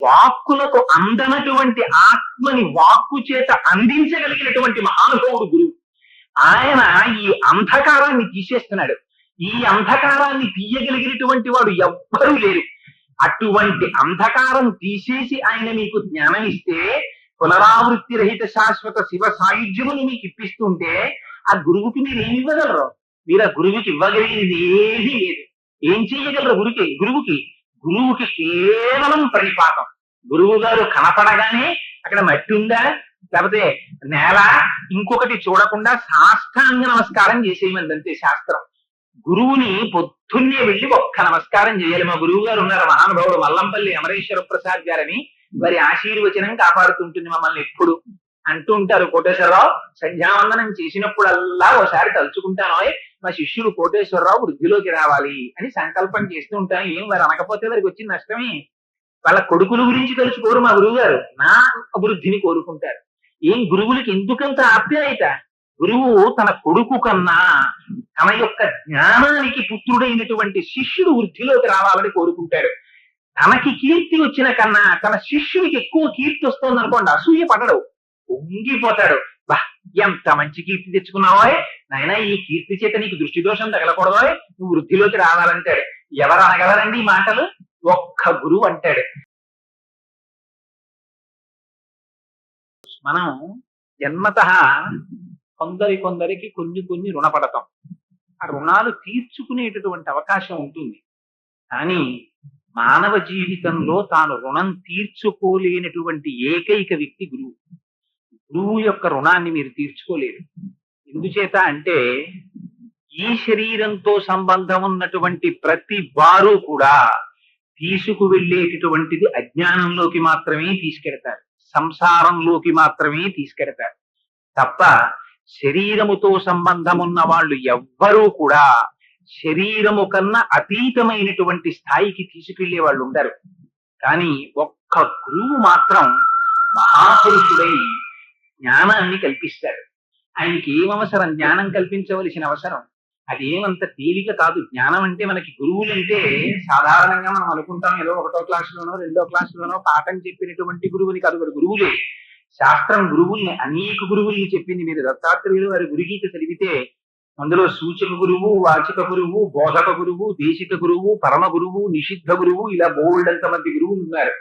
వాక్కులకు అందనటువంటి ఆత్మని వాక్కు చేత అందించగలిగినటువంటి మహానుభావుడు గురువు. ఆయన ఈ అంధకారాన్ని తీసేస్తున్నాడు. ఈ అంధకారాన్ని తీయగలిగినటువంటి వాడు ఎవ్వరూ లేరు. అటువంటి అంధకారం తీసేసి ఆయన మీకు జ్ఞానం ఇస్తే, పునరావృత్తి రహిత శాశ్వత శివ సాయుధ్యమును మీకు ఇప్పిస్తుంటే, ఆ గురువుకి మీరు ఏమి ఇవ్వగలరు? మీరు ఆ గురువుకి ఇవ్వగలిగినది ఏమీ లేదు. ఏం చేయగలరు? గురువుకి కేవలం ప్రణిపాతం. గురువు గారు కనపడగానే అక్కడ మట్టి ఉందా, లేకపోతే నేల, ఇంకొకటి చూడకుండా సాష్టాంగ నమస్కారం చేసేయమంది అంతే శాస్త్రం. గురువుని పొద్దున్నే వెళ్ళి ఒక్క నమస్కారం చేయాలి. మా గురువు గారు ఉన్నారు, మహానుభావుడు మల్లంపల్లి అమరేశ్వర ప్రసాద్ గారని. వారి ఆశీర్వచనం కాపాడుతుంటుంది మమ్మల్ని ఎప్పుడు. అంటూ ఉంటారు, కోటేశ్వరరావు సంధ్యావందనం చేసినప్పుడల్లా ఓసారి తలుచుకుంటాను, మా శిష్యుడు కోటేశ్వరరావు వృద్ధిలోకి రావాలి అని సంకల్పం చేస్తూ ఉంటాను. ఏం వారు అనకపోతే వారికి వచ్చిన నష్టమే. వాళ్ళ కొడుకుల గురించి తెలుసుకోరు మా గురువు గారు, నా అభివృద్ధిని కోరుకుంటారు. ఏం గురువులకి ఎందుకంత ఆప్యాయత? గురువు తన కొడుకు కన్నా తన యొక్క జ్ఞానానికి పుత్రుడైనటువంటి శిష్యుడు వృద్ధిలోకి రావాలని కోరుకుంటాడు. తనకి కీర్తి వచ్చిన కన్నా తన శిష్యుడికి ఎక్కువ కీర్తి వస్తుంది అనుకోండి, అసూయ పడడు, పొంగిపోతాడు. బా, ఎంత మంచి కీర్తి తెచ్చుకున్నావో నాయన, ఈ కీర్తి చేత నీకు దృష్టి దోషం తగలకూడదో, నువ్వు వృద్ధిలోకి రావాలంటాడు. ఎవరు అనగలరండి ఈ మాటలు? ఒక్క గురువు అంటాడు. మనం జన్మత కొందరికి కొన్ని రుణపడతాం. ఆ రుణాలు తీర్చుకునేటటువంటి అవకాశం ఉంటుంది. కానీ మానవ జీవితంలో తాను రుణం తీర్చుకోలేనటువంటి ఏకైక వ్యక్తి గురువు. గురువు యొక్క రుణాన్ని మీరు తీర్చుకోలేరు. ఎందుచేత అంటే, ఈ శరీరంతో సంబంధం ఉన్నటువంటి ప్రతి వారు కూడా తీసుకువెళ్ళేటటువంటిది అజ్ఞానంలోకి మాత్రమే తీసుకెడతారు, సంసారంలోకి మాత్రమే తీసుకెడతారు తప్ప శరీరముతో సంబంధం ఉన్న వాళ్ళు ఎవ్వరూ కూడా శరీరము కన్నా అతీతమైనటువంటి స్థాయికి తీసుకెళ్లే వాళ్ళు ఉండరు. కానీ ఒక్క గురువు మాత్రం మహాపురుషుడై జ్ఞానాన్ని కల్పిస్తాడు. ఆయనకి ఏమవసరం? జ్ఞానం కల్పించవలసిన అవసరం అదేమంత తేలిక కాదు. జ్ఞానం అంటే మనకి గురువులంటే సాధారణంగా మనం అనుకుంటాం, ఏదో 1వ క్లాసులోనో 2వ క్లాసులోనో పాఠం చెప్పినటువంటి గురువుని కాదు. వారు గురువులే. శాస్త్రం గురువుల్ని, అనేక గురువుల్ని చెప్పింది. మీరు దత్తాత్రేయులు వారి గురుగీత చదివితే అందులో సూచక గురువు, వాచక గురువు, బోధక గురువు, దేశిక గురువు, పరమ గురువు, నిషిద్ధ గురువు, ఇలా బోల్డంత మంది గురువులు ఉన్నారు.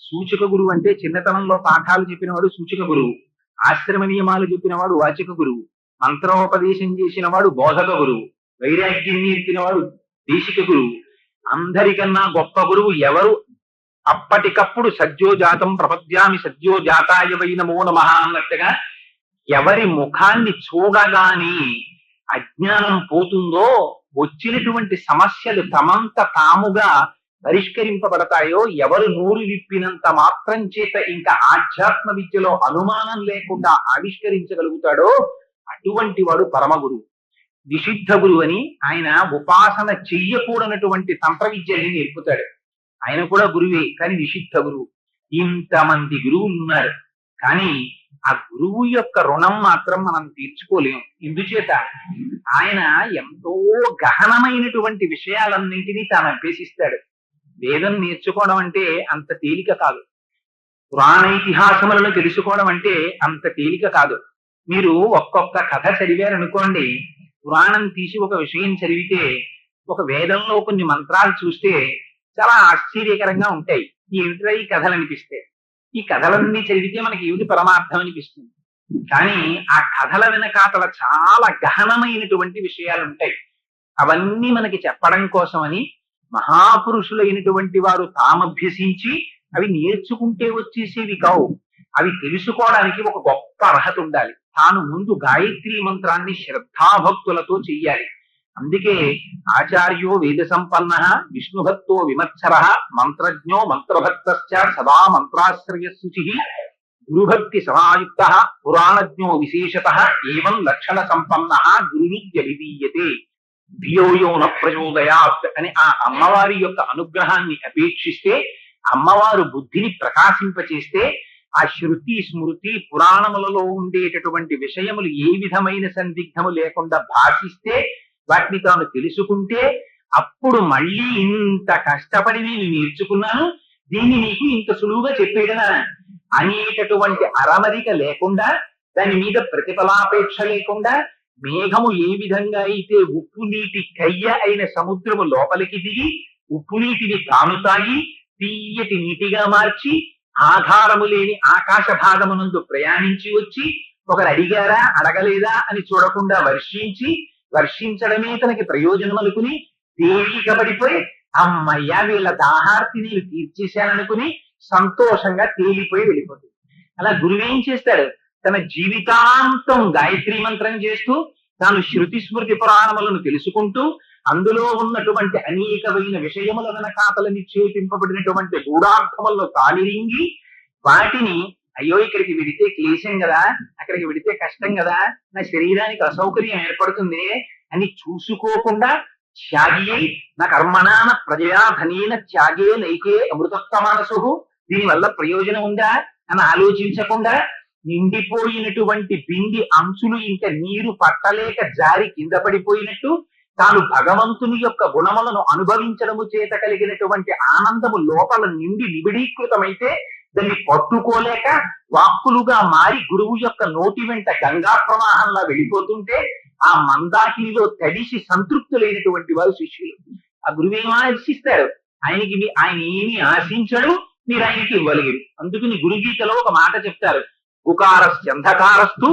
సూచక గురువు అంటే చిన్నతనంలో పాఠాలు చెప్పినవాడు సూచక గురువు, ఆశ్రమ నియమాలు చెప్పినవాడు వాచక గురువు, మంత్రోపదేశం చేసిన వాడు బోధక గురువు, వైరాగ్యం నేర్పినవాడు దేశిక గురువు. అందరికన్నా గొప్ప గురువు ఎవరు? అప్పటికప్పుడు సద్యోజాతం ప్రపద్యామి సద్యోజాతాయ వై నమో నమః అన్నట్టుగా ఎవరి ముఖాన్ని చూడగానే అజ్ఞానం పోతుందో, వచ్చినటువంటి సమస్యలు తమంత తాముగా పరిష్కరింపబడతాయో, ఎవరు నోరు విప్పినంత మాత్రం చేత ఇంకా ఆధ్యాత్మ విద్యలో అనుమానం లేకుండా ఆవిష్కరించగలుగుతాడో అటువంటి వాడు పరమ గురువు. నిషిద్ధ గురువు అని ఆయన ఉపాసన చెయ్యకూడనటువంటి తంత్ర విద్యల్ని నేర్పుతాడు. ఆయన కూడా గురువే, కానీ నిషిద్ధ గురువు. ఇంతమంది గురువులు ఉన్నారు, కానీ ఆ గురువు యొక్క రుణం మాత్రం మనం తీర్చుకోలేము. ఇందుచేత ఆయన ఎంతో గహనమైనటువంటి విషయాలన్నింటినీ తాను అభ్యసిస్తాడు. వేదం నేర్చుకోవడం అంటే అంత తేలిక కాదు. పురాణ ఇతిహాసములను తెలుసుకోవడం అంటే అంత తేలిక కాదు. మీరు ఒక్కొక్క కథ చదివారనుకోండి, పురాణం తీసి ఒక విషయం చదివితే, ఒక వేదంలో కొన్ని మంత్రాలు చూస్తే చాలా ఆశ్చర్యకరంగా ఉంటాయి. ఏమిట్రా ఈ కథలు అనిపిస్తే, ఈ కథలన్నీ చదివితే మనకి ఏమిటి పరమార్థం అనిపిస్తుంది. కానీ ఆ కథల వెనకాతల చాలా గహనమైనటువంటి విషయాలు ఉంటాయి. అవన్నీ మనకి చెప్పడం కోసమని మహాపురుషులైనటువంటి వారు తామభ్యసించి అవి నేర్చుకుంటే వచ్చేసేవి కావు. అవి తెలుసుకోవడానికి ఒక గొప్ప అర్హత ఉండాలి. తాను ముందు గాయత్రీ మంత్రాన్ని శ్రద్ధాభక్తులతో చెయ్యాలి. అందుకే ఆచార్యో వేద సంపన్న విష్ణుభక్తో విమత్సర మంత్రజ్ఞో మంత్రభక్తశ్చ సదా మంత్రాశ్రయ శుచి గురుభక్తి సమాయుక్త పురాణజ్ఞో విశేషత ఏవం లక్షణ సంపన్న గురురుద్యభిధీయతే ధియోయో న ప్రచోదయాత్ అని ఆ అమ్మవారి యొక్క అనుగ్రహాన్ని అపేక్షిస్తే, అమ్మవారు బుద్ధిని ప్రకాశింపచేస్తే, ఆ శృతి స్మృతి పురాణములలో ఉండేటటువంటి విషయములు ఏ విధమైన సందిగ్ధము లేకుండా భాషిస్తే, వాటిని తాను తెలుసుకుంటే, అప్పుడు మళ్ళీ ఇంత కష్టపడి నేను నేర్చుకున్నాను, దీన్ని నీకు ఇంత సులువుగా చెప్పేయడనా అనేటటువంటి అరమరిక లేకుండా, దాని మీద ప్రతిఫలాపేక్ష లేకుండా, మేఘము ఏ విధంగా అయితే ఉప్పు నీటి కయ్య అయిన సముద్రము లోపలికి దిగి ఉప్పు నీటిని తాను తాగి తీయటి నీటిగా మార్చి ఆధారము లేని ఆకాశ భాగమునందు ప్రయాణించి వచ్చి ఒకరు అడిగారా అడగలేదా అని చూడకుండా వర్షించడమే తనకి ప్రయోజనం అనుకుని తేలికబడిపోయి అమ్మయ్యా వీళ్ళ దాహార్తి నేను తీర్చేశాననుకుని సంతోషంగా తేలిపోయి వెళ్ళిపోతుంది. అలా గురువేం చేస్తాడు, తన జీవితాంతం గాయత్రీ మంత్రం చేస్తూ తాను శృతి స్మృతి పురాణములను తెలుసుకుంటూ అందులో ఉన్నటువంటి అనేకమైన విషయముల వెనకాతల నిక్షేపింపబడినటువంటి గూఢార్థములను తాలిరింగి వాటిని అయ్యో ఇక్కడికి విడితే క్లేశం కదా, అక్కడికి విడితే కష్టం కదా, నా శరీరానికి అసౌకర్యం ఏర్పడుతుంది అని చూసుకోకుండా త్యాగి అయి నా కర్మణాన ప్రజయా ధనీన త్యాగే నైకే అమృతత్వ మనసు, దీనివల్ల ప్రయోజనం ఉందా అని ఆలోచించకుండా నిండిపోయినటువంటి బింది అంచులు ఇంకా నీరు పట్టలేక జారి కింద పడిపోయినట్టు తాను భగవంతుని యొక్క గుణములను అనుభవించడము చేత కలిగినటువంటి ఆనందము లోపల నిండి నిబిడీకృతమైతే దాన్ని పట్టుకోలేక వాక్కులుగా మారి గురువు యొక్క నోటి వెంట గంగా ప్రవాహంలా వెళ్ళిపోతుంటే ఆ మందాకినిలో తడిసి సంతృప్తులైనటువంటి వారు శిష్యులు. ఆ గురువేమో ఆశిస్తాడు, ఆయన ఏమి ఆశించడు, మీరు ఆయనకి ఇవ్వలేరు. అందుకని గురుగీతలో ఒక మాట చెప్తారు, గుకారస్యంధకారస్తు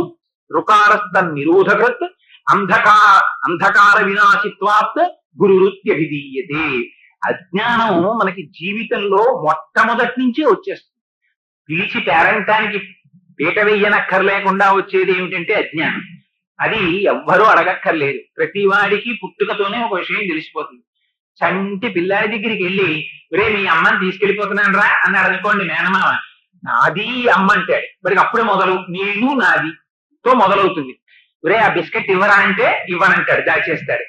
రుకారస్త నిరోధకృత్ అంధకార వినాశిత్వాత్ గురురుత్య విధీయతే. అజ్ఞానం మనకి జీవితంలో మొట్టమొదటి నుంచే వచ్చేస్తుంది. పిలిచి పేరంటానికి పీట వెయ్యనక్కర్లేకుండా వచ్చేది ఏమిటంటే అజ్ఞానం. అది ఎవ్వరూ అడగక్కర్లేదు, ప్రతి వాడికి పుట్టుకతోనే ఒక విషయం తెలిసిపోతుంది. చంటి పిల్లాడి దగ్గరికి వెళ్ళి ఒరే మీ అమ్మని తీసుకెళ్లిపోతున్నాను రా అన్నాడు అనుకోండి మేనమామ, నాది అమ్మ అంటాడు. వాడికి అప్పుడే మొదలు నేను నాదితో మొదలవుతుంది. ఒరే ఆ బిస్కెట్ ఇవ్వరా అంటే ఇవ్వనంటాడు, దాచేస్తాడు.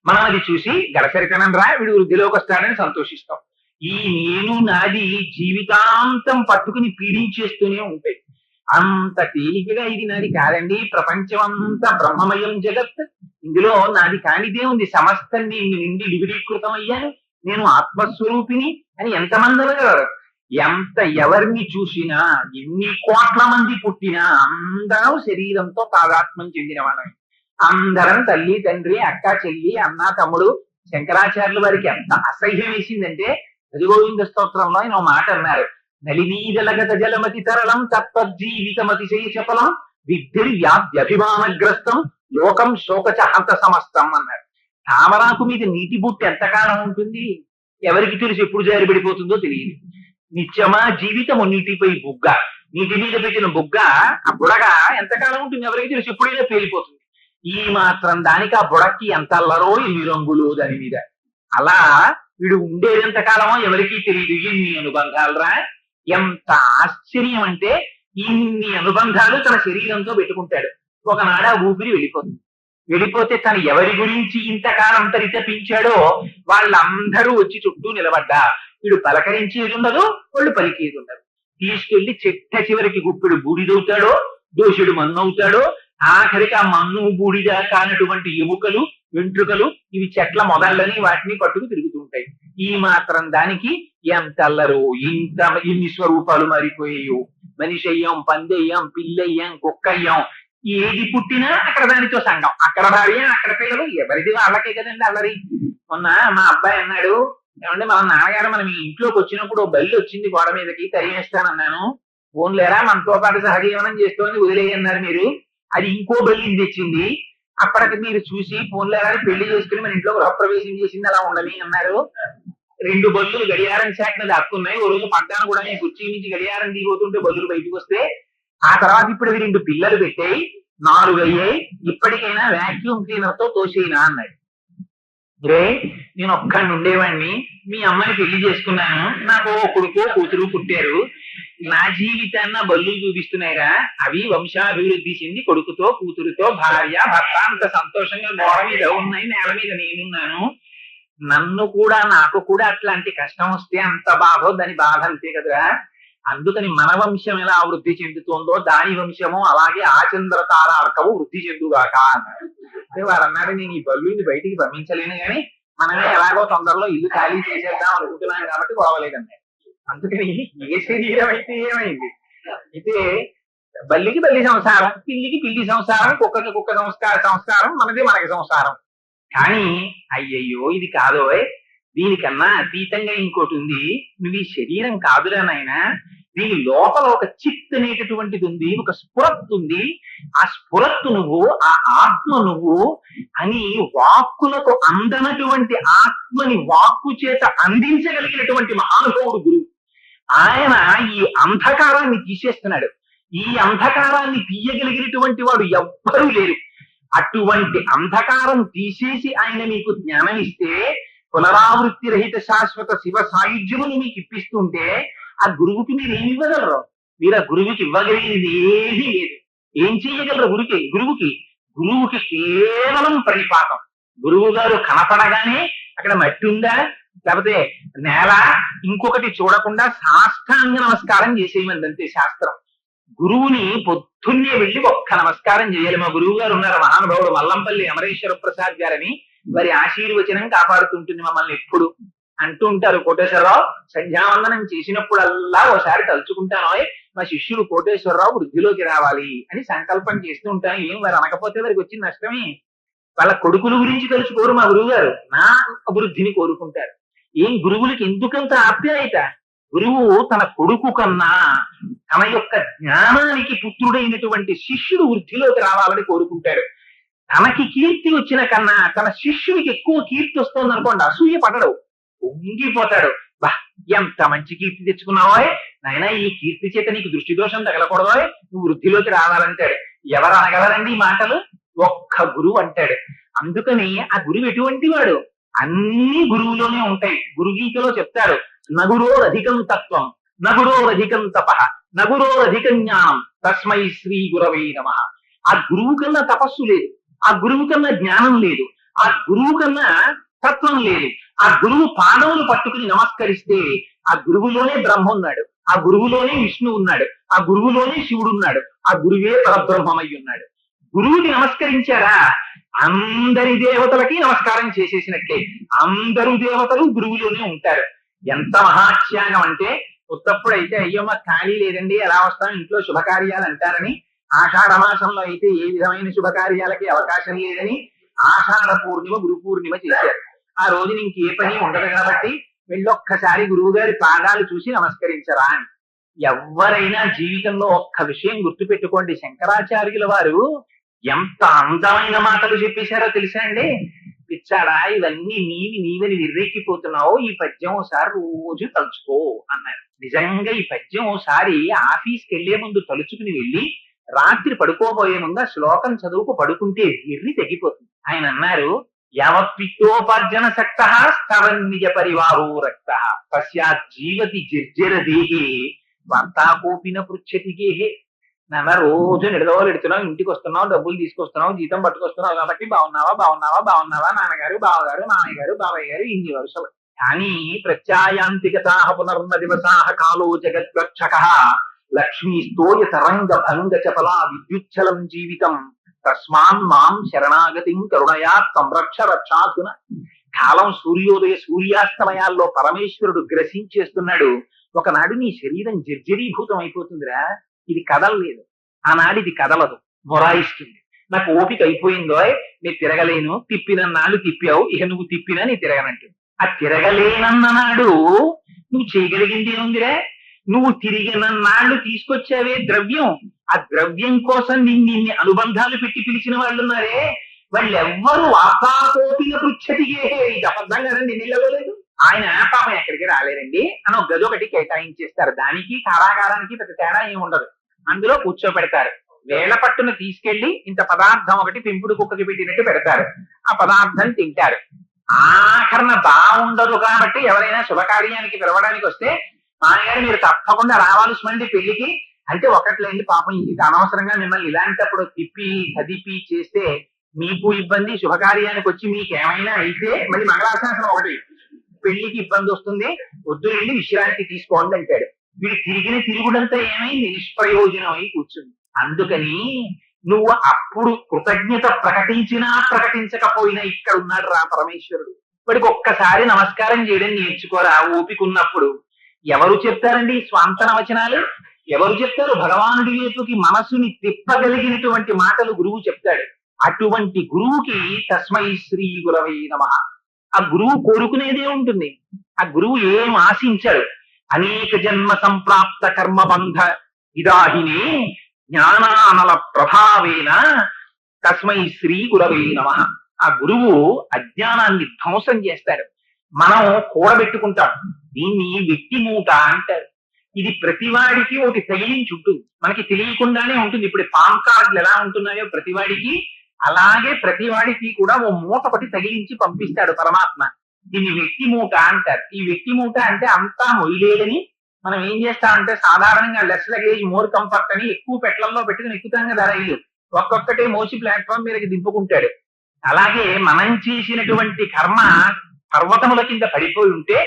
మనం అది చూసి గడసరితనం రా వీడు వృద్ధిలోకి వస్తాడని సంతోషిస్తాం. ఈ నేను నాది జీవితాంతం పట్టుకుని పీడించేస్తూనే ఉంటాయి. అంత తేలికగా ఇది నాది కాదండి, ప్రపంచం అంతా బ్రహ్మమయం జగత్, ఇందులో నాది కానిదే ఉంది, సమస్తం నిండి వివిడీకృతం అయ్యాను, నేను ఆత్మస్వరూపిని అని ఎంతమంది అనగలరు? ఎవరిని చూసినా ఎన్ని కోట్ల మంది పుట్టినా అందరూ శరీరంతో తాదాత్మ్యం చెందిన వాళ్ళని. అందరం తల్లి తండ్రి అక్క చెల్లి అన్న తమ్ముడు. శంకరాచార్యుల వారికి ఎంత అసహ్యం వేసిందంటే హరిగోవింద స్తోత్రంలో ఆయన ఒక మాట అన్నారు, నలినీజలగత జలమతి తరళం తత్వజ్జీవితమతిశయ చపలం విద్ధిర్వ్యాప్యభిమానగ్రస్తం లోకం శోకచహంత సమస్తం అన్నారు. తామరాకు మీద నీటి బుట్టు ఎంతకాలం ఉంటుంది? ఎవరికి తెలుసు ఎప్పుడు జారిపడిపోతుందో తెలియదు. నిత్యమా జీవితము నీటిపై బుగ్గ, నీటి మీద పెట్టిన బుగ్గ ఆ బుడగ ఎంతకాలం ఉంటుంది ఎవరికి తెలుసు, ఎప్పుడైనా పేలిపోతుంది. ఈ మాత్రం దానికి ఆ బుడక్కి ఎంత అల్లరో ఎన్ని రంగులు దాని మీద. అలా వీడు ఉండేదెంతకాలమో ఎవరికీ తెలియదు. ఎన్ని అనుబంధాలురా, ఎంత ఆశ్చర్యం అంటే ఇన్ని అనుబంధాలు తన శరీరంతో పెట్టుకుంటాడు. ఒకనాడు ఆ ఊపిరి వెళ్ళిపోతే తను ఎవరి గురించి ఇంతకాలం పరితపించాడో వాళ్ళందరూ వచ్చి చుట్టూ నిలబడ్డా వీడు పలకరించేది ఉండదు, వాళ్ళు పలికేది ఉండదు. తీసుకెళ్లి చెట్ట చివరికి గుప్పెడు బూడిదవుతాడో, దోషుడు మన్నవుతాడో, ఆఖరికి ఆ మన్ను బూడిద కానటువంటి ఎముకలు వెంట్రుకలు ఇవి చెట్ల మొదళ్ళని వాటిని పట్టుకు తిరుగుతుంటాయి. ఈ మాత్రం దానికి ఎంత అల్లరో, ఇన్ని స్వరూపాలు మారిపోయాయో. మనిషి అయ్యాం, పందెయ్యాం, పిల్లయ్యాం, కుక్కయ్యాం, ఏది పుట్టినా అక్కడ దానితో సంఘం, అక్కడ భార్య అక్కడ పిల్లలు, ఎవరిది వాళ్ళకే కదండి అల్లరి. మొన్న మా అబ్బాయి అన్నాడు, ఏమంటే మన నాన్నగారు మనం ఈ ఇంట్లోకి వచ్చినప్పుడు బల్లి వచ్చింది గోడ మీదకి, తరిమేస్తానన్నాను. ఫోన్లేరా మనతో పాటు సహజీవనం చేస్తోంది వదిలేయన్నారు మీరు, అది ఇంకో బల్లిని తెచ్చింది, అప్పటికి మీరు చూసి ఫోన్లేరా పెళ్లి చేసుకుని మన ఇంట్లో గృహప్రవేశం చేసింది, అలా ఉండని అన్నారు. 2 బల్లులు గడియారం శాఖ దాక్కున్నాయి. ఓ రోజు పడ్డాను కూడా నేను కుర్చీ నుంచి గడియారం దిగిపోతుంటే బల్లులు బయటకు వస్తే, ఆ తర్వాత ఇప్పుడు అవి 2 పిల్లలు పెట్టాయి, 4 అయ్యాయి, ఇప్పటికైనా వాక్యూమ్ క్లీనర్ తో తోసేయినా అన్నాడు. రే నేను ఒక్కడిని ఉండేవాడిని, మీ అమ్మాయిని పెళ్లి చేసుకున్నాను, నాకు కొడుకో కూతురు పుట్టారు, నా జీవితాన్న బల్లులు చూపిస్తున్నాయిరా, అవి వంశాభివృద్ధి చెంది కొడుకుతో కూతురుతో భార్య భర్త అంత సంతోషంగా గోడ మీద ఉన్నాయి, నేల మీద నేనున్నాను. నాకు కూడా అట్లాంటి కష్టం వస్తే అంత బాధో దాని బాధ అంతే కదరా. అందుకని మన వంశం ఎలా వృద్ధి చెందుతుందో దాని వంశము అలాగే ఆచంద్ర తారార్కవు వృద్ధి చెందుగాక అన్నాడు. అంటే వారు అన్నాడు, నేను ఈ బల్లుని బయటికి పంపించలేను కానీ మనమే ఎలాగో తొందరలో ఇల్లు ఖాళీ చేసేద్దాం అనుకుంటున్నాను కాబట్టి గొడవలేదన్నాడు. అందుకని ఏ శరీరం అయితే ఏమైంది, అయితే బల్లికి బల్లి సంసారం, పిల్లికి పిల్లి సంసారం, కుక్కకి కుక్క సంస్కారం, మనది మనకి సంసారం. కానీ అయ్యయ్యో ఇది కాదోయ్, దీనికన్నా అతీతంగా ఇంకోటి ఉంది. నువ్వు ఈ శరీరం కాదురా నాయనా, దీని లోపల ఒక చిత్ అనేటటువంటిది ఉంది, ఒక స్ఫురత్తు ఉంది. ఆ స్ఫురత్తు నువ్వు, ఆ ఆత్మ నువ్వు అని వాక్కులకు అందనటువంటి ఆత్మని వాక్కు చేత అందించగలిగినటువంటి మహానుభావుడు గురువు. ఆయన ఈ అంధకారాన్ని తీసేస్తున్నాడు. ఈ అంధకారాన్ని తీయగలిగినటువంటి వాడు ఎవ్వరూ లేరు. అటువంటి అంధకారం తీసేసి ఆయన మీకు జ్ఞానం ఇస్తే, పునరావృత్తి రహిత శాశ్వత శివ సాయుధ్యముని మీకు ఇప్పిస్తుంటే, ఆ గురువుకి మీరు ఏమి ఇవ్వగలరు? మీరు ఆ గురువుకి ఇవ్వగలిగినది ఏది లేదు. ఏం చేయగలరు గురువుకి కేవలం పరిపాకం. గురువు గారు కనపడగానే అక్కడ మట్టి ఉందా, లేకపోతే నేల, ఇంకొకటి చూడకుండా సాష్టాంగ నమస్కారం చేసేయమంది అంతే శాస్త్రం. గురువుని పొద్దున్నే వెళ్ళి ఒక్క నమస్కారం చేయాలి. మా గురువు గారు ఉన్నారు, మహానుభావుడు మల్లంపల్లి అమరేశ్వర ప్రసాద్ గారని. వారి ఆశీర్వచనం కాపాడుతుంటుంది మమ్మల్ని ఎప్పుడు. అంటూ ఉంటారు, కోటేశ్వరరావు సంధ్యావందనం చేసినప్పుడల్లా ఓసారి తలుచుకుంటాను, మా శిష్యుడు కోటేశ్వరరావు వృద్ధిలోకి రావాలి అని సంకల్పం చేస్తూ ఉంటాను. ఏం వారు అనకపోతే వారికి వచ్చిన నష్టమే. వాళ్ళ కొడుకుల గురించి తలుచుకోరు మా గురువు గారు, నా అభివృద్ధిని కోరుకుంటారు. ఏం గురువులకి ఎందుకంత ఆప్యాయత? గురువు తన కొడుకు కన్నా తన యొక్క జ్ఞానానికి పుత్రుడైనటువంటి శిష్యుడు వృద్ధిలోకి రావాలని కోరుకుంటాడు. తనకి కీర్తి వచ్చిన కన్నా తన శిష్యుడికి ఎక్కువ కీర్తి వస్తుంది అనుకోండి, అసూయ పడడు, పొంగిపోతాడు. బా ఎంత మంచి కీర్తి తెచ్చుకున్నావో నాయన, ఈ కీర్తి చేత నీకు దృష్టి దోషం తగలకూడదో, నువ్వు వృద్ధిలోకి రావాలంటాడు. ఎవరు అనగలరండి ఈ మాటలు? ఒక్క గురువు అంటాడు. అందుకని ఆ గురువు ఎటువంటి వాడు? అన్ని గురువులోనే ఉంటాయి. గురుగీతలో చెప్తాడు, నగురోరధికం తత్వం, నగురోరధికం తప, నగురోరధికం జ్ఞానం, తస్మై శ్రీ గురవే నమః. ఆ గురువు కన్నా తపస్సు లేదు, ఆ గురువు కన్నా జ్ఞానం లేదు, ఆ గురువు కన్నా తత్వం లేదు. ఆ గురువు పాదములు పట్టుకుని నమస్కరిస్తే ఆ గురువులోనే బ్రహ్మ ఉన్నాడు, ఆ గురువులోనే విష్ణు ఉన్నాడు, ఆ గురువులోనే శివుడు ఉన్నాడు, ఆ గురువే పరబ్రహ్మమై ఉన్నాడు. గురువుకి నమస్కరించారా, అందరి దేవతలకి నమస్కారం చేసేసినట్లే. అందరూ దేవతలు గురువులోనే ఉంటారు. ఎంత మహాత్యాగం అంటే, ఉత్తప్పుడైతే అయ్యో మాకు ఖాళీ లేదండి, ఎలా వస్తాం, ఇంట్లో శుభకార్యాలు అంటారని, ఆషాఢ మాసంలో అయితే ఏ విధమైన శుభకార్యాలకి అవకాశం లేదని ఆషాఢ పూర్ణిమ గురు పూర్ణిమ చేశారు. ఆ రోజున ఇంకే పని ఉండదు కాబట్టి వెళ్ళొక్కసారి గురువు గారి పాదాలు చూసి నమస్కరించరా అని. ఎవరైనా జీవితంలో ఒక్క విషయం గుర్తుపెట్టుకోండి, శంకరాచార్యుల వారు ఎంత అందమైన మాటలు చెప్పేశారో తెలుసా అండి? పిచ్చాడా, ఇవన్నీ నీవని నిర్రెక్కిపోతున్నావు, ఈ పద్యం ఒకసారి రోజు తలుచుకో అన్నారు. నిజంగా ఈ పద్యం ఒకసారి ఆఫీస్కి వెళ్లే ముందు తలుచుకుని వెళ్ళి రాత్రి పడుకోబోయే ముందు ఆ శ్లోకం చదువుకు పడుకుంటే ఎర్రి తగ్గిపోతుంది. ఆయన అన్నారు, యావత్పిత్తోపార్జన శక్త స్తవన్నిజ పరివారో రక్త పశ్చాత్ జీవతి జర్జర దేహే వార్తాకోపిన పృచ్చతి గేహే. నాన్న రోజు నిడదవలెడుతున్నావు, ఇంటికి వస్తున్నావు, డబ్బులు తీసుకొస్తున్నావు, జీతం పట్టుకొస్తున్నావు కాబట్టి బాగున్నావా నాన్నగారు, బావగారు, మామయ్య గారు, బాబాయ్ గారు, ఇన్ని వరుసలు. కానీ ప్రత్యాయాంతికతా పునర్న దివసాహ కాలో జగద్వక్షక లక్ష్మీస్తోయ తరంగ భంగ చపలా విద్యుచ్చలం జీవితం తస్మాన్ మాం శరణాగతిం కరుణయా సంరక్ష రక్షాతున. కాలం సూర్యోదయ సూర్యాస్తమయాల్లో పరమేశ్వరుడు గ్రసించేస్తున్నాడు. ఒకనాడు నీ శరీరం జర్జరీభూతం అయిపోతుందిరా, ఇది కదలలేదు, ఆనాడు ఇది కదలదు, మొరాయిస్తుంది. నాకు ఓపిక అయిపోయిందో, నీ తిరగలేను, తిప్పినన్నాళ్ళు తిప్పావు, ఇక నువ్వు తిప్పినా నీ తిరగనంటు. ఆ తిరగలేనన్ననాడు నువ్వు చేయగలిగింది ఏముందిరా? నువ్వు తిరిగినన్నాళ్ళు తీసుకొచ్చావే ద్రవ్యం, ఆ ద్రవ్యం కోసం నిన్ని అనుబంధాలు పెట్టి పిలిచిన వాళ్ళు ఉన్నారే, వాళ్ళెవ్వరూ వార్తాకోపిన పృచ్చతిగే. ఇది అబద్ధం కదండి, నిలవలేదు. ఆయన పాపం ఎక్కడికి రాలేరండి అని ఒక గది ఒకటి కేటాయించేస్తారు. దానికి కారాగారానికి పెద్ద తేడా ఏమి ఉండదు. అందులో కూర్చోబెడతారు. వేళ పట్టున తీసుకెళ్లి ఇంత పదార్థం ఒకటి పెంపుడు కుక్కకి పెట్టినట్టు పెడతారు. ఆ పదార్థం తింటారు. ఆఖరణ బాగుండదు కాబట్టి ఎవరైనా శుభకార్యానికి పిలవడానికి వస్తే, మాయగారు మీరు తప్పకుండా రావాల్సి పెళ్లికి అంటే, ఒకట్లేండి పాపం ఇది అనవసరంగా మిమ్మల్ని ఇలాంటప్పుడు తిప్పి కదిపి చేస్తే మీకు ఇబ్బంది, శుభకార్యానికి వచ్చి మీకు ఏమైనా అయితే మళ్ళీ మంగళాశాసనం ఒకటి, పెళ్లికి ఇబ్బంది వస్తుంది, వద్దులేండి విశ్రాంతి తీసుకోండి అంటాడు. వీడు తిరిగిన తిరుగుడంతా ఏమైంది? నిష్ప్రయోజనం అయి కూర్చుంది. అందుకని నువ్వు అప్పుడు కృతజ్ఞత ప్రకటించినా ప్రకటించకపోయినా ఇక్కడ ఉన్నాడు రా పరమేశ్వరుడు. వాడికి ఒక్కసారి నమస్కారం చేయడం నేర్చుకోరా ఓపిక ఉన్నప్పుడు. ఎవరు చెప్తారండి స్వాంతన వచనాలు? ఎవరు చెప్తారు? భగవానుడి వైపుకి మనసుని తిప్పగలిగినటువంటి మాటలు గురువు చెప్తాడు. అటువంటి గురువుకి తస్మై శ్రీ గురవే నమః. ఆ గురువు కోరుకునేదే ఉంటుంది. ఆ గురువు ఏం ఆశించాడు? అనేక జన్మ సంప్రాప్త కర్మబంధ ఇదాహినే జ్ఞానానల ప్రభావేన తస్మై శ్రీ గురవే నమః. ఆ గురువు అజ్ఞానాన్ని ధ్వంసం చేస్తాడు. మనం కూడబెట్టుకుంటాం. దీన్ని వెట్టి మూట అంటారు. ఇది ప్రతివాడికి ఒకటి తగిలించి ఉంటుంది, మనకి తెలియకుండానే ఉంటుంది. ఇప్పుడు పాన్ కార్డులు ఎలా ఉంటున్నాయో ప్రతివాడికి, అలాగే ప్రతివాడికి కూడా ఓ మూట ఒకటి తగిలించి పంపిస్తాడు పరమాత్మ. దీన్ని వెట్టి మూట అంటారు. ఈ వెట్టి మూట అంటే అంతా మొయ్యలేదని మనం ఏం చేస్తామంటే సాధారణంగా లెస్ లగేజ్ మోర్ కంఫర్ట్ అని ఎక్కువ పెట్లల్లో పెట్టుకుని ఎక్కుతాం కదా రైలు. ఒక్కొక్కటే మోసి ప్లాట్ఫామ్ మీదకి దింపుకుంటాడు. అలాగే మనం చేసినటువంటి కర్మ పర్వతముల కింద పడిపోయి ఉంటే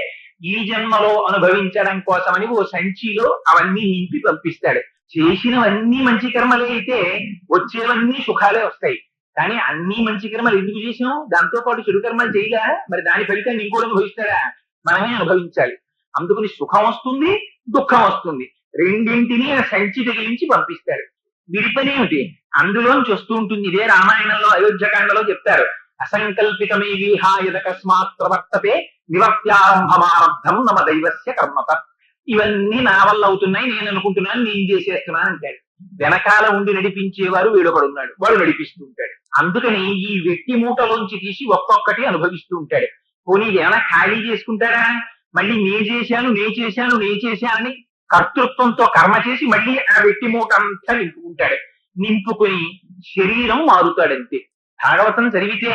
ఈ జన్మలో అనుభవించడం కోసమని ఓ సంచిలో అవన్నీ నింపి పంపిస్తాడు. చేసినవన్నీ మంచి కర్మలే అయితే వచ్చేవన్నీ సుఖాలే వస్తాయి. కానీ అన్ని మంచి కర్మలు ఎందుకు చేసినాం? దాంతో పాటు చెడు కర్మలు చేయగా మరి దాని ఫలితాన్ని ఇంకోటి అనుభవిస్తాడా? మనమే అనుభవించాలి. అందుకని సుఖం వస్తుంది, దుఃఖం వస్తుంది. రెండింటినీ సంచి తగిలించి పంపిస్తాడు. విడిపనేమిటి? అందులోంచి వస్తూ ఉంటుంది. ఇదే రామాయణంలో అయోధ్యకాండలో చెప్తారు. అసంకల్పితమే విహాయదకస్మాత్ ప్రవర్తతే నివర్త్యారంభమారబ్ధం నమ దైవస్య కర్మత. ఇవన్నీ నా వల్ల అవుతున్నాయి, నేను అనుకుంటున్నాను, నేను చేసేస్తున్నాను అంటాడు. వెనకాల ఉండి నడిపించేవారు వీడొకడున్నాడు, వాడు నడిపిస్తూ ఉంటాడు. అందుకని ఈ వెట్టి మూటలోంచి తీసి ఒక్కొక్కటి అనుభవిస్తూ ఉంటాడు. పోనీ ఏమైనా ఖాళీ చేసుకుంటాడా? మళ్ళీ నే చేశానని కర్తృత్వంతో కర్మ చేసి మళ్ళీ ఆ వెట్టి మూట అంతా నింపుకుంటాడు. నింపుకుని శరీరం మారుతాడంతే. భాగవతం చదివితే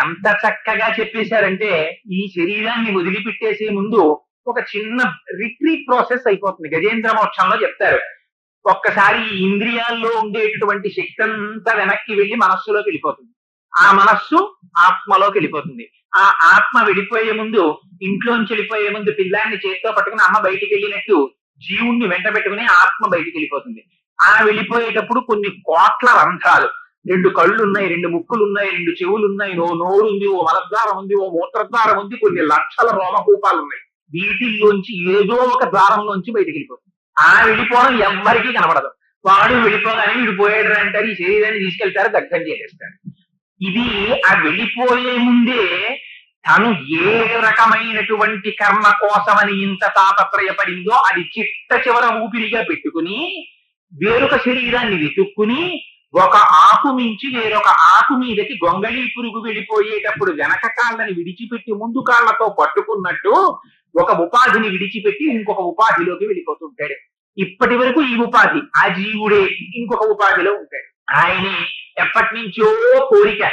ఎంత చక్కగా చెప్పేశారంటే ఈ శరీరాన్ని వదిలిపెట్టేసే ముందు ఒక చిన్న రిట్రీట్ ప్రాసెస్ అయిపోతుంది. గజేంద్ర మోక్షంలో చెప్తారు. ఒక్కసారి ఈ ఇంద్రియాల్లో ఉండేటటువంటి శక్తి అంతా వెనక్కి వెళ్ళి మనస్సులోకి వెళ్ళిపోతుంది. ఆ మనస్సు ఆత్మలోకి వెళ్ళిపోతుంది. ఆ ఆత్మ వెళ్ళిపోయే ముందు, ఇంట్లోంచి వెళ్ళిపోయే ముందు పిల్లాన్ని చేతితో పట్టుకుని అమ్మ బయటికి వెళ్ళినట్టు జీవుణ్ణి వెంట పెట్టుకుని ఆత్మ బయటికి వెళ్ళిపోతుంది. ఆ వెళ్ళిపోయేటప్పుడు కొన్ని కోట్ల రంధ్రాలు, 2 కళ్ళు ఉన్నాయి, 2 ముక్కులు ఉన్నాయి, 2 చెవులు ఉన్నాయి, ఓ నోరు ఉంది, ఓ మలద్వారం ఉంది, ఓ మూత్రద్వారం ఉంది, కొన్ని లక్షల రోమకూపాలు ఉన్నాయి. వీటిల్లోంచి ఏదో ఒక ద్వారంలోంచి బయటికి వెళ్ళిపోతుంది. ఆ వెళ్ళిపోవడం ఎవ్వరికీ కనబడదు. వాడు వెళ్ళిపోగానే వీడు పోయాడు అంటారు. ఈ శరీరాన్ని తీసుకెళ్తారు, దగ్ధం చేసేస్తారు. ఇది ఆ వెళ్ళిపోయే ముందే తను ఏ రకమైనటువంటి కర్మ కోసమని ఇంత తాపత్రయపడిందో అది చిట్ట చివర ఊపిరిగా పెట్టుకుని వేరొక శరీరాన్ని వెతుక్కుని ఒక ఆకు మించి వేరొక ఆకు మీదకి గొంగళీ పురుగు వెళ్ళిపోయేటప్పుడు వెనక కాళ్ళని విడిచిపెట్టి ముందు కాళ్లతో పట్టుకున్నట్టు ఒక ఉపాధిని విడిచిపెట్టి ఇంకొక ఉపాధిలోకి వెళ్ళిపోతుంటాడు. ఇప్పటి వరకు ఈ ఉపాధి ఆ జీవుడే ఇంకొక ఉపాధిలో ఉంటాడు. ఆయనే ఎప్పటి నుంచో కోరిక,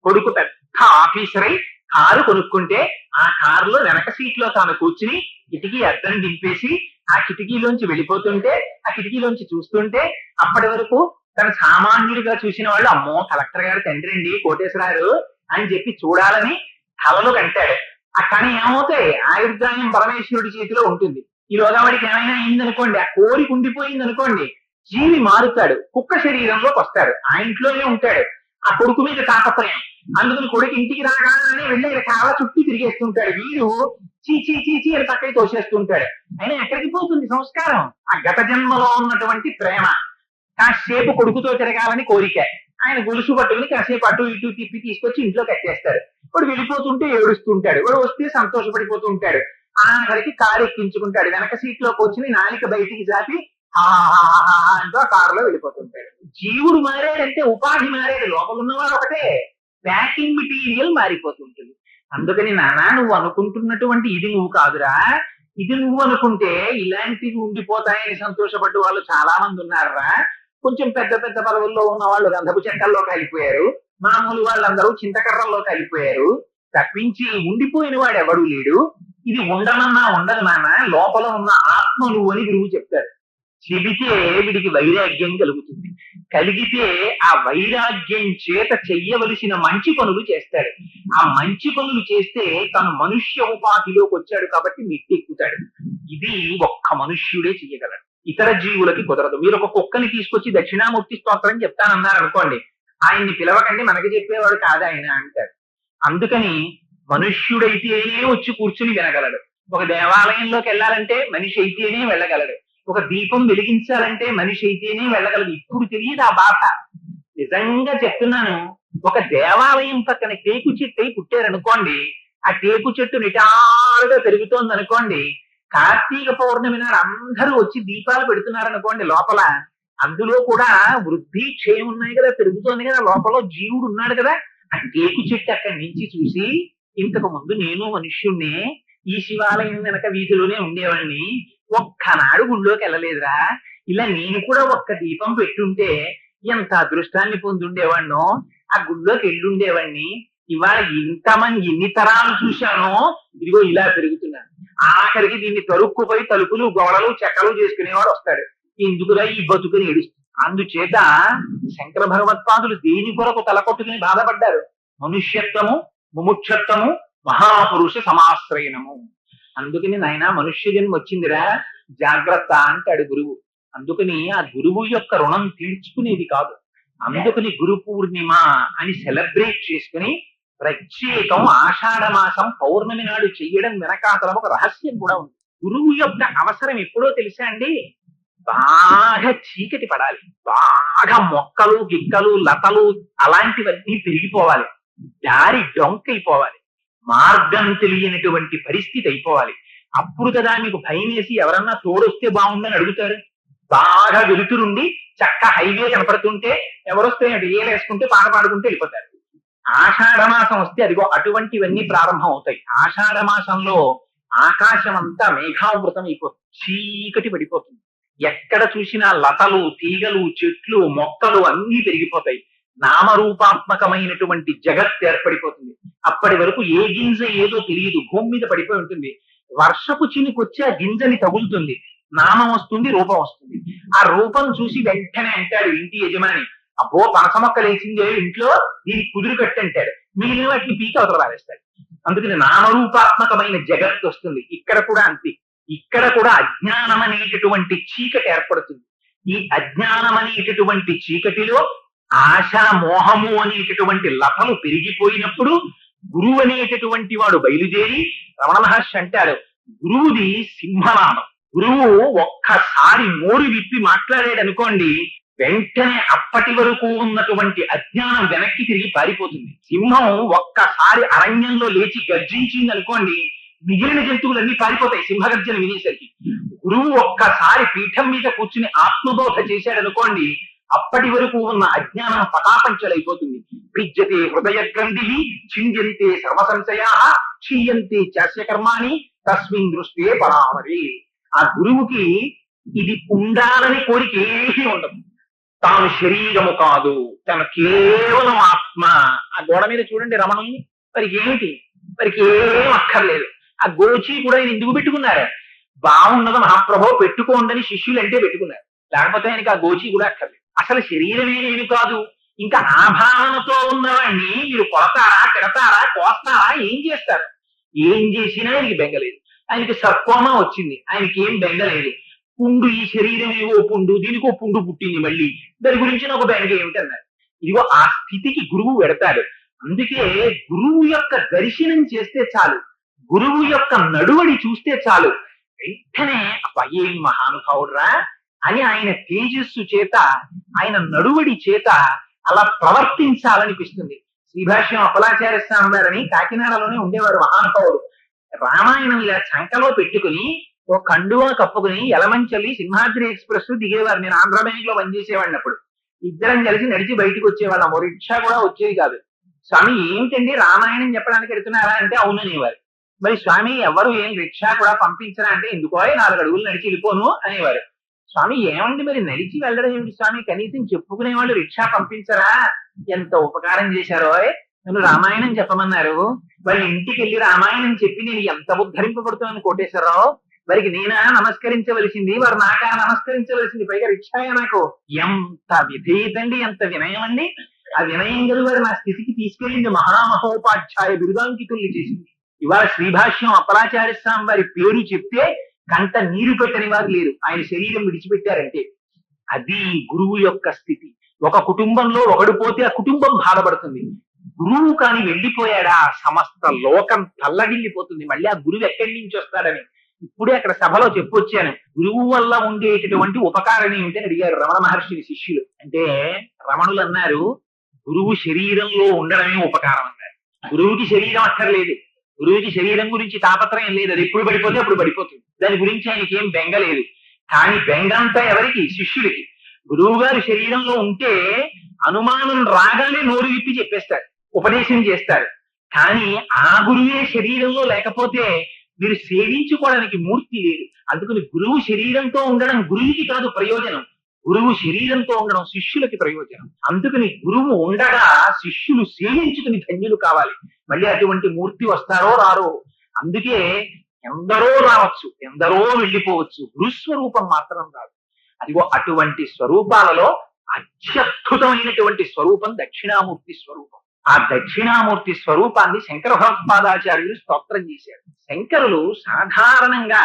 కొడుకు పెద్ద ఆఫీసర్ అయి కారు కొనుక్కుంటే ఆ కారులో వెనక సీట్లో తాను కూర్చుని కిటికీ అద్దం దింపేసి ఆ కిటికీలోంచి వెళ్ళిపోతుంటే, ఆ కిటికీలోంచి చూస్తుంటే అప్పటి వరకు తన సామాన్యుడిగా చూసిన వాళ్ళు అమ్మో కలెక్టర్ గారు తండ్రి అండి కోటేశ్వరారు అని చెప్పి చూడాలని కలలు కంటాడు. ఆ కానీ ఏమవుతాయి? ఆయుర్దాయం పరమేశ్వరుడి చేతిలో ఉంటుంది. ఈలోగా వాడికి ఏమైనా అయిందనుకోండి, ఆ కోరిక ఉండిపోయింది అనుకోండి, జీవి మారుతాడు, కుక్క శరీరంలోకి వస్తాడు, ఆ ఇంట్లోనే ఉంటాడు. ఆ కొడుకు మీద తాపత్రయం. అందుకని కొడుకు ఇంటికి రాగానే వెళ్ళి చాలా చుట్టూ తిరిగేస్తుంటాడు. వీడు చీ అని పక్కకి తోసేస్తుంటాడు. అయినా ఎక్కడికి పోతుంది సంస్కారం? ఆ గత జన్మలో ఉన్నటువంటి ప్రేమ. కాసేపు కొడుకుతో తిరగాలని కోరిక, ఆయన గొలుసు పట్టుకుని కాసేపు అటు ఇటు తిప్పి తీసుకొచ్చి ఇంట్లో కట్టేస్తాడు. వాడు వెళ్ళిపోతుంటే ఏడుస్తుంటాడు, వాడు వస్తే సంతోషపడిపోతూ ఉంటాడు. ఆఖరికి కారు ఎక్కించుకుంటాడు, వెనక సీట్లో కూర్చుని నాలిక బయటికి చాపి అంటూ ఆ కారులో వెళ్ళిపోతుంటాడు. జీవుడు మారాడంటే ఉపాధి మారాడు, లోపల ఉన్నవాడు ఒకటే, ప్యాకింగ్ మెటీరియల్ మారిపోతుంటుంది. అందుకని నానా నువ్వు అనుకుంటున్నటువంటి ఇది నువ్వు కాదురా, ఇది నువ్వు అనుకుంటే ఇలాంటివి ఉండిపోతాయని సంతోషపడ్డ వాళ్ళు చాలా మంది ఉన్నారా. కొంచెం పెద్ద పెద్ద పదవుల్లో ఉన్న వాళ్ళు గంధపు చెక్కల్లో కలిపోయారు, మామూలు వాళ్ళందరూ చింతకర్రల్లో కలిపోయారు. తప్పించి ఉండిపోయిన వాడు ఎవడూ లేడు. ఇది ఉండనన్నా ఉండదు నాన్న, లోపల ఉన్న ఆత్మ నువ్వు అని గురువు చెప్తారు. చెబితే వీడికి వైరాగ్యం కలుగుతుంది. కలిగితే ఆ వైరాగ్యం చేత చెయ్యవలసిన మంచి పనులు చేస్తాడు. ఆ మంచి పనులు చేస్తే తను మనుష్య ఉపాధిలోకి వచ్చాడు కాబట్టి మిట్టెక్కుతాడు. ఇది ఒక్క మనుష్యుడే చెయ్యగలడు, ఇతర జీవులకి కుదరదు. మీరు ఒక కుక్కని తీసుకొచ్చి దక్షిణామూర్తి స్తోత్రం చెప్తానన్నారు అనుకోండి, ఆయన్ని పిలవకండి మనకి చెప్పేవాడు కాదు ఆయన అంటారు. అందుకని మనుష్యుడైతేనే వచ్చి కూర్చుని వినగలడు. ఒక దేవాలయంలోకి వెళ్ళాలంటే మనిషి అయితేనే వెళ్ళగలడు, ఒక దీపం వెలిగించాలంటే మనిషి అయితేనే వెళ్ళగలడు. ఇప్పుడు తెలియదు ఆ బాధ. నిజంగా చెప్తున్నాను, ఒక దేవాలయం పక్కన టేకు చెట్టు అయి పుట్టారనుకోండి, ఆ టేకు చెట్టు నిటారుగా పెరుగుతోంది అనుకోండి, కార్తీక పౌర్ణమి నాడు అందరూ వచ్చి దీపాలు పెడుతున్నారనుకోండి లోపల, అందులో కూడా వృద్ధి క్షయం ఉన్నాయి కదా, పెరుగుతోంది కదా, లోపల జీవుడు ఉన్నాడు కదా. ఆ టేకు చెట్టు అక్కడి నుంచి చూసి, ఇంతకు ముందు నేను మనుష్యుణ్ణే, ఈ శివాలయం వెనక వీధిలోనే ఉండేవాడిని, ఒక్కనాడు గుళ్ళోకి వెళ్ళలేదురా, ఇలా నేను కూడా ఒక్క దీపం పెట్టుంటే ఎంత అదృష్టాన్ని పొందుండేవాడినో, ఆ గుళ్ళోకి వెళ్ళుండేవాడిని, ఇవాళ ఇంతమంది ఎన్ని తరాలు చూశానో, ఇదిగో ఇలా పెరుగుతున్నాను. ఆఖరికి దీన్ని తరుక్కుపోయి తలుపులు గోడలు చెక్కలు చేసుకునేవాడు వస్తాడు, ఎందుకురా ఈ బతుకుని ఏడుస్తుంది. అందుచేత శంకర భగవత్పాదులు దేని కొరకు తలకొట్టుకుని బాధపడ్డారు? మనుష్యత్వము, ముముక్షత్వము, మహాపురుష సమాశ్రయణము. అందుకని నాయన మనుష్య జన్మ వచ్చిందిరా, జాగ్రత్త అంటాడు గురువు. అందుకని ఆ గురువు యొక్క రుణం తీర్చుకునేది కాదు. అందుకని గురు పూర్ణిమ అని సెలబ్రేట్ చేసుకుని ప్రత్యేకం ఆషాఢ మాసం పౌర్ణమి నాడు చెయ్యడం వెనకాతల ఒక రహస్యం కూడా ఉంది. గురువు యొక్క అవసరం ఎప్పుడో తెలుసా అండి? బాగా చీకటి పడాలి, బాగా మొక్కలు గిక్కలు లతలు అలాంటివన్నీ పెరిగిపోవాలి, దారి డొంకైపోవాలి, మార్గం తెలియనటువంటి పరిస్థితి అయిపోవాలి. అప్పుడు కదా మీకు భయం వేసి ఎవరన్నా తోడొస్తే బాగుందని అడుగుతారు. బాగా వెలుతురుండి చక్క హైవే కనపడుతుంటే ఎవరొస్తే ఏలేసుకుంటే పాట పాడుకుంటూ వెళ్ళిపోతారు. ఆషాఢ మాసం వస్తే అదిగో అటువంటివన్నీ ప్రారంభం అవుతాయి. ఆషాఢ మాసంలో ఆకాశం అంతా మేఘావృతం అయిపోతుంది, చీకటి పడిపోతుంది. ఎక్కడ చూసినా లతలు తీగలు చెట్లు మొక్కలు అన్నీ పెరిగిపోతాయి, నామరూపాత్మకమైనటువంటి జగత్ ఏర్పడిపోతుంది. అప్పటి వరకు ఏ గింజ ఏదో తెలియదు, భూమి మీద పడిపోయి ఉంటుంది. వర్షపు చినుకొచ్చి ఆ గింజని తగులుతుంది, నామం వస్తుంది, రూపం వస్తుంది. ఆ రూపం చూసి వెంటనే అంటాడు ఇంటి యజమాని, అబ్బో పనస మొక్క లేచిందే ఇంట్లో, దీనికి కుదురు కట్టి అంటాడు. మిగిలిన వాటిని పీక అవతల పారేస్తాడు. అందుకని నామరూపాత్మకమైన జగత్ వస్తుంది. ఇక్కడ కూడా అంతే, ఇక్కడ కూడా అజ్ఞానం అనేటటువంటి చీకటి ఏర్పడుతుంది. ఈ అజ్ఞానం అనేటటువంటి చీకటిలో ఆశ మోహము అనేటటువంటి లతలు పెరిగిపోయినప్పుడు గురువు అనేటటువంటి వాడు బయలుదేరి, రమణ మహర్షి అంటాడు గురువుది సింహనామం. గురువు ఒక్కసారి నోరు విప్పి మాట్లాడాడు అనుకోండి, వెంటనే అప్పటి వరకు ఉన్నటువంటి అజ్ఞానం వెనక్కి తిరిగి పారిపోతుంది. సింహం ఒక్కసారి అరణ్యంలో లేచి గర్జించింది అనుకోండి, మిగిలిన జంతువులన్నీ పారిపోతాయి సింహగర్జన వినేసరికి. గురువు ఒక్కసారి పీఠం మీద కూర్చుని ఆత్మబోధ చేశాడు అనుకోండి, అప్పటి వరకు ఉన్న అజ్ఞానం పటాపంచలైపోతుంది. విద్యతే హృదయ గ్రంథి చింజంతే సర్వ సంశయా క్షీయంతే చాస్యకర్మాణి తస్మిన్ దృష్టే పరామరి. ఆ గురువుకి ఇది ఉండాలని కోరిక ఏమీ ఉండదు. తాను శరీరము కాదు, తను కేవలం ఆత్మ. ఆ గోడ మీద చూడండి రమణుల్ని, వారికి ఏమిటి, వారికి ఏం అక్కర్లేదు. ఆ గోచి కూడా ఆయన ఎందుకు పెట్టుకున్నారు? బాగున్నది మహాప్రభో పెట్టుకోండి శిష్యులు అంటే పెట్టుకున్నారు, లేకపోతే ఆయనకి ఆ గోచి కూడా అక్కర్లేదు. అసలు శరీరమే నేను కాదు, ఇంకా ఆభావనతో ఉన్నవాడిని మీరు కొడతారా, తిడతారా, కోస్తారా, ఏం చేస్తారు? ఏం చేసినా ఆయనకి బెంగలేదు. ఆయనకి సర్కోమా వచ్చింది, ఆయనకి ఏం బెంగలేదు. పుండు, ఈ శరీరం ఏవో పుండు, దీనికో పుండు పుట్టింది, మళ్ళీ దాని గురించి నాకు బెంగ ఏమిటన్నారు. ఇదిగో ఆ స్థితికి గురువు పెడతాడు. అందుకే గురువు యొక్క దర్శనం చేస్తే చాలు, గురువు యొక్క నడువడి చూస్తే చాలు, వెంటనే ఏం మహానుభావుడ్రా అని ఆయన తేజస్సు చేత, ఆయన నడువడి చేత అలా ప్రవర్తించాలనిపిస్తుంది. శ్రీభాష్యం అప్పలాచార్య స్వామి వారని కాకినాడలోనే ఉండేవారు మహానుభావుడు. రామాయణం ఇలా చంకలో పెట్టుకుని ఓ కండువా కప్పుకుని యలమంచలి సింహాద్రి ఎక్స్ప్రెస్ దిగేవారు. నేను ఆంధ్ర బ్యాంక్ లో పనిచేసేవాడిని. అప్పుడు ఇద్దరం కలిసి నడిచి బయటకు వచ్చేవాళ్ళం, ఓ రిక్షా కూడా వచ్చేది కాదు. స్వామి ఏమిటండి రామాయణం చెప్పడానికి వెళ్తున్నారా అంటే అవుననేవారు. మరి స్వామి ఎవరు ఏం రిక్షా కూడా పంపించరా అంటే ఎందుకో 4 అడుగులు నడిచి వెళ్ళిపోను అనేవారు. స్వామి ఏమండి మరి నడిచి వెళ్ళడం ఏమిటి స్వామి, కనీసం చెప్పుకునే వాళ్ళు రిక్షా పంపించరా? ఎంత ఉపకారం చేశారో, నన్ను రామాయణం చెప్పమన్నారు, వాళ్ళ ఇంటికి వెళ్ళి రామాయణం చెప్పి నేను ఎంత ఉద్ధరింపబడుతున్నాను కోటేశ్వరరావు, వారికి నేనా నమస్కరించవలసింది, వారు నాకా నమస్కరించవలసింది, పైగా రిక్షాయే నాకు. ఎంత విధేయతండి, ఎంత వినయం అండి. ఆ వినయం గల వారు నా స్థితికి తీసుకెళ్ళింది, మహామహోపాధ్యాయ బిరుదాంకితుల్ని చేసింది. ఇవాళ శ్రీభాష్యం అప్పలాచార్య స్వామి వారి పేరు చెప్తే కంట నీరు పెట్టని వారు లేరు, ఆయన శరీరం విడిచిపెట్టారంటే. అది గురువు యొక్క స్థితి. ఒక కుటుంబంలో ఒకడు పోతే ఆ కుటుంబం బాధపడుతుంది. గురువు కాని వెళ్ళిపోయాడా సమస్త లోకం తల్లడిల్లిపోతుంది. మళ్ళీ ఆ గురువు ఎక్కడి నుంచి వస్తాడని ఇప్పుడే అక్కడ సభలో చెప్పొచ్చాను. గురువు వల్ల ఉండేటటువంటి ఉపకారం ఏమిటని అడిగారు రమణ మహర్షిని శిష్యులు. అంటే రమణులు అన్నారు, గురువు శరీరంలో ఉండడమే ఉపకారం అన్నారు. గురువుకి శరీరం అక్కర్లేదు, గురువుకి శరీరం గురించి తాపత్రయం లేదు. అది ఎప్పుడు పడిపోతే అప్పుడు పడిపోతుంది. దాని గురించి ఆయనకి ఏం బెంగ లేదు. కానీ బెంగంతా ఎవరికి? శిష్యులకి. గురువు గారు శరీరంలో ఉంటే అనుమానం రాగానే నోరు విప్పి చెప్పేస్తారు, ఉపదేశం చేస్తారు. కానీ ఆ గురువే శరీరంలో లేకపోతే మీరు సేవించుకోవడానికి మూర్తి లేదు. అందుకని గురువు శరీరంతో ఉండడం గురువుకి కాదు ప్రయోజనం, గురువు శరీరంతో ఉండడం శిష్యులకి ప్రయోజనం. అందుకని గురువు ఉండగా శిష్యులు సేవించుకుని ధన్యులు కావాలి. మళ్ళీ అటువంటి మూర్తి వస్తారో రారో. అందుకే ఎందరో రావచ్చు, ఎందరో వెళ్ళిపోవచ్చు, గురుస్వరూపం మాత్రం రాదు. అదిగో అటువంటి స్వరూపాలలో అత్యద్భుతమైనటువంటి స్వరూపం దక్షిణామూర్తి స్వరూపం. ఆ దక్షిణామూర్తి స్వరూపాన్ని శంకర భగవత్పాదాచార్యులు స్తోత్రం చేశారు. శంకరులు సాధారణంగా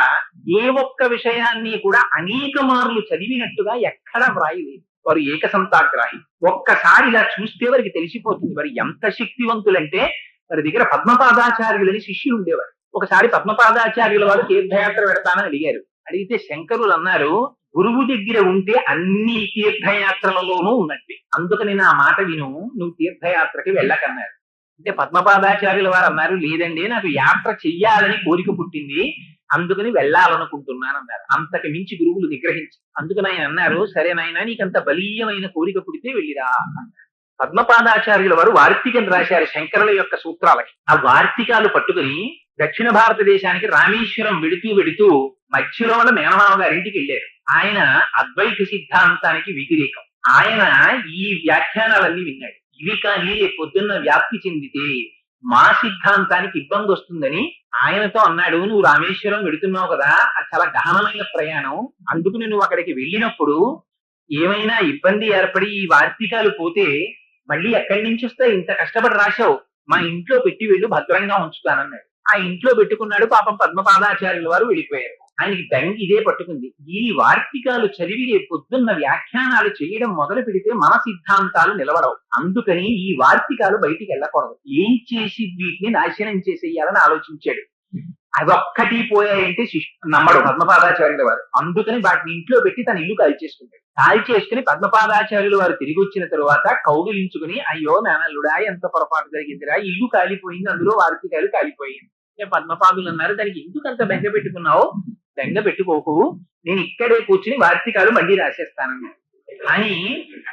ఏ ఒక్క విషయాన్ని కూడా అనేక మార్లు చదివినట్టుగా ఎక్కడ వ్రాయలేదు. వారు ఏకసంతాగ్రాహి. ఒక్కసారి ఇలా చూస్తే వారికి తెలిసిపోతుంది వారు ఎంత శక్తివంతులంటే. వారి దగ్గర పద్మపాదాచార్యులని శిష్యులు ఉండేవారు. ఒకసారి పద్మపాదాచార్యుల వారు తీర్థయాత్ర పెడతానని అడిగారు. అడిగితే శంకరులు అన్నారు, గురువు దగ్గర ఉంటే అన్ని తీర్థయాత్రలలోనూ ఉన్నట్టే, అందుకని నా మాట విను, నువ్వు తీర్థయాత్రకి వెళ్ళకన్నారు. అంటే పద్మపాదాచార్యుల వారు అన్నారు, లేదండి నాకు యాత్ర చెయ్యాలని కోరిక పుట్టింది, అందుకని వెళ్ళాలనుకుంటున్నాను అన్నారు. అంతకు మించి గురువులు నిగ్రహించి అందుకని ఆయన అన్నారు, సరేనైనా నీకంత బలీయమైన కోరిక పుడితే వెళ్ళిరా అన్నారు. పద్మపాదాచార్యుల వారు వార్తికం రాశారు శంకరుల యొక్క సూత్రాలకి. ఆ వార్తికాలు పట్టుకుని దక్షిణ భారతదేశానికి రామేశ్వరం వెడుతూ మధ్యలో వాళ్ళ మేనమామ గారింటికి వెళ్ళారు. ఆయన అద్వైత సిద్ధాంతానికి వ్యతిరేకం. ఆయన ఈ వ్యాఖ్యానాలన్నీ విన్నాడు. ఇవి కానీ పొద్దున్న వ్యాప్తి చెందితే మా సిద్ధాంతానికి ఇబ్బంది వస్తుందని ఆయనతో అన్నాడు, నువ్వు రామేశ్వరం వెడుతున్నావు కదా, అది చాలా గహనమైన ప్రయాణం, అందుకు నువ్వు అక్కడికి వెళ్ళినప్పుడు ఏమైనా ఇబ్బంది ఏర్పడి ఈ వార్తికాలు పోతే మళ్ళీ ఎక్కడి నుంచి వస్తాయి, ఇంత కష్టపడి రాశావు, మా ఇంట్లో పెట్టి వెళ్ళు, భద్రంగా ఉంచుతానన్నాడు. ఆ ఇంట్లో పెట్టుకున్నాడు. పాపం పద్మపాదాచార్యుల వారు వెళ్ళిపోయారు. ఆయనకి బెంగ ఇదే పట్టుకుంది. ఈ వార్తికాలు చదివి పొద్దున్న వ్యాఖ్యానాలు చేయడం మొదలు పెడితే మన సిద్ధాంతాలు నిలబడవు, అందుకని ఈ వార్తికాలు బయటికి వెళ్ళకూడదు, ఏం చేసి వీటిని నాశనం చేసేయాలని ఆలోచించాడు. అదొక్కటి పోయాయంటే నమ్మడు పద్మపాదాచార్యుల వారు. అందుకని వాటిని ఇంట్లో పెట్టి తన ఇల్లు కాల్చేసుకుంటాడు. కాల్చేసుకుని పద్మపాదాచార్యుల వారు తిరిగి వచ్చిన తరువాత కౌగిలించుకుని, అయ్యో మేనల్లుడా ఎంత పొరపాటు జరిగిందిరా, ఇల్లు కాలిపోయింది, అందులో వార్తికాయలు కాలిపోయింది. పద్మపాదులు అన్నారు, దానికి ఎందుకు అంత బెంగ పెట్టుకున్నావు? బెంగ పెట్టుకోకు, నేను ఇక్కడే కూర్చుని వార్తికాలు మళ్ళీ రాసేస్తానన్నాడు. కానీ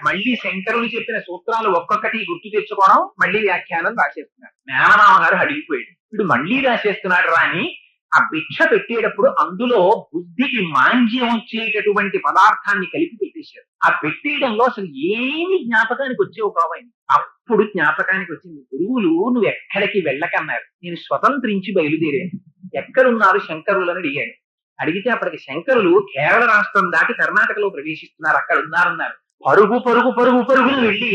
మళ్ళీ శంకరులు చెప్పిన సూత్రాలు ఒక్కొక్కటి గుర్తు తెచ్చుకోవడం, మళ్ళీ వ్యాఖ్యానం రాసేస్తున్నాడు. మేనమామ గారు అడిగిపోయాడు, ఇప్పుడు మళ్ళీ రాసేస్తున్నాడు రాని. ఆ భిక్ష పెట్టేటప్పుడు అందులో బుద్ధికి మాంజ్యం వచ్చేటటువంటి పదార్థాన్ని కలిపి పెట్టేశారు. ఆ పెట్టేయడంలో అసలు ఏమి జ్ఞాపకానికి వచ్చేవి కావాలి. అప్పుడు జ్ఞాపకానికి వచ్చింది, గురువులు నువ్వు ఎక్కడికి వెళ్ళకన్నారు, నేను స్వతంత్రించి బయలుదేరాను. ఎక్కడున్నారు శంకరులు అని అడిగాడు. అడిగితే అప్పటికి శంకరులు కేరళ రాష్ట్రం దాటి కర్ణాటకలో ప్రవేశిస్తున్నారు, అక్కడ ఉన్నారన్నారు. పరుగును వెళ్ళి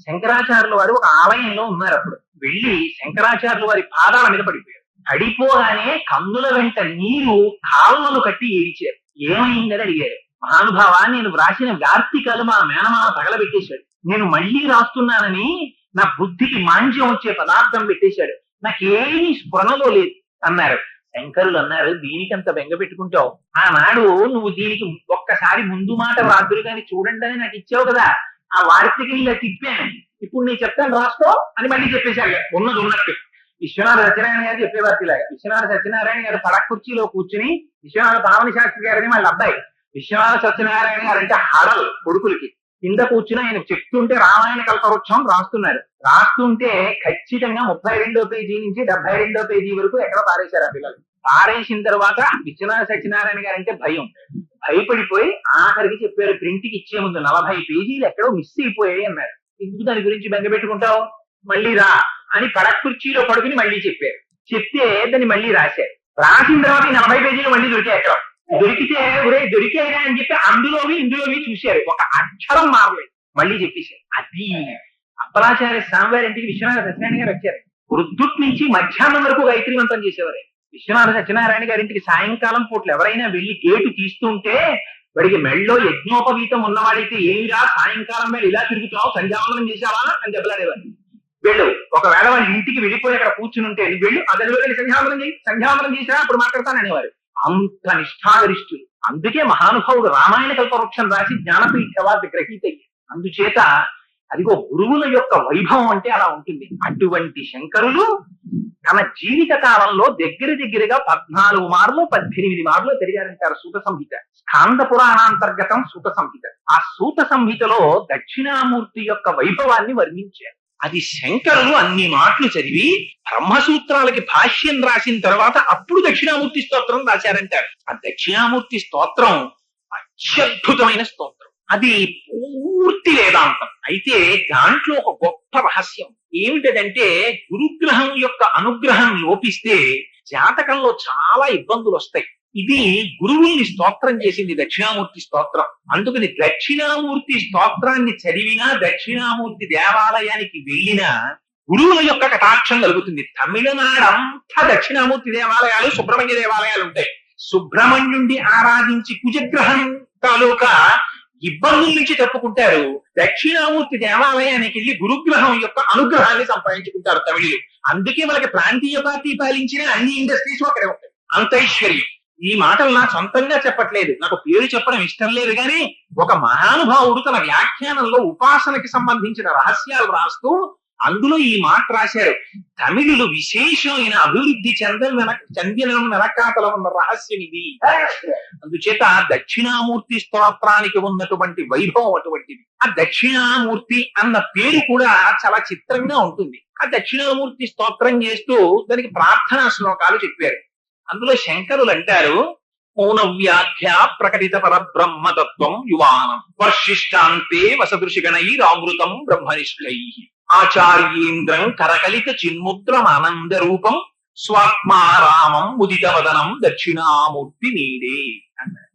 శంకరాచార్యుల వారు ఒక ఆలయంలో ఉన్నారు. అప్పుడు వెళ్ళి శంకరాచార్యుల వారి పాదాల మీద పడిపోయారు. పడిపోగానే కన్నుల వెంట నీరు కాళ్ళను కట్టి ఏడిచారు. ఏమైందని అడిగారు. మహానుభావ, నేను వ్రాసిన వార్తికాలు మా మేనమామ తగలబెట్టేశాడు, నేను మళ్ళీ రాస్తున్నానని నా బుద్ధికి మాంజ్యం వచ్చే పదార్థం పెట్టేశాడు, నాకేమీ స్ఫురణలో లేదు అన్నారు. శంకరులు అన్నారు, దీనికంత బెంగ పెట్టుకుంటావు, ఆనాడు నువ్వు దీనికి ఒక్కసారి ముందు మాట వ్రాతులు కానీ చూడండి అని నాకు ఇచ్చావు కదా, ఆ వార్తికి ఇలా తిప్పాను, ఇప్పుడు నేను చెప్తాను రాసుకో అని మళ్ళీ చెప్పేశాడు. ఉన్నది ఉన్నట్టు విశ్వనాథ సత్యనారాయణ గారు చెప్పేవారిలాగా. విశ్వనాథ సత్యనారాయణ గారు పడక కుర్చీలో కూర్చుని, విశ్వనాథ పావని శాస్త్రి గారిని వాళ్ళ అబ్బాయి, విశ్వనాథ సత్యనారాయణ గారు అంటే హడల్ కొడుకులకి, కింద కూర్చుని ఆయన చెప్తుంటే రామాయణ కల్పవృక్షం రాస్తున్నారు. రాస్తుంటే ఖచ్చితంగా 32వ పేజీ నుంచి 72వ పేజీ వరకు ఎక్కడ పారేశారు ఆ పిల్లలు. పారేసిన తర్వాత విశ్వనాథ సత్యనారాయణ గారు అంటే భయపడిపోయి ఆఖరికి చెప్పారు, ప్రింట్కి ఇచ్చే ముందు 40 పేజీలు ఎక్కడో మిస్ అయిపోయాయి అన్నారు. ఎందుకు దాని గురించి బెంగ పెట్టుకుంటావు, మళ్ళీ రా అని పడక కుర్చీలో పడుకుని మళ్ళీ చెప్పారు. చెప్తే దాన్ని మళ్ళీ రాశారు. రాసిన తర్వాత 40 పేజీలు మళ్ళీ దొరికాయి. ఎక్కడ దొరికితే దొరికాయా అని చెప్పి ఇందులోవి చూశారు, ఒక అక్షరం మారలేదు, మళ్ళీ చెప్పేశారు. అది అప్పలాచార్య స్వామివారి ఇంటికి విశ్వనాథ సత్యనారాయణ గారు వచ్చారు. వృద్ధుట్ నుంచి మధ్యాహ్నం వరకు గాయత్రీవంతం చేసేవారు. విశ్వనాథ సత్యనారాయణ గారింటికి సాయంకాలం పూట్లు ఎవరైనా వెళ్లి గేటు తీస్తుంటే వాడికి మెళ్ళో యజ్ఞోపవీతం ఉన్నవాడైతే, ఏమిరా సాయంకాలం వేళ ఇలా తిరుగుతావు, సంధ్యావందనం చేశావా అని దెబ్బలాడేవారు. వెళ్ళు. ఒకవేళ వాళ్ళ ఇంటికి వెళ్ళిపోయి అక్కడ కూర్చుని ఉంటే నువ్వు వెళ్ళు, ఆ గదిలో వెళ్ళి సంధ్యావనం చేయి, సంధ్యావనం చేసినా అప్పుడు మాట్లాడతాననేవారు. అంత నిష్ఠాగరిష్ఠులు. అందుకే మహానుభావుడు రామాయణ కల్పవృక్షం రాసి జ్ఞానపీఠ అవార్డు గ్రహీత అయ్యారు. అందుచేత అదిగో గురువుల యొక్క వైభవం అంటే అలా ఉంటుంది. అటువంటి శంకరులు తన జీవిత కాలంలో దగ్గరగా 14 మార్లు 18 మార్లు తిరిగారంటారు. సూత సంహిత, స్కాంద పురాణాంతర్గతం సూత సంహిత. ఆ సూత సంహితలో దక్షిణామూర్తి యొక్క వైభవాన్ని వర్ణించారు. అది శంకరులు అన్ని మాటలు చదివి బ్రహ్మసూత్రాలకి భాష్యం రాసిన తర్వాత అప్పుడు దక్షిణామూర్తి స్తోత్రం రాశారంటారు. ఆ దక్షిణామూర్తి స్తోత్రం అత్యద్భుతమైన స్తోత్రం. అది పూర్తి వేదాంతం. అయితే దాంట్లో ఒక గొప్ప రహస్యం ఏమిటంటే, గురుగ్రహం యొక్క అనుగ్రహం లోపిస్తే జాతకంలో చాలా ఇబ్బందులు వస్తాయి. ఇది గురువుల్ని స్తోత్రం చేసింది దక్షిణామూర్తి స్తోత్రం. అందుకని దక్షిణామూర్తి స్తోత్రాన్ని చదివినా, దక్షిణామూర్తి దేవాలయానికి వెళ్ళినా గురువుల యొక్క కటాక్షం కలుగుతుంది. తమిళనాడు అంతా దక్షిణామూర్తి దేవాలయాలు, సుబ్రహ్మణ్య దేవాలయాలు ఉంటాయి. సుబ్రహ్మణ్యుణ్ణి ఆరాధించి కుజగ్రహం తాలూకా ఇబ్బందుల నుంచి తప్పుకుంటారు. దక్షిణామూర్తి దేవాలయానికి వెళ్ళి గురుగ్రహం యొక్క అనుగ్రహాన్ని సంపాదించుకుంటారు తమిళులు. అందుకే మనకి ప్రాంతీయ పార్టీ పాలించిన అన్ని ఇండస్ట్రీస్ అక్కడే ఉంటాయి. అంత ఐశ్వర్యం. ఈ మాటలు నా సొంతంగా చెప్పట్లేదు, నాకు పేరు చెప్పడం ఇష్టం లేదు. కానీ ఒక మహానుభావుడు తన వ్యాఖ్యానంలో ఉపాసనకి సంబంధించిన రహస్యాలు రాస్తూ అందులో ఈ మాట రాశారు. తమిళులు విశేషమైన అభివృద్ధి చెందిన వెనకాతల ఉన్న రహస్యం ఇది. అందుచేత దక్షిణామూర్తి స్తోత్రానికి ఉన్నటువంటి వైభవం అటువంటిది. ఆ దక్షిణామూర్తి అన్న పేరు కూడా చాలా చిత్రంగా ఉంటుంది. ఆ దక్షిణామూర్తి స్తోత్రం చేస్తూ దానికి ప్రార్థనా శ్లోకాలు చెప్పారు. అందులో శంకరులు అంటారు, మౌన వ్యాఖ్య ప్రకటిత పరబ్రహ్మతత్వం యువానం వర్షిష్టాంతే వసదృశిగణైరావృతం బ్రహ్మనిష్టై ఆచార్యేంద్రం కరకలిత చిన్ముద్రమానంద రూపం స్వాత్మారామం ఉదిత వదనం దక్షిణామూర్తి నీడే.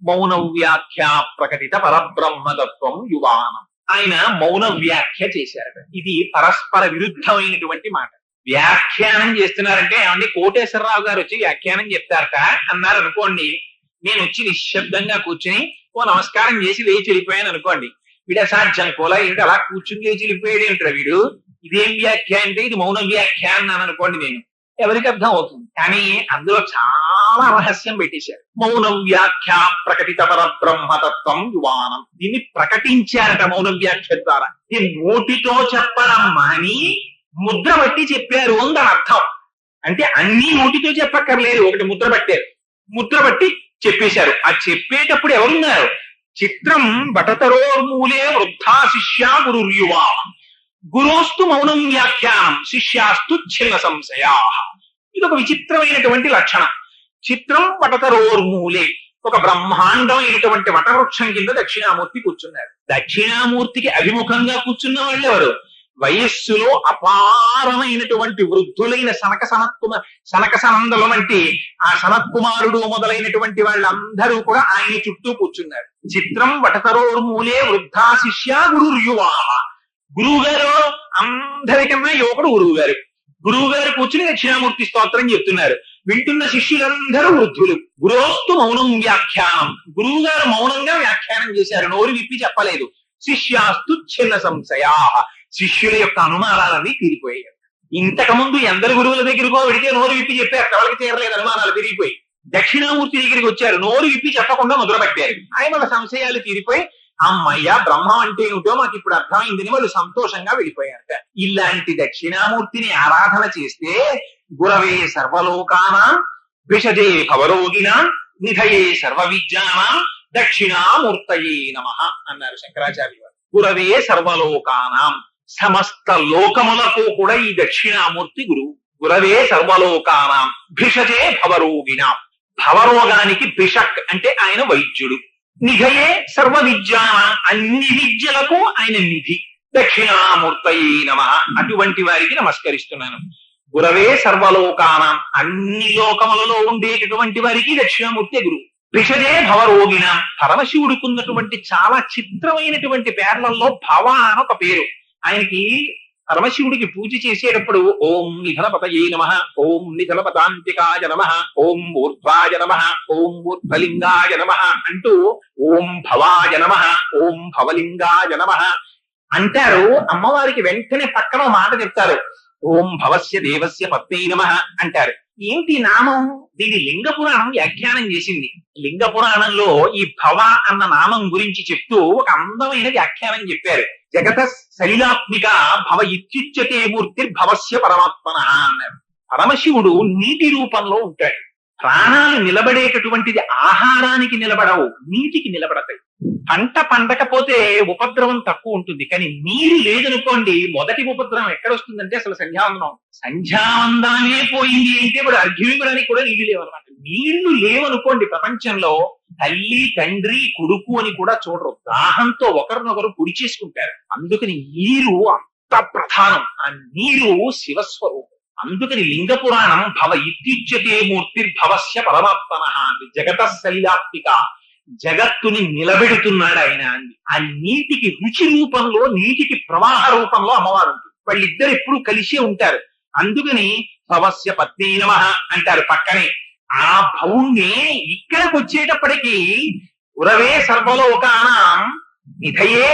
మౌన వ్యాఖ్య ప్రకటిత పరబ్రహ్మతత్వం యువానం. ఆయన మౌన వ్యాఖ్య చేశారు. ఇది పరస్పర విరుద్ధమైనటువంటి మాట. వ్యాఖ్యానం చేస్తున్నారంటే ఏమండి కోటేశ్వరరావు గారు వచ్చి వ్యాఖ్యానం చెప్తారట అన్నారు అనుకోండి, నేను వచ్చి నిశ్శబ్దంగా కూర్చుని ఓ నమస్కారం చేసి లేచి వెళ్ళిపోయాను అనుకోండి, వీడు అసాధ్యం కోలా ఏంటి అలా కూర్చుని లేచి వెళ్ళిపోయాడు ఏమిటారు వీడు, ఇదేం వ్యాఖ్య అంటే ఇది మౌన వ్యాఖ్య అన్నాను అనుకోండి, నేను ఎవరికి అర్థం అవుతుంది. కానీ అందులో చాలా రహస్యం పెట్టేశారు. మౌన వ్యాఖ్య ప్రకటిత పరబ్రహ్మతత్వం యువానం. దీన్ని ప్రకటించారట మౌన వ్యాఖ్య ద్వారా. ఇది నోటితో చెప్పడం మాని ముద్ర బట్టి చెప్పారు అని అర్థం. అంటే అన్ని నోటితో చెప్పక్కర్లేదు, ఒకటి ముద్ర పట్టారు, ముద్ర బట్టి చెప్పేశారు. ఆ చెప్పేటప్పుడు ఎవరున్నారు? చిత్రం బటతరోర్మూలే వృద్ధా శిష్యా గురుర్యువా గురోస్తు మౌనం వ్యాఖ్యానం శిష్యాస్తు ఛిన్న సంశయా. ఇది ఒక విచిత్రమైనటువంటి లక్షణం. చిత్రం బటతరోర్మూలే, ఒక బ్రహ్మాండమైనటువంటి వటవృక్షం కింద దక్షిణామూర్తి కూర్చున్నారు. దక్షిణామూర్తికి అభిముఖంగా కూర్చున్న వాళ్ళు ఎవరు? వయస్సులో అపారమైనటువంటి వృద్ధులైన సనక సనందల వంటి ఆ సనత్కుమారుడు మొదలైనటువంటి వాళ్ళందరూ కూడా ఆయన చుట్టూ కూర్చున్నారు. చిత్రం వటతరోర్మూలే వృద్ధా శిష్య గురుర్యువా. గురువు గారు అందరికన్నా యువకుడు గురువు గారు. గురువు గారు కూర్చుని దక్షిణామూర్తి స్తోత్రం చెప్తున్నారు. వింటున్న శిష్యులందరూ వృద్ధులు. గురోస్తు మౌనం వ్యాఖ్యానం. గురువు గారు మౌనంగా వ్యాఖ్యానం చేశారు, నోరు విప్పి చెప్పలేదు. శిష్యాస్తు ఛిన్న సంశయా. శిష్యుల యొక్క అనుమానాలన్నీ తీరిపోయాయి. ఇంతకు ముందు ఎందరు గురువుల దగ్గరకో వెడితే నోరు విప్పి చెప్పారు, ఎవరికి తీరలేదు, అనుమానాలు పెరిగిపోయి దక్షిణామూర్తి దగ్గరికి వచ్చారు, నోరు విప్పి చెప్పకుండా మొదలుపెట్టారు. ఆయన వాళ్ళ సంశయాలు తీరిపోయి అమ్మయ్య బ్రహ్మం అంటే ఏమిటో మాకు ఇప్పుడు అర్థమైందని వాళ్ళు సంతోషంగా వెళ్ళిపోయారట. ఇలాంటి దక్షిణామూర్తిని ఆరాధన చేస్తే గురవే సర్వలోకానాం విషజే భవరోగినాం నిధయే సర్వ విద్యానాం దక్షిణామూర్తయే నమః అన్నారు శంకరాచార్య వారు. గురవే సర్వలోకానాం, సమస్త లోకములకు కూడా ఈ దక్షిణామూర్తి గురువు. గురవే సర్వలోకానాం భిషజే భవరోగినాం. భవరోగానికి భిషక్ అంటే ఆయన వైద్యుడు. నిధయే సర్వ విద్యానాం, అన్ని విద్యలకు ఆయన నిధి. దక్షిణామూర్తయే నమః. అటువంటి వారికి నమస్కరిస్తున్నాను. గురవే సర్వలోకానాం, అన్ని లోకములలో ఉండేటటువంటి వారికి దక్షిణామూర్తి గురువు. భిషజే భవరోగినాం. పరమశివుడికున్నటువంటి చాలా చిత్రమైనటువంటి పేర్లలో భవ అని ఒక పేరు. ఆయనకి పరమశివుడికి పూజ చేసేటప్పుడు ఓం నిధనపతయే నమః, ఓం నిధనపతాంతికాయ నమః, ఓం ఊర్ధ్వాయ నమః, ఓం ఊర్ధ్వలింగాయ నమః అంటూ ఓం భవాయ నమః, ఓం భవలింగాయ నమః అంటారు. అమ్మవారికి వెంటనే పక్కన ఓ మాట చెప్తారు, ఓం భవస్య దేవస్య పత్ని నమః అంటారు. ఏంటి నామం? దీని లింగ పురాణం వ్యాఖ్యానం చేసింది. లింగ పురాణంలో ఈ భవ అన్న నామం గురించి చెప్తూ ఒక అందమైన వ్యాఖ్యానం చెప్పారు. జగత శైలాత్మిక భవ ఇత్యుచ్యతే మూర్తిర్భవస్య పరమాత్మన అన్నారు. పరమశివుడు నీటి రూపంలో ఉంటాడు. ప్రాణాలు నిలబడేటటువంటిది ఆహారానికి నిలబడవు, నీటికి నిలబడతాయి. పంట పండకపోతే ఉపద్రవం తక్కువ ఉంటుంది, కానీ నీరు లేదనుకోండి మొదటి ఉపద్రవం ఎక్కడ వస్తుందంటే అసలు సంధ్యావందనం. సంధ్యావందనమే పోయింది అంటే ఇప్పుడు అర్ఘ్యం ఇవ్వడానికి కూడా నీళ్లు లేవన్నమాట. నీళ్లు లేవనుకోండి ప్రపంచంలో తల్లి తండ్రి కొడుకు అని కూడా చూడరు, దాహంతో ఒకరినొకరు పొడి చేసుకుంటారు. అందుకని నీరు అంత ప్రధానం. ఆ నీరు శివస్వరూపం. అందుకని లింగ పురాణం భవ ఇత్యుచ్యతే మూర్తిర్భవస్య పరమాత్మన అంది. జగత శైలాత్మిక, జగత్తుని నిలబెడుతున్నాడు ఆయన అంది. ఆ నీటికి రుచి రూపంలో, నీటికి ప్రవాహ రూపంలో అమ్మవారు ఉంటుంది. వాళ్ళిద్దరు ఎప్పుడు కలిసే ఉంటారు. అందుకని భవస్య పత్ని నమః అంటారు పక్కనే. ఆ భవుణ్ణి ఇక్కడికి వచ్చేటప్పటికి ఉరవే సర్వలోకానాం నిధయే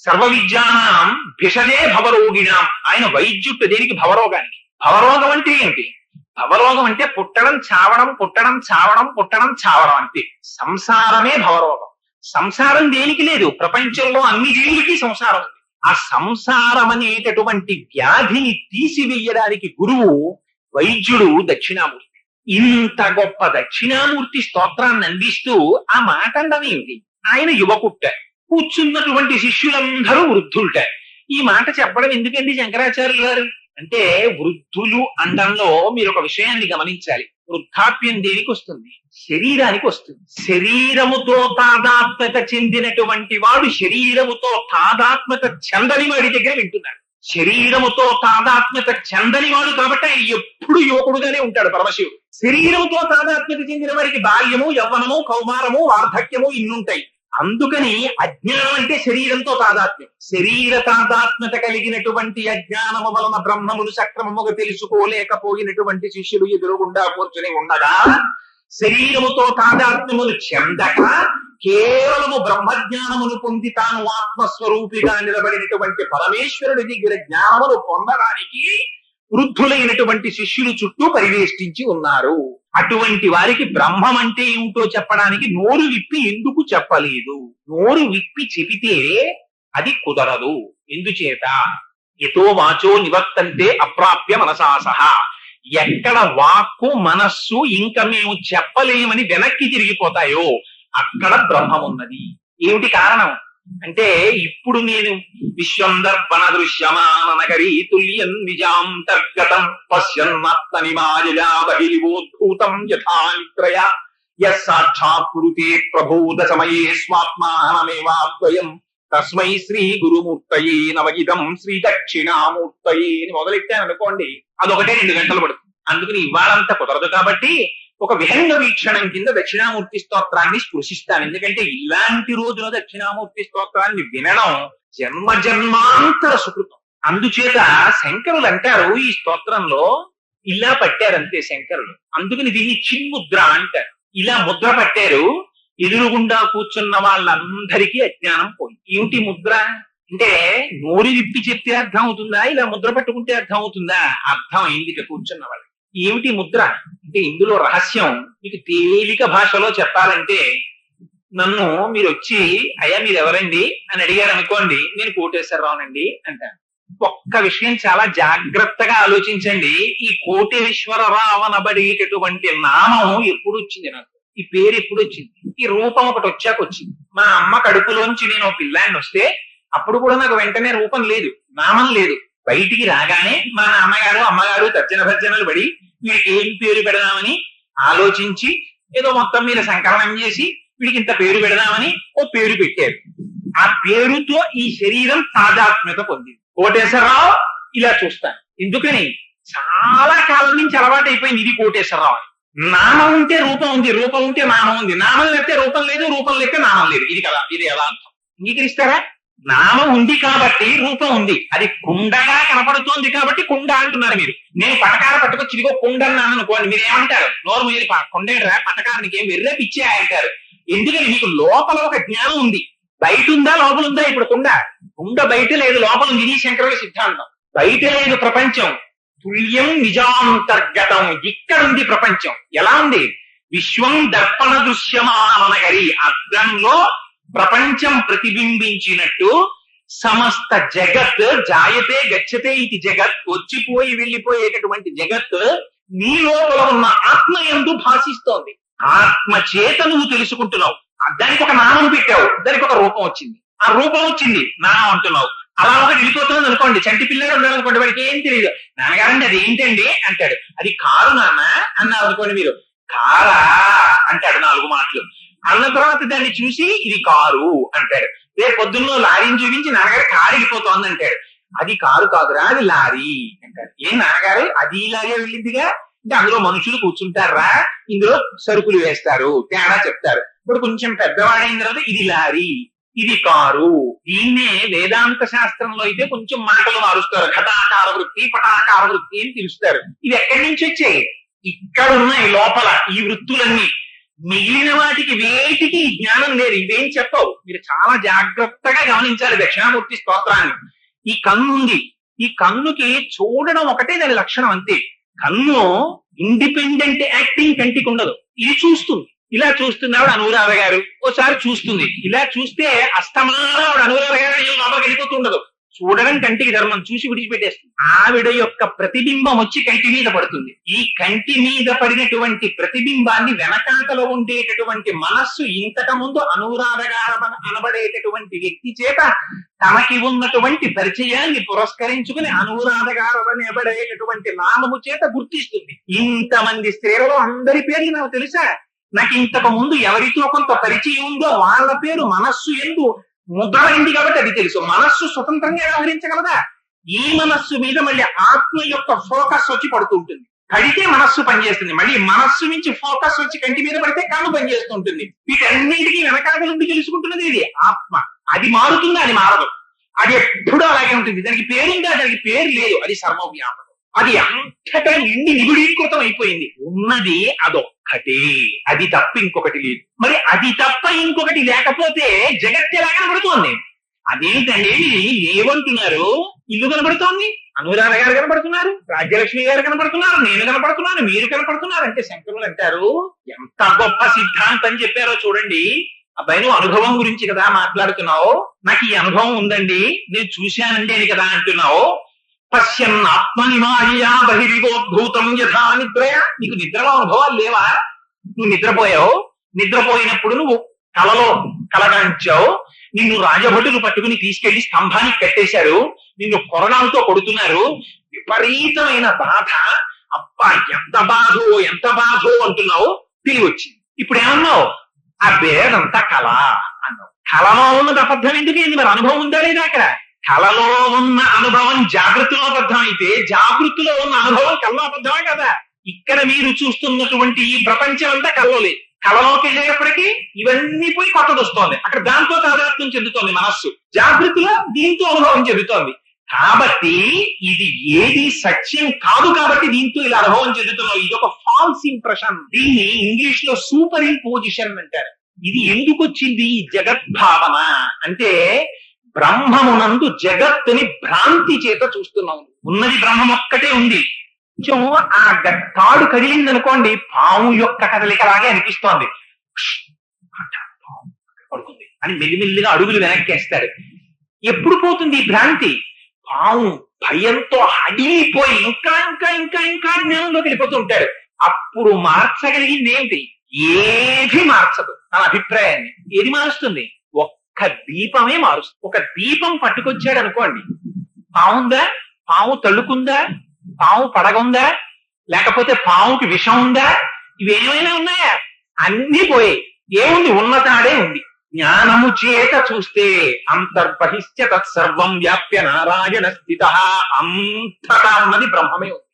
సర్వ విద్యానాం భిషజే భవరోగిణాం. ఆయన వైద్యుడు దేనికి? భవరోగానికి. భవరోగం అంటే ఏంటి? భవరోగం అంటే పుట్టడం చావడం, పుట్టడం చావడం, పుట్టడం చావడం అంతే. సంసారమే భవరోగం. సంసారం దేనికి లేదు? ప్రపంచంలో అన్ని జీవులకి సంసారం ఉంది. ఆ సంసారం అనేటటువంటి వ్యాధిని తీసివేయడానికి గురువు వైద్యుడు దక్షిణామూర్తి. ఇంత గొప్ప దక్షిణామూర్తి స్తోత్రాన్ని అందిస్తూ ఆ మాట అనడం ఏమిటి? ఆయన యువకుట్ట, కూర్చున్నటువంటి శిష్యులందరూ వృద్ధులుట. ఈ మాట చెప్పడం ఎందుకండి శంకరాచార్యులు గారు అంటే, వృద్ధులు అండంలో మీరు ఒక విషయాన్ని గమనించాలి. వృద్ధాప్యం దేనికి వస్తుంది? శరీరానికి వస్తుంది. శరీరముతో తాదాత్మ్యత చెందినటువంటి వాడు శరీరముతో తాదాత్మ్యత చెందని వాడి దగ్గర వింటున్నాడు. శరీరముతో తాదాత్మ్యత చెందని వాడు కాబట్టి ఆయన ఎప్పుడు యువకుడుగానే ఉంటాడు పరమశివుడు. శరీరముతో తాదాత్మ్యత చెందిన వారికి బాల్యము, యవ్వనము, కౌమారము, వార్ధక్యము ఇన్నుంటాయి. అందుకని అజ్ఞానం అంటే శరీరంతో తాదాత్మ్యం. శరీర తాదాత్మ్యత కలిగినటువంటి అజ్ఞానము వలన బ్రహ్మములు సక్రమముగా తెలుసుకోలేకపోయినటువంటి శిష్యుడు ఎదురుగుండా కూర్చుని ఉండగా, శరీరముతో తాదాత్మ్యములు చెందక కేవలము బ్రహ్మజ్ఞానమును పొంది తాను ఆత్మస్వరూపిగా నిలబడినటువంటి పరమేశ్వరుడి దగ్గర జ్ఞానమును పొందడానికి వృద్ధులైనటువంటి శిష్యులు చుట్టూ పరివేష్టించి ఉన్నారు. అటువంటి వారికి బ్రహ్మం అంటే ఏమిటో చెప్పడానికి నోరు విప్పి ఎందుకు చెప్పలేదు? నోరు విప్పి చెబితే అది కుదరదు. ఎందుచేత? ఎతో వాచో నివర్తంతే అప్రాప్య మనసా సహా. ఎక్కడ వాక్కు మనస్సు ఇంకా మేము చెప్పలేమని వెనక్కి తిరిగిపోతాయో అక్కడ బ్రహ్మం ఉన్నది. ఏమిటి కారణం అంటే, ఇప్పుడు నేను విశ్వందర్పణ దృశ్యమాననగరీ తుల్యం నిజాంతర్గతం పశ్యన్నాత్మని మాయా బహిర్వోద్భూతం యథానిద్రయ యస్సాక్షాత్ కురుతే ప్రబోధ సమయే స్వాత్మానమేవాద్వయం తస్మై శ్రీ గురుమూర్తయే నవగిదం శ్రీ దక్షిణామూర్తయే అని మొదలెట్టాను అనుకోండి, అదొకటే 2 గంటలు పడుతుంది. అందుకని ఇవాళంతా కుదరదు కాబట్టి ఒక విహంగ వీక్షణం కింద దక్షిణామూర్తి స్తోత్రాన్ని స్పృశిస్తాను. ఎందుకంటే ఇలాంటి రోజున దక్షిణామూర్తి స్తోత్రాన్ని వినడం జన్మ జన్మాంతర సుకృతం. అందుచేత శంకరులు అంటారు, ఈ స్తోత్రంలో ఇలా పట్టారంతే శంకరులు. అందుకని దీన్ని చిన్ముద్ర అంటారు. ఇలా ముద్ర పట్టారు. ఎదురుగుండా కూర్చున్న వాళ్ళందరికీ అజ్ఞానం పోయింది. ఏమిటి ముద్ర అంటే, నోరు విప్పి చెప్తే అర్థం అవుతుందా? ఇలా ముద్ర పట్టుకుంటే అర్థం అవుతుందా? అర్థం అయింది ఇక కూర్చున్న వాళ్ళు. ఏమిటి ముద్ర అంటే, ఇందులో రహస్యం మీకు తేలిక భాషలో చెప్పాలంటే, నన్ను మీరు వచ్చి అయ్యా మీరు ఎవరండి అని అడిగారు అనుకోండి, నేను కోటేశ్వరరావునండి అంటాను. ఒక్క విషయం చాలా జాగ్రత్తగా ఆలోచించండి. ఈ కోటేశ్వరరావు అనబడేటటువంటి నామం ఎప్పుడు వచ్చింది నాకు? ఈ పేరు ఎప్పుడు వచ్చింది? ఈ రూపం ఒకటి వచ్చాక వచ్చింది. మా అమ్మ కడుపులోంచి నేను పిల్లాన్ని వస్తే అప్పుడు కూడా నాకు వెంటనే రూపం లేదు, నామం లేదు. బయటికి రాగానే మా నాన్నగారు అమ్మగారు తర్జన భర్జనలు పడి వీడికి ఏం పేరు పెడదామని ఆలోచించి ఏదో మొత్తం మీద సంకలనం చేసి వీడికి ఇంత పేరు పెడదామని ఓ పేరు పెట్టారు. ఆ పేరుతో ఈ శరీరం తాదాత్మ్యత పొందింది. కోటేశ్వరరావు ఇలా చూస్తాను. ఎందుకని? చాలా కాలం నుంచి అలవాటు అయిపోయింది ఇది కోటేశ్వరరావు అని. నామం ఉంటే రూపం ఉంది, రూపం ఉంటే నామం ఉంది, నామం లేకపోతే రూపం లేదు, రూపం లేకపోతే నామం లేదు. ఇది కదా, ఇది ఎలా అర్థం అంగీకరిస్తారా? నామం ఉంది కాబట్టి రూపం ఉంది. అది కుండగా కనపడుతోంది కాబట్టి కుండ అంటున్నారు మీరు. నేను పటకార పట్టుకొచ్చి ఇదిగో కుండ అన్నాను అనుకోండి, మీరు ఏమంటారు? నోరు మీరు కొండేరా పటకారానికి ఏం వెర్రే పిచ్చే అంటారు. ఎందుకని మీకు లోపల ఒక జ్ఞానం ఉంది. బయట ఉందా లోపల ఉందా? ఇప్పుడు కుండ బయట లేదు, లోపల ఉంది. ఇది శంకరుల సిద్ధాంతం. బయట లేదు ప్రపంచం, తుల్యం నిజాంతర్గతం. ఇక్కడ ఉంది ప్రపంచం. ఎలా ఉంది? విశ్వం దర్పణ దృశ్యమానగరి. అద్దంలో ప్రపంచం ప్రతిబింబించినట్టు సమస్త జగత్ జాయతే గచ్చతే ఇది జగత్, వచ్చిపోయి వెళ్ళిపోయేటటువంటి జగత్ నీ లోపల ఉన్న ఆత్మ యందు భాషిస్తోంది. ఆత్మ చేత నువ్వు తెలుసుకుంటున్నావు. దానికి ఒక నామం పెట్టావు, దానికి ఒక రూపం వచ్చింది. ఆ రూపం వచ్చింది, నామం అంటున్నావు. అలా ఒకటి వెళ్ళిపోతుంది అనుకోండి, చంటి పిల్లలు ఉన్నారనుకోండి, వాడికి ఏం తెలియదు. నాన్నగారండి అది ఏంటండి అంటాడు. అది కారు నాన్న అన్నారు అనుకోండి, మీరు కారా అంటాడు 4 మాటలు. అన్న తర్వాత దాన్ని చూసి ఇది కారు అంటాడు. రేపు పొద్దున్న లారీని చూపించి నాన్నగారు కారు వెళ్ళిపోతోంది అంటాడు. అది కారు కాదురా, అది లారీ అంటాడు. ఏం నాన్నగారు అది ఇలాగే వెళ్ళిందిగా అంటే అందులో మనుషులు కూర్చుంటారా, ఇందులో సరుకులు వేస్తారు, తేడా చెప్తారు. ఇప్పుడు కొంచెం పెద్దవాడైన తర్వాత ఇది లారీ, ఇది కారు. దీన్నే వేదాంత శాస్త్రంలో అయితే కొంచెం మాటలు మారుస్తారు. ఘటాకార వృత్తి, పటాకార వృత్తి అని పిలుస్తారు. ఇవి ఎక్కడి నుంచి వచ్చాయి? ఇక్కడ ఉన్నాయి లోపల ఈ వృత్తులన్నీ. మిగిలిన వాటికి వేటికి జ్ఞానం లేదు. ఇవేం చెప్పవు. మీరు చాలా జాగ్రత్తగా గమనించాలి దక్షిణామూర్తి స్తోత్రాన్ని. ఈ కన్ను ఉంది, ఈ కన్నుకి చూడడం ఒకటే దాని లక్షణం అంతే. కన్ను ఇండిపెండెంట్ యాక్టింగ్ కంటికి ఉండదు. ఇది చూస్తుంది, ఇలా చూస్తుంది ఆవిడ అనురాధ గారు, ఓసారి చూస్తుంది. ఇలా చూస్తే అస్తమానం ఆవిడ అనురాధ గారు లోపలికి వెళ్ళిపోతుండదు. చూడడం కంటికి ధర్మం, చూసి విడిచిపెట్టేస్తుంది. ఆవిడ యొక్క ప్రతిబింబం వచ్చి కంటి మీద పడుతుంది. ఈ కంటి మీద పడినటువంటి ప్రతిబింబాన్ని వెనకాతలో ఉండేటటువంటి మనస్సు ఇంతకు ముందు అనురాధ గారు అనబడేటటువంటి వ్యక్తి చేత తనకి ఉన్నటువంటి పరిచయాన్ని పురస్కరించుకుని అనురాధ గారు అనబడేటటువంటి నామము చేత గుర్తిస్తుంది. ఇంతమంది స్త్రీలలో అందరి పేర్లు నాకు తెలుసా? నాకు ఇంతకు ముందు ఎవరితో కొంత పరిచయం ఉందో వాళ్ళ పేరు మనస్సు ఎందు ముద్రమైంది కాబట్టి అది తెలుసు. మనస్సు స్వతంత్రంగా వ్యవహరించగలదా? ఈ మనస్సు మీద మళ్ళీ ఆత్మ యొక్క ఫోకస్ వచ్చి పడుతూ ఉంటుంది. పడితే మనస్సు పనిచేస్తుంది. మళ్ళీ మనస్సు నుంచి ఫోకస్ వచ్చి కంటి మీద పడితే కన్ను పనిచేస్తుంటుంది. వీటన్నింటికి వెనకాల నుండి తెలుసుకుంటున్నది ఇది ఆత్మ. అది మారుతుందా? అది మారదు. అది ఎప్పుడూ అలాగే ఉంటుంది. దానికి పేరుందా? దానికి పేరు లేదు. అది సర్వవ్యాపకం. అది అంతటా నిండి నిగుడీకృతం అయిపోయింది. ఉన్నది అదొక్కటే, అది తప్ప ఇంకొకటి లేదు. మరి అది తప్ప ఇంకొకటి లేకపోతే జగత్ ఎలా కనబడుతోంది? అదేంటండి ఏమంటున్నారు? ఇల్లు కనబడుతోంది, అనురాధ గారు కనబడుతున్నారు, రాజ్యలక్ష్మి గారు కనబడుతున్నారు, నేను కనబడుతున్నాను, మీరు కనబడుతున్నారు అంటే శంకరులు అంటారు ఎంత గొప్ప సిద్ధాంతం చెప్పారో చూడండి. అబ్బాయి నువ్వు అనుభవం గురించి కదా మాట్లాడుతున్నావు, నాకు ఈ అనుభవం ఉందండి, నేను చూశానండి అని కదా అంటున్నావు. పశ్యన్ ఆత్మనిమాయా బహిరివోద్భూతం యథా నిద్రయ. నీకు నిద్రలో అనుభవాలు లేవా? నువ్వు నిద్రపోయావు, నిద్రపోయినప్పుడు నువ్వు కలలో కలగాంచావు, నిన్ను రాజభటులు పట్టుకుని తీసుకెళ్లి స్తంభానికి కట్టేశారు, నిన్ను కొరణాలతో కొడుతున్నారు, విపరీతమైన బాధ, అబ్బా ఎంత బాధో అంటున్నావు. తిరిగి వచ్చింది. ఇప్పుడు ఏమన్నావు? ఆ బేదంతా కళ అన్నావు. కళలో ఉన్నది అబద్ధం ఎందుకైంది? మరి అనుభవం ఉందా లేదా? అక్కడ కళలో ఉన్న అనుభవం జాగృతిలో అబద్ధం అయితే జాగృతిలో ఉన్న అనుభవం కళలో అబద్ధమే కదా. ఇక్కడ మీరు చూస్తున్నటువంటి ఈ ప్రపంచం అంతా కళలో లేదు. కళలోకి వెళ్ళేటప్పటికీ ఇవన్నీ పోయి కొత్తది వస్తోంది. అక్కడ దాంతో తాదాత్మ్యం చెందుతోంది మనస్సు. జాగృతిలో దీంతో అనుభవం చెందుతోంది. కాబట్టి ఇది ఏది సత్యం కాదు కాబట్టి దీంతో ఇలా అనుభవం చెందుతున్నావు. ఇది ఒక ఫాల్స్ ఇంప్రెషన్. దీన్ని ఇంగ్లీష్ లో సూపర్ ఇంపోజిషన్ అంటారు. ఇది ఎందుకు వచ్చింది? ఈ జగద్భావన అంటే బ్రహ్మమునందు జగత్తుని భ్రాంతి చేత చూస్తున్నాం. ఉన్నది బ్రహ్మం ఒక్కటే ఉంది. కొంచెం ఆ తాడు కదిలింది అనుకోండి, పాము యొక్క కదలికలాగే అనిపిస్తోంది. పడుతుంది అని మెల్లిమెల్లిగా అడుగులు వెనక్కేస్తాడు. ఎప్పుడు పోతుంది ఈ భ్రాంతి? పాము భయంతో అడిగిపోయి ఇంకా ఇంకా ఇంకా ఇంకా జ్ఞానంలోకి వెళ్ళిపోతూ ఉంటాడు. అప్పుడు మార్చగలిగింది ఏమిటి? ఏది మార్చదు తన అభిప్రాయాన్ని. ఏది మారుస్తుంది? ఒక్క దీపమే మారుస్తుంది. ఒక దీపం పట్టుకొచ్చాడు అనుకోండి, పావుందా? పాము తళుకుందా? పాము పడగుందా? లేకపోతే పావుకి విషం ఉందా? ఇవేమైనా ఉన్నాయా? అన్ని పోయాయి. ఏముంది? ఉన్నతాడే ఉంది. జ్ఞానము చేత చూస్తే అంతర్బహిష్ట తత్సర్వం వ్యాప్య నారాయణ స్థిత. అంతటా ఉన్నది బ్రహ్మమే ఉంది.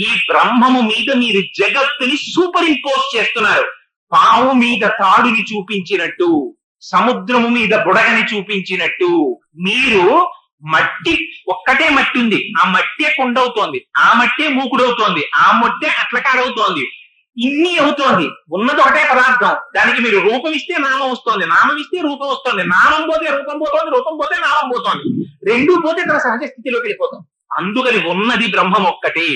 ఈ బ్రహ్మము మీద మీరు జగత్తుని సూపర్ ఇంపోజ్ చేస్తున్నారు. పాము మీద తాడుని చూపించినట్టు, సముద్రము మీద బుడగని చూపించినట్టు మీరు మట్టి ఒక్కటే మట్టి ఉంది, ఆ మట్టే కొండవుతోంది, ఆ మట్టే మూకుడవుతోంది, ఆ మట్టే అట్లకాడవుతోంది. ఇన్ని అవుతోంది. ఉన్నది ఒకటే పదార్థం, దానికి మీరు రూపం ఇస్తే నామం వస్తోంది, నామం ఇస్తే రూపం వస్తోంది, నామం పోతే రూపం పోతోంది, రూపం పోతే నామం పోతోంది, రెండూ పోతే తన సహజ స్థితిలోకి వెళ్ళిపోతాం. అందుకని ఉన్నది బ్రహ్మం ఒక్కటే.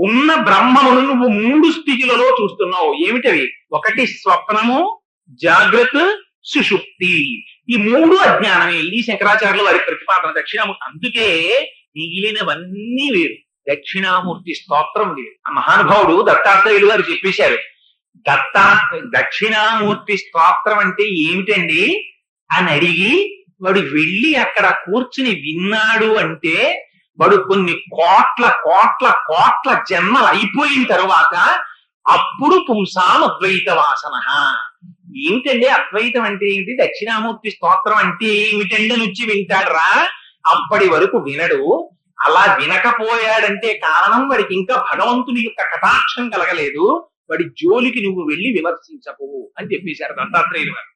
ఉన్న బ్రహ్మమును నువ్వు 3 స్థితిలలో చూస్తున్నావు. ఏమిటవి? ఒకటి స్వప్నము, జాగ్రత్త, సుషుప్తి. ఈ 3 అజ్ఞానమే. ఇది శంకరాచార్యుల వారి ప్రతిపాదన. దక్షిణామూర్తి. అందుకే మిగిలినవన్నీ వేరు. దక్షిణామూర్తి స్తోత్రం వేరు. ఆ మహానుభావుడు దత్తాత్రేయులు గారు చెప్పేశారు, దక్షిణామూర్తి స్తోత్రం అంటే ఏమిటండి అని అడిగి వాడు వెళ్ళి అక్కడ కూర్చుని విన్నాడు అంటే వాడు కొన్ని కోట్ల కోట్ల కోట్ల జన్మలు అయిపోయిన తరువాత అప్పుడు పుంసాం అద్వైత వాసన. ఏమిటండి అద్వైతం అంటే ఏమిటి, దక్షిణామూర్తి స్తోత్రం అంటే ఏమిటండి అని వచ్చి వింటాడురా. అప్పటి వరకు వినడు. అలా వినకపోయాడంటే కారణం వాడికి ఇంకా భగవంతుని యొక్క కటాక్షం కలగలేదు. వాడి జోలికి నువ్వు వెళ్ళి విమర్శించకు అని చెప్పేశారు దత్తాత్రేయులు గారు.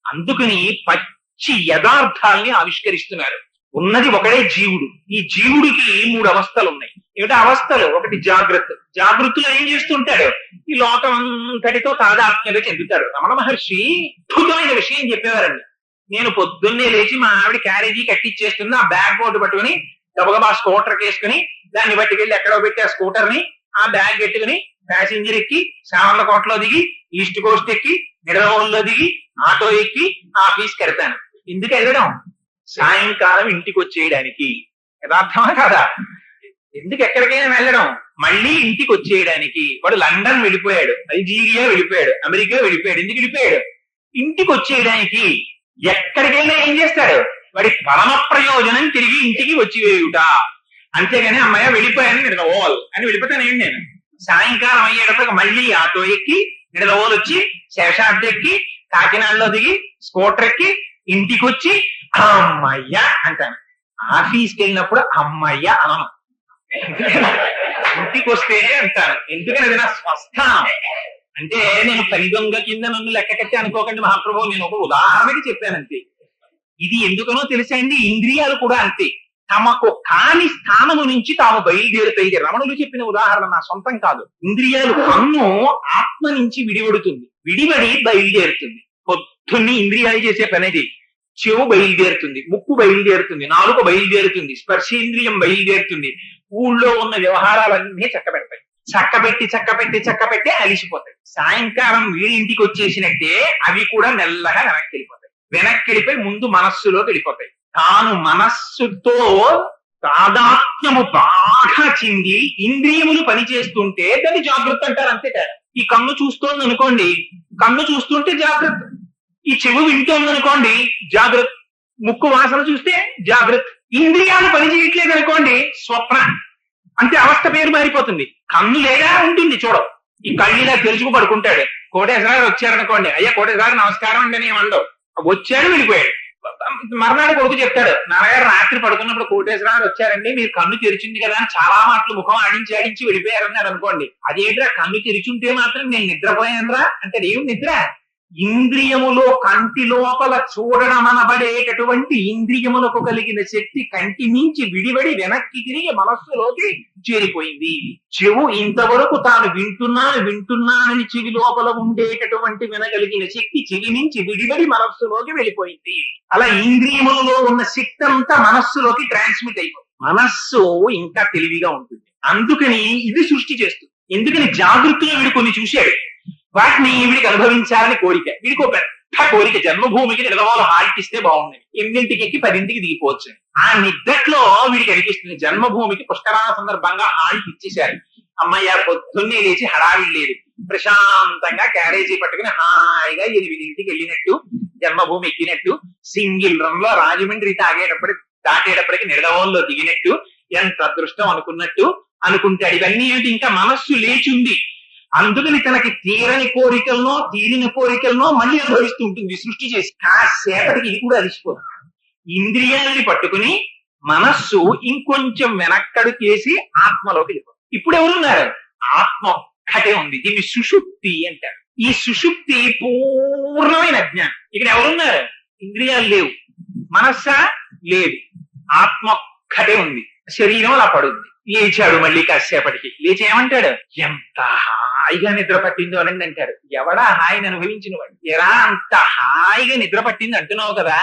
అందుకని పచ్చి యథార్థాల్ని ఆవిష్కరిస్తున్నారు. ఉన్నది ఒకడే జీవుడు. ఈ జీవుడికి 3 అవస్థలు ఉన్నాయి. ఏమిటా అవస్థలు? ఒకటి జాగ్రత్త. జాగృతిలో ఏం చేస్తుంటాడు? ఈ లోకం అంతటితో తాదాత్మ్యత చెందుతాడు. రమణ మహర్షి అద్భుతమైన విషయం చెప్పేవారండి. నేను పొద్దున్నే లేచి మా ఆవిడ క్యారేజీ కట్టిచ్చేస్తుంది, ఆ బ్యాగ్ బోర్డు పట్టుకుని గబగబా స్కూటర్ వేసుకుని దాన్ని పట్టుకెళ్ళి ఎక్కడో పెట్టి ఆ స్కూటర్ ని ఆ బ్యాగ్ పెట్టుకుని ప్యాసింజర్ ఎక్కి సామర్లకోటలో దిగి ఈస్ట్ కోస్ట్ ఎక్కి నిడదవోలులో దిగి ఆటో ఎక్కి ఆఫీస్కి వెళ్తాను. ఎందుకు వెళ్ళడం? సాయంకాలం ఇంటికి వచ్చేయడానికి. యథార్థమా కాదా? ఎందుకు ఎక్కడికైనా వెళ్ళడం? మళ్ళీ ఇంటికి వచ్చేయడానికి. వాడు లండన్ వెళ్ళిపోయాడు, అల్జీరియా వెళ్ళిపోయాడు, అమెరికా వెళ్ళిపోయాడు. ఎందుకు వెళ్ళిపోయాడు? ఇంటికి వచ్చేయడానికి. ఎక్కడికైనా ఏం చేస్తాడు? వాడి పరమ ప్రయోజనం తిరిగి ఇంటికి వచ్చి వేయుట. అంతేగాని అమ్మాయి వెళ్ళిపోయాను నిడదవోల్ అని వెళ్ళిపోతానేంటి నేను. సాయంకాలం అయ్యేటప్పుడు మళ్ళీ ఆటో ఎక్కి నిడదవోలు వచ్చి శేషాద్రి ఎక్కి కాకినాడలో దిగి స్కూటర్ ఎక్కి ఇంటికి వచ్చి అమ్మయ్య అంటాను. ఆఫీస్కి వెళ్ళినప్పుడు అమ్మయ్య అనను. ఇంటికి వస్తే అంటాను. ఎందుకని అది నా స్వస్థానం. అంటే నేను పని దొంగ కింద నన్ను లెక్క కట్టి అనుకోకండి మహాప్రభు, నేను ఒక ఉదాహరణకి చెప్పానంతే. ఇది ఎందుకనో తెలుసండి, ఇంద్రియాలు కూడా అంతే. తమకు కాని స్థానము నుంచి తాము బయలుదేరుతాయి. ఇది రమణులు చెప్పిన ఉదాహరణ, నా సొంతం కాదు. ఇంద్రియాలు, కన్ను ఆత్మ నుంచి విడివడుతుంది, విడివడి బయలుదేరుతుంది. పొద్దున్ని ఇంద్రియాలు చేసే పనిది. చెవు బయలుదేరుతుంది, ముక్కు బయలుదేరుతుంది, నాలుక బయలుదేరుతుంది, స్పర్శేంద్రియం బయలుదేరుతుంది. ఊళ్ళో ఉన్న వ్యవహారాలన్నీ చక్కబెడతాయి. చక్కబెట్టి అలిసిపోతాయి. సాయంకాలం వీడి ఇంటికి వచ్చేసినట్టే అవి కూడా మెల్లగా వెనక్కి వెళ్ళిపోతాయి. వెనక్కి వెళ్ళిపోయి ముందు మనస్సులోకి వెళ్ళిపోతాయి. తాను మనస్సుతో తాదాత్మ్యము బాగా చెంది ఇంద్రియములు పనిచేస్తుంటే దాన్ని జాగ్రత్త అంటారు. అంతే కదా. ఈ కన్ను చూస్తోంది అనుకోండి, కన్ను చూస్తుంటే జాగ్రత్త. ఈ చెవు వింటోంది అనుకోండి, జాగ్రత్త. ముక్కు వాసన చూస్తే జాగ్రత్త. ఇంద్రియాలు పనిచేయట్లేదు అనుకోండి, స్వప్న. అంతే, అవస్థ పేరు మారిపోతుంది. కన్ను లేదా ఉంటుంది చూడం. ఈ కళ్ళు ఇలా తెరుచుకు పడుకుంటాడు. కోటేశ్వరారు వచ్చారనుకోండి, అయ్యా కోటేశ్వరారు నమస్కారం అంటే నేను ఉండవు. వచ్చాడు, వెళ్ళిపోయాడు. మర్నాడు కొడుకు చెప్తాడు, నాన్నగారు రాత్రి పడుకున్నప్పుడు కోటేశ్వరారు వచ్చారండి, మీరు కన్ను తెరిచింది కదా అని చాలా మాటలు ముఖం ఆడించి వెళ్ళిపోయారన్నాడు అనుకోండి. అదేంట్రా, కన్ను తెరిచుంటే మాత్రం నేను నిద్రపోయానురా అంటే ఏమి నిద్ర? ఇంద్రియములో కంటి లోపల చూడడం అనబడేటటువంటి ఇంద్రియములకు కలిగిన శక్తి కంటి నుంచి విడివడి వెనక్కి తిరిగి మనస్సులోకి చేరిపోయింది. చెవు ఇంతవరకు తాను వింటున్నానని చెవి లోపల ఉండేటటువంటి వినగలిగిన శక్తి చెవి నుంచి విడివడి మనస్సులోకి వెళ్ళిపోయింది. అలా ఇంద్రియములలో ఉన్న శక్తి అంతా మనస్సులోకి ట్రాన్స్మిట్ అయిపోయింది. మనస్సు ఇంకా తెలివిగా ఉంటుంది. అందుకని ఇది సృష్టి చేస్తుంది. ఎందుకని జాగృతిలో వీడు కొన్ని చూశాడు, వాటిని వీడికి అనుభవించాలని కోరిక. వీడికి ఒక పెద్ద కోరిక, జన్మభూమికి నిలవాళ్ళు హాల్ట్ ఇస్తే బాగుంది, 8ంటికి ఎక్కి 10ంటికి దిగిపోవచ్చు. ఆ నిద్రలో వీడికి అనిపిస్తుంది, జన్మభూమికి పుష్కరాల సందర్భంగా హాల్ట్ ఇచ్చేశారు. అమ్మయ్య, పొద్దున్నే లేచి హడావిడి లేదు, ప్రశాంతంగా క్యారేజీ పట్టుకుని హాయిగా 8ంటికి వెళ్ళినట్టు, జన్మభూమి ఎక్కినట్టు, సింగిల్ రన్ లో రాజమండ్రి దాటేటప్పటికి నిడదవోల్లో దిగినట్టు, ఎంత అదృష్టం అనుకుంటాడు. ఇవన్నీ ఏంటి, ఇంకా మనస్సు లేచుంది. అందుకని తనకి తీరని కోరికలనో తీరిన కోరికలనో మళ్ళీ అనుభవిస్తూ ఉంటుంది సృష్టి చేసి. కాసేపటికి ఇది కూడా అలిసిపోతుంది. ఇంద్రియాలని పట్టుకుని మనస్సు ఇంకొంచెం వెనక్కడు చేసి ఆత్మలోకి వెళ్ళిపోతుంది. ఇప్పుడు ఎవరున్నారు? ఆత్మ ఒక్కటే ఉంది. దీన్ని సుషుప్తి అంటారు. ఈ సుషుప్తి పూర్ణమైన అజ్ఞానం. ఇక్కడ ఎవరున్నారు? ఇంద్రియాలు లేవు, మనస్సా లేదు, ఆత్మ ఒక్కటే ఉంది. శరీరం అలా పడుద్ది. లేచాడు, మళ్ళీ కాసేపటికి లేచి ఏమంటాడు, ఎంత హాయిగా నిద్ర పట్టిందో అని అంటారు. ఎవడా హాయిని అనుభవించిన వాడు? ఎరా అంత హాయిగా నిద్ర పట్టింది అంటున్నావు కదా,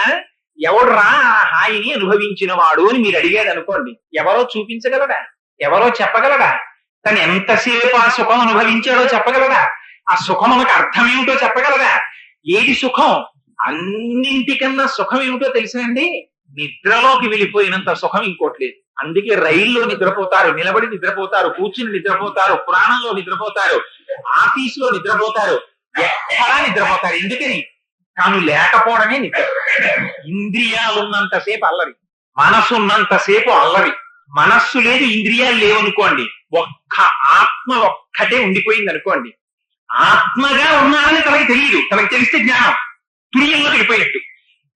ఎవడరా ఆ హాయిని అనుభవించిన వాడు అని మీరు అడిగాడు అనుకోండి, ఎవరో చూపించగలడా? ఎవరో చెప్పగలడా? తను ఎంతసేపు ఆ సుఖం అనుభవించాడో చెప్పగలడా? ఆ సుఖం మనకు అర్థం ఏమిటో చెప్పగలదా? ఏది సుఖం? అన్నింటికన్నా సుఖం ఏమిటో తెలుసండి? నిద్రలోకి వెళ్ళిపోయినంత సుఖం ఇంకోటి లేదు. అందుకే రైల్లో నిద్రపోతారు, నిలబడి నిద్రపోతారు, కూర్చుని నిద్రపోతారు, పురాణంలో నిద్రపోతారు, ఆఫీసులో నిద్రపోతారు, ఎక్కడా నిద్రపోతారు. ఎందుకని? తాను లేకపోవడమే నిద్ర. ఇంద్రియాలు ఉన్నంతసేపు అల్లరి, మనసు ఉన్నంతసేపు అల్లరి. మనస్సు లేదు, ఇంద్రియాలు లేవనుకోండి, ఒక్క ఆత్మ ఒక్కటే ఉండిపోయింది అనుకోండి, ఆత్మగా ఉన్నానని తనకి తెలియదు. తనకి తెలిస్తే జ్ఞానం తుర్యంలో వెళ్ళిపోయినట్టు.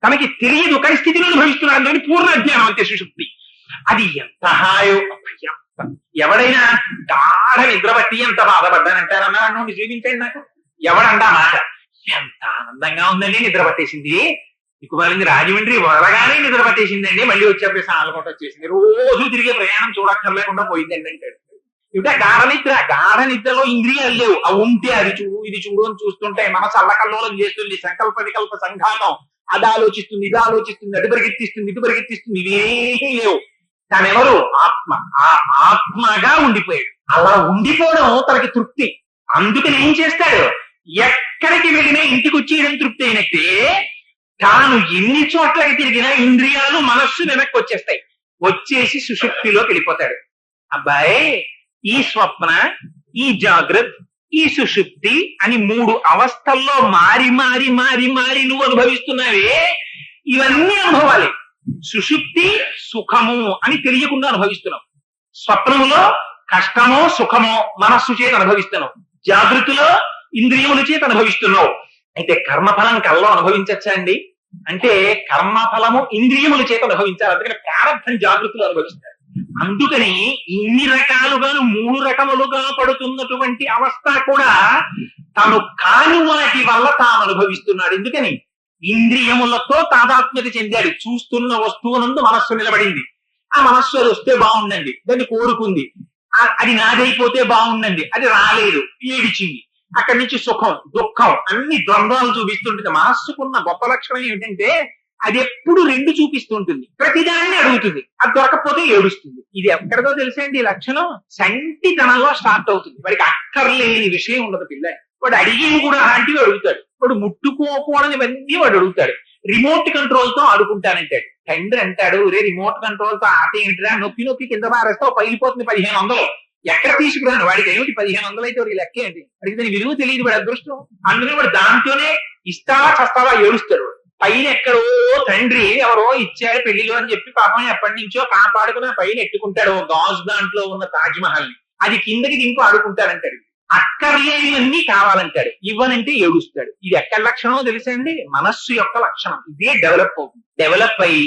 తనకి తెలియదు, కానీ స్థితిని అనుభవిస్తున్నాడు అని పూర్ణ జ్ఞానం, అంతే సుషుప్తి. అది ఎంత హాయో! ఎవడైనా గాఢ నిద్ర పట్టి ఎంత బాధపడ్డానంటారన్నా నుండి చూపించండి నాకు. ఎవడంటా మాట? ఎంత ఆనందంగా ఉందండి, నిద్ర పట్టేసింది. దిక్కుమాలింది రాజమండ్రి వదలగానే నిద్ర పట్టేసిందండి, మళ్ళీ వచ్చేప్పుడు సాలకోట వచ్చేసింది, రోజు తిరిగే ప్రయాణం చూడక్కర్లేకుండా పోయిందండి అంటాడు. ఇవిట గాఢ నిద్ర. గాఢ నిద్రలో ఇంద్రియాలు లేవు. అవి ఉంటే అది చూడు ఇది చూడు అని చూస్తుంటే మనసు అల్లకల్లోలం చేస్తుంది, సంకల్ప వికల్ప సంఘాతం, అది ఆలోచిస్తుంది, ఇది ఆలోచిస్తుంది, అటు పరిగెత్తిస్తుంది, ఇటు పరిగెత్తిస్తుంది, ఇవేమీ లేవు. తనెవరు? ఆత్మ. ఆ ఆత్మగా ఉండిపోయాడు. అలా ఉండిపోవడం తనకి తృప్తి. అందుకని ఏం చేస్తాడు? ఎక్కడికి వెళ్ళినా ఇంటికి వచ్చేయడం తృప్తి అయినట్టే, తాను ఎన్ని చోట్లకి తిరిగినా ఇంద్రియాలు మనస్సు వెనక్కి వచ్చేస్తాయి. వచ్చేసి సుషుప్తిలోకి వెళ్ళిపోతాడు. అబ్బాయి, ఈ స్వప్న, ఈ జాగ్రత్త, ఈ సుషుప్తి అని మూడు అవస్థల్లో మారి మారి మారి మారి నువ్వు అనుభవిస్తున్నావే, ఇవన్నీ అనుభవాలి. సుషుప్తి సుఖము అని తెలియకుండా అనుభవిస్తున్నావు. స్వప్నములో కష్టమో సుఖమో మనస్సు చేత అనుభవిస్తున్నావు. జాగృతిలో ఇంద్రియముల చేత అనుభవిస్తున్నావు. అయితే కర్మఫలం కల్లో అనుభవించచ్చా అండి అంటే, కర్మఫలము ఇంద్రియముల చేత అనుభవించాలి. అందుకని ప్రారంభం జాగృతిలో అనుభవిస్తారు. అందుకని ఇన్ని రకాలుగాను మూడు రకములుగా పడుతున్నటువంటి అవస్థ కూడా తాను కాని వాటి వల్ల తాను అనుభవిస్తున్నాడు. ఎందుకని? ఇంద్రియములతో తాదాత్మ్యత చెందాడు. చూస్తున్న వస్తువునందు మనస్సు నిలబడింది. ఆ మనస్సు అది వస్తే బాగుండండి, దాన్ని కోరుకుంది. అది నాదైపోతే బాగుండండి, అది రాలేదు, ఏడిచింది. అక్కడి నుంచి సుఖం దుఃఖం అన్ని ద్వంద్వాలు చూపిస్తుంటుంది. మనస్సుకున్న గొప్ప లక్షణం ఏమిటంటే, అది ఎప్పుడు రెండు చూపిస్తుంటుంది. ప్రతిదాన్ని అడుగుతుంది, అది దొరకపోతే ఏడుస్తుంది. ఇది ఎక్కడిదో తెలుసండి ఈ లక్షణం? సంటితనంలో స్టార్ట్ అవుతుంది. వాడికి అక్కర్లేని విషయం ఉండదు పిల్ల. వాడు అడిగి కూడా అలాంటివి అడుగుతాడు. వాడు ముట్టుకోకూడనివన్నీ వాడు అడుగుతాడు. రిమోట్ కంట్రోల్ తో ఆడుకుంటానంటాడు. తండ్రి అంటాడు, రే రిమోట్ కంట్రోల్ తో ఆట ఏంటిరా, నొక్కి నొక్కి కింద పారేస్తావు, పగిలిపోతుంది 1500. ఎక్కడ తీసుకురాను? వాడికి ఏమిటి 1500 అయితే వాడికి లెక్క ఏంటి? వాడికి దాని విలువ తెలియదు, వాడి అదృష్టం. అందుకని వాడు దాంతోనే ఇస్తావా చస్తావా ఏడుస్తాడు. పైన ఎక్కడో తండ్రి ఎవరో ఇచ్చాడు పెళ్లిలో అని చెప్పి పాపం ఎప్పటి నుంచో కాపాడుకుని పైన ఎట్టుకుంటాడు గాజు దాంట్లో ఉన్న తాజ్ మహల్ ని. అది కిందకి దింపు ఆడుకుంటాడంటాడు. అక్కర్లేనివన్నీ కావాలంటాడు, ఇవ్వనంటే ఏడుస్తాడు. ఇది ఎక్కడ లక్షణమో తెలుసా అండి? మనస్సు యొక్క లక్షణం. ఇదే డెవలప్ అవుతుంది. డెవలప్ అయ్యి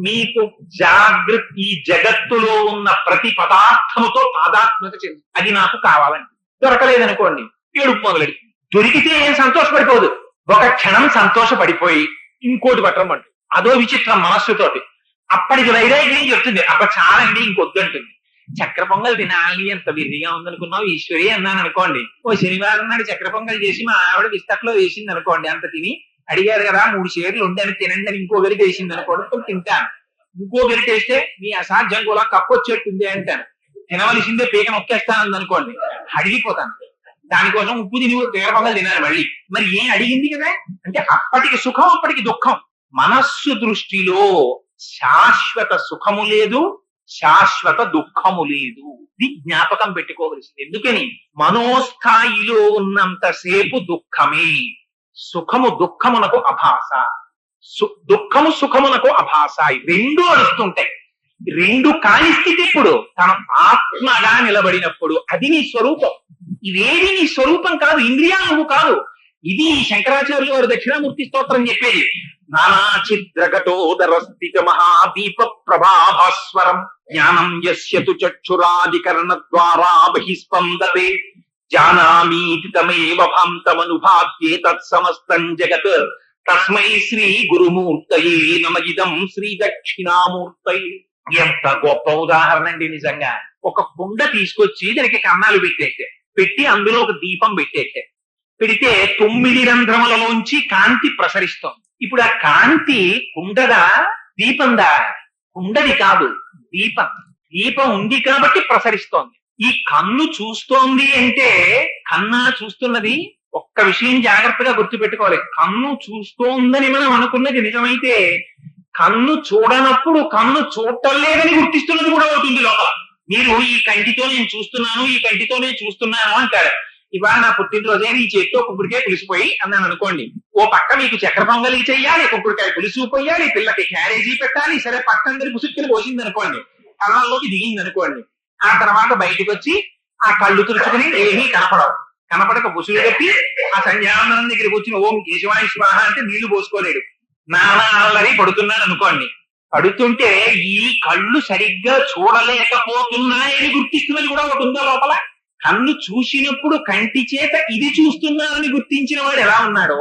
మీకు జాగ్రత్త, ఈ జగత్తులో ఉన్న ప్రతి పదార్థముతో తాదాత్మ్యత చెంది అది నాకు కావాలంటే, దొరకలేదనుకోండి ఏడుపు మొదలెడి. దొరికితే ఏం సంతోషపడిపోదు, ఒక క్షణం సంతోషపడిపోయి ఇంకోటి పట్టమంటు. అదో విచిత్రం మనస్సుతోటి. అప్పటికి వైరాగ్యం చెప్తుంది, అప్పుడు చాలండి ఇంకొద్దంటుంది. చక్కెర పొంగల్ తినాలి, ఎంత బిర్రిగా ఉందనుకున్నావు ఈశ్వరి అన్నాను అనుకోండి. ఓ శనివారం నాడు చక్కెర పొంగల్ చేసి మా ఆవిడ విస్తట్లో వేసింది అనుకోండి. అంత తిని అడిగారు కదా 3 షేర్లు ఉండి అని తినండి అని ఇంకో గరిట వేసింది అనుకోండి, తింటాను. ఇంకో గరిట వేస్తే మీ అసాధ్యం కూడా కప్పు వచ్చేట్టుంది అంటాను. తినవలసిందే పీక నొక్కేస్తాను అనుకోండి, అడిగిపోతాను. దానికోసం ఉప్పు తిని చక్కెర పొంగల్ తినాలి మళ్ళీ. మరి ఏం అడిగింది కదా అంటే, అప్పటికి సుఖం అప్పటికి దుఃఖం. మనస్సు దృష్టిలో శాశ్వత సుఖము లేదు, శాశ్వత దుఃఖము లేదు. ఇది జ్ఞాపకం పెట్టుకోవలసింది. ఎందుకని? మనోస్థాయిలో ఉన్నంతసేపు దుఃఖమే. సుఖము దుఃఖమునకు అభాస, దుఃఖము సుఖమునకు అభాస. రెండు అరుస్తుంటాయి. రెండు కాని స్థితి ఇప్పుడు తన ఆత్మగా నిలబడినప్పుడు అది నీ స్వరూపం. ఇవేది నీ స్వరూపం కాదు, ఇంద్రియాలు కాదు. ఇది శంకరాచార్యులు వారు దక్షిణామూర్తి స్తోత్రం చెప్పేది. నానా చిద్రఘటోదర స్థిత మహాదీప ప్రభాభాస్వరం జ్ఞానం యస్యతు చక్షురాదికరణ ద్వారా బహిస్పందతే జానామీతి తమేవ భాంతమనుభాత్యే తత్సమస్తం జగత్ తస్మై శ్రీ గురుమూర్తయే నమ ఇదం శ్రీ దక్షిణామూర్తయే. ఎంత గొప్ప ఉదాహరణ అండి నిజంగా. ఒక కుండ తీసుకొచ్చి దానికి కన్నాలు పెట్టేస్తే పెట్టి అందులో ఒక దీపం పెట్టేశారు. పెడితే 9 రంధ్రములలోంచి కాంతి ప్రసరిస్తోంది. ఇప్పుడు ఆ కాంతి కుండదా దీపందా? కుండది కాదు, దీపం. దీపం ఉంది కాబట్టి ప్రసరిస్తోంది. ఈ కన్ను చూస్తోంది అంటే కన్నా చూస్తున్నది. ఒక్క విషయం జాగ్రత్తగా గుర్తుపెట్టుకోవాలి. కన్ను చూస్తోందని మనం అనుకున్నది నిజమైతే కన్ను చూడనప్పుడు కన్ను చూడటం లేదని గుర్తిస్తున్నది కూడా అవుతుంది లోపల. మీరు ఈ కంటితో నేను చూస్తున్నాను, ఈ కంటితో నేను చూస్తున్నాను అంటారు. ఇవాళ నా పుట్టినరోజే ఈ చేతితో కుక్కుడికాయ పులిసిపోయి అన్నాను అనుకోండి. ఓ పక్క మీకు చక్కెర పొంగలి చెయ్యాలి, కుక్కుడికాయ పులుసు పోయాలి, పిల్లకి క్యారేజీ పెట్టాలి. సరే పక్కందరి పుసుక్కుని పోసింది అనుకోండి, కళ్ళల్లోకి దిగింది అనుకోండి. ఆ తర్వాత బయటకు వచ్చి ఆ కళ్ళు తుడుచుకుని ఏమీ కనపడక బుసులు పెట్టి ఆ సంధ్యానందనం దగ్గర కూర్చుని ఓం కేశవాయ స్వాహ అంటే నీళ్లు పోసుకోలేడు. నానా అల్లరి పడుతున్నాడు అనుకోండి. పడుతుంటే ఈ కళ్ళు సరిగ్గా చూడలేకపోతున్నాయని గుర్తిస్తున్నది కూడా ఒకటి ఉందా లోపల? కన్ను చూసినప్పుడు కంటి చేత ఇది చూస్తున్నానని గుర్తించిన వాడు ఎలా ఉన్నాడో,